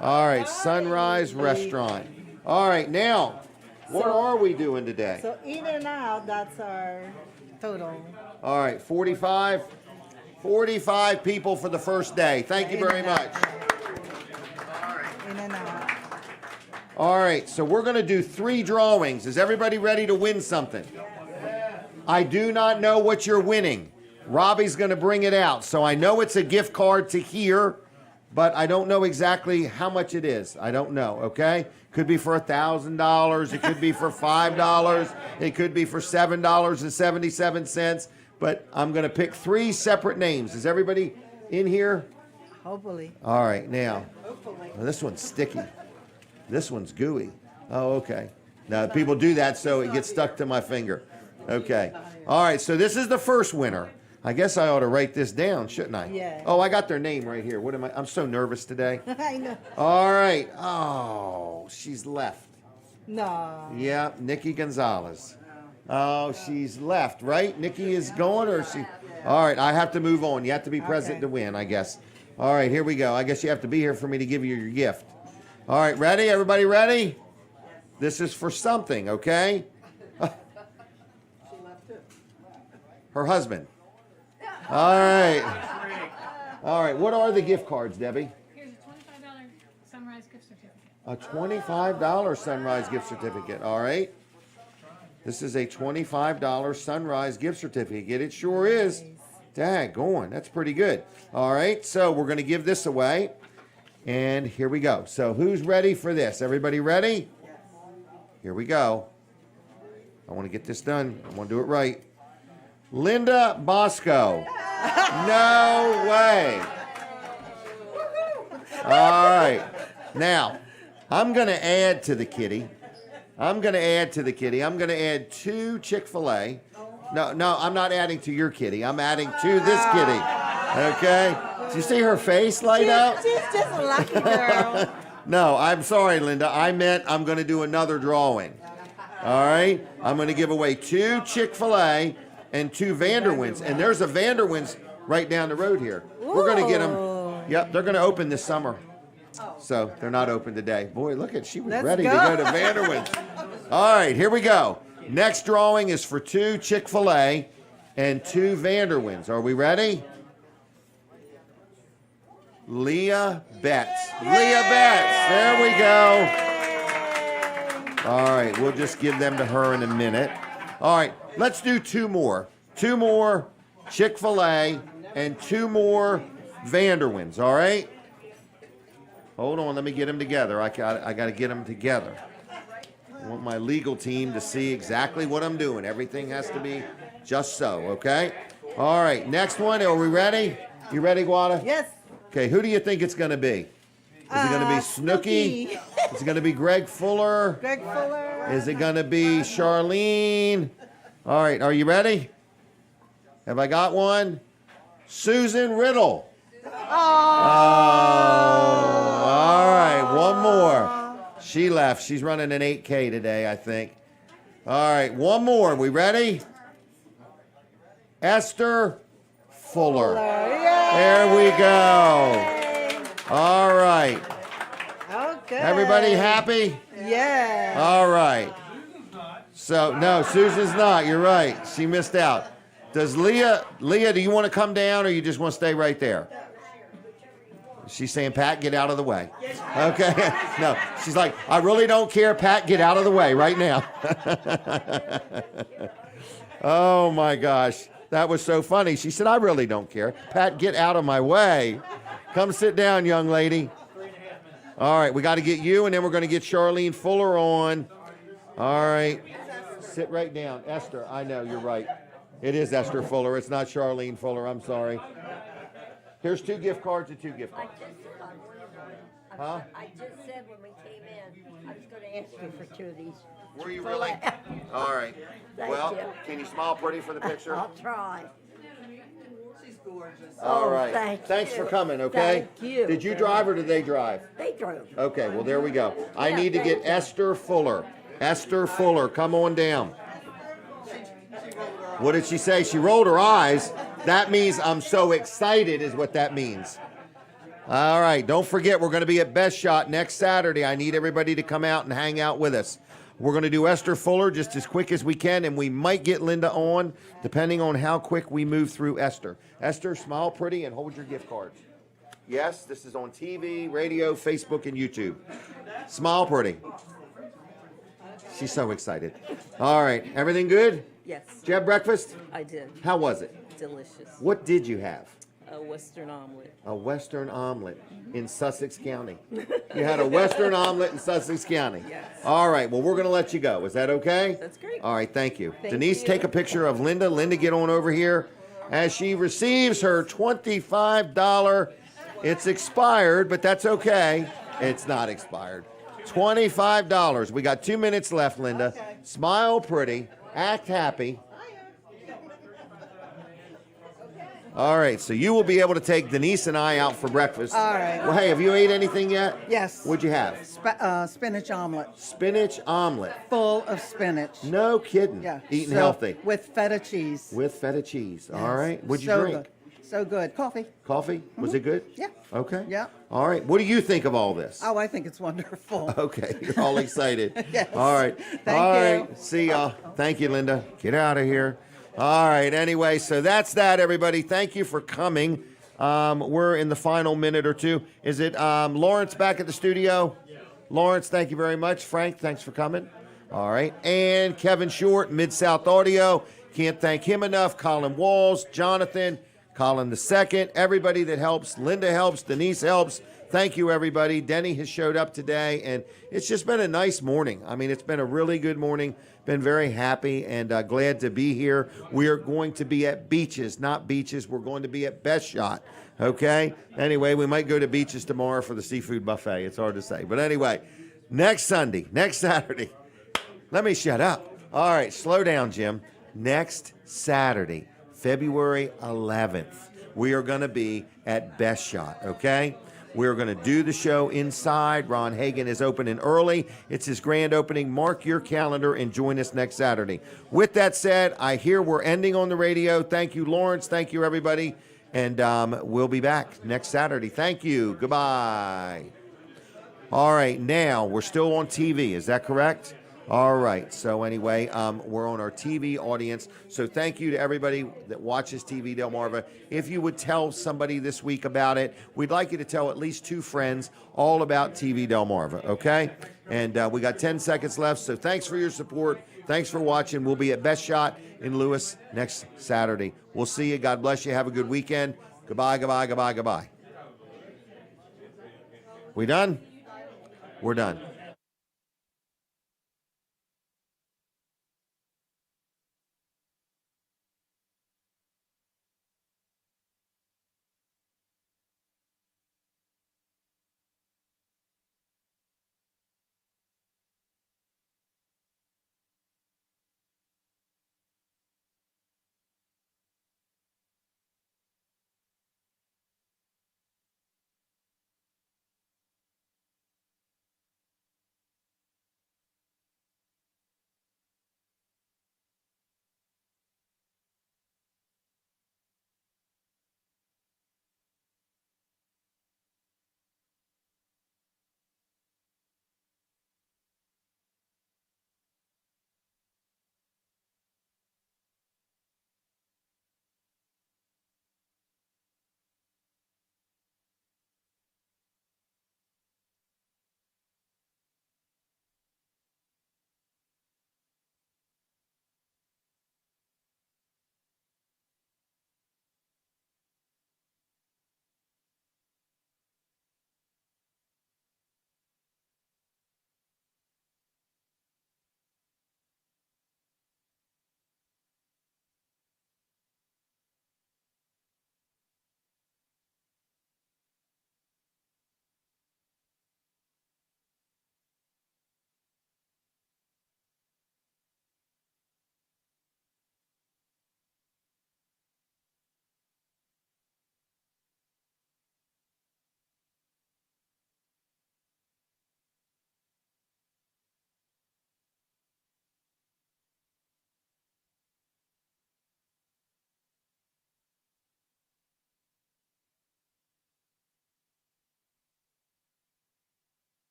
All right, Sunrise Restaurant. All right, now, what are we doing today? So in and out, that's our total. All right, 45 people for the first day. Thank you very much. In and out. All right, so we're going to do 3 drawings. Is everybody ready to win something? I do not know what you're winning. Robbie's going to bring it out. So I know it's a gift card to here, but I don't know exactly how much it is. I don't know, okay? Could be for $1,000. It could be for $5. It could be for $7.77. but I'm going to pick 3 separate names. Is everybody in here? Hopefully. All right, now, well, this one's sticky. This one's gooey. Oh, okay. Now, people do that so it gets stuck to my finger. Okay. All right, so this is the first winner. I guess I ought to write this down, shouldn't I? Yeah. Oh, I got their name right here. What am I? I'm so nervous today. I know. All right. Oh, she's left. No. Yeah, Nikki Gonzalez. Oh, she's left, right? Nikki is going, or is she? All right, I have to move on. You have to be present to win, I guess. All right, here we go. I guess you have to be here for me to give you your gift. All right, ready? Everybody ready? This is for something, okay? Her husband. All right. All right, what are the gift cards, Debbie? Here's a $25 Sunrise gift certificate. A $25 Sunrise gift certificate, all right? This is a $25 Sunrise gift certificate. It sure is. Daggone, that's pretty good. All right, so we're going to give this away. And here we go. So who's ready for this? Everybody ready? Here we go. I want to get this done. I want to do it right. Linda Bosco. No way. All right. Now, I'm going to add to the kitty. I'm going to add 2 Chick-fil-A. No, I'm not adding to your kitty. I'm adding to this kitty. Okay? Do you see her face light up? She's just a lucky girl. No, I'm sorry, Linda. I meant I'm going to do another drawing. All right? I'm going to give away 2 Chick-fil-A and 2 Vanderwins. And there's a Vanderwins right down the road here. We're going to get them. Yep, they're going to open this summer. So they're not open today. Boy, look at, she was ready to go to Vanderwins. All right, here we go. Next drawing is for 2 Chick-fil-A and 2 Vanderwins. Are we ready? Leah Betts. Leah Betts. There we go. All right, we'll just give them to her in a minute. All right, let's do 2 more. 2 more Chick-fil-A and 2 more Vanderwins, all right? Hold on, let me get them together. I got to get them together. I want my legal team to see exactly what I'm doing. Everything has to be just so, okay? All right, next one. Are we ready? You ready, Guada? Yes. Okay, who do you think it's going to be? Is it going to be Snooki? Is it going to be Greg Fuller? Greg Fuller. Is it going to be Charlene? All right, are you ready? Have I got one? Susan Riddle. Oh, all right, one more. She left. She's running an 8K today, I think. All right, one more. We ready? Esther Fuller. There we go. All right. Okay. Everybody happy? Yeah. All right. So, no, Susan's not. You're right. She missed out. Does Leah, do you want to come down or you just want to stay right there? She's saying, Pat, get out of the way. Okay. No, she's like, I really don't care. Pat, get out of the way right now. Oh, my gosh. That was so funny. She said, I really don't care. Pat, get out of my way. Come sit down, young lady. All right, we got to get you, and then we're going to get Charlene Fuller on. All right. Sit right down. Esther, I know, you're right. It is Esther Fuller. It's not Charlene Fuller. I'm sorry. Here's 2 gift cards and 2 gift cards. Huh? I just said when we came in, I was going to ask you for 2 of these. Were you really? All right. Thank Well, you. can you smile pretty for the picture? I'll try. She's gorgeous. All right. Thanks for coming, okay? Thank you. Did you drive or did they drive? They drove. Okay, well, there we go. I need to get Esther Fuller. Esther Fuller, come on down. What did she say? She rolled her eyes. That means I'm so excited is what that means. All right, don't forget, we're going to be at Best Shot next Saturday. I need everybody to come out and hang out with us. We're going to do Esther Fuller just as quick as we can, and we might get Linda on, depending on how quick we move through Esther. Esther, smile pretty and hold your gift cards. Yes, this is on TV, radio, Facebook, and YouTube. Smile pretty. She's so excited. All right, everything good? Yes. Did you have breakfast? I did. How was it? Delicious. What did you have? A Western omelet. A Western omelet in Sussex County. You had a Western omelet in Sussex County. Yes. All right, well, we're going to let you go. Is that okay? That's great. All right, thank you. Thank Denise, you. take a picture of Linda. Linda, get on over here. as she receives her $25. It's expired, but that's okay. It's not expired. $25. We got 2 minutes left, Linda. Smile pretty. Act happy. All right, so you will be able to take Denise and I out for breakfast. All right. Well, hey, have you ate anything yet? Yes. What'd you have? Spinach omelet. Spinach omelet. Full of spinach. No kidding. Yeah. Eating So, healthy. With feta cheese. With feta cheese. Yes. All right. What'd you So drink? Good. So good. Coffee. Coffee? Was it good? Yeah. Okay. Yeah. All right. What do you think of all this? Oh, I think it's wonderful. Okay. You're all excited. Yes. All right. Thank All you. right. See y'all. Thank you, Linda. Get out of here. All right. Anyway, so that's that, everybody. Thank you for coming. We're in the final minute or two. Is it Lawrence back at the studio? Yeah. Lawrence, thank you very much. Frank, thanks for coming. All right. And Kevin Short, Mid-South Audio. Can't thank him enough. Colin Walls, Jonathan, Colin II, everybody that helps. Linda helps. Denise helps. Thank you, everybody. Denny has showed up today, and it's just been a nice morning. I mean, it's been a really good morning. Been very happy and glad to be here. We are going to be at Beaches, not Beaches. We're going to be at Best Shot, okay? Anyway, we might go to Beaches tomorrow for the seafood buffet. It's hard to say. But anyway, next Saturday, let me shut up. All right, slow down, Jim. Next Saturday, February 11th, we are going to be at Best Shot, okay? We're going to do the show inside. Ron Hagan is opening early. It's his grand opening. Mark your calendar and join us next Saturday. With that said, I hear we're ending on the radio. Thank you, Lawrence. Thank you, everybody. And we'll be back next Saturday. Thank you. Goodbye. All right, now we're still on TV. Is that correct? All right. So anyway, we're on our TV audience. So thank you to everybody that watches TV Delmarva. If you would tell somebody this week about it, we'd like you to tell at least 2 friends all about TV Delmarva, okay? And we got 10 seconds left. So thanks for your support. Thanks for watching. We'll be at Best Shot in Lewis next Saturday. We'll see you. God bless you. Have a good weekend. Goodbye, goodbye, goodbye, goodbye. We done? We're done.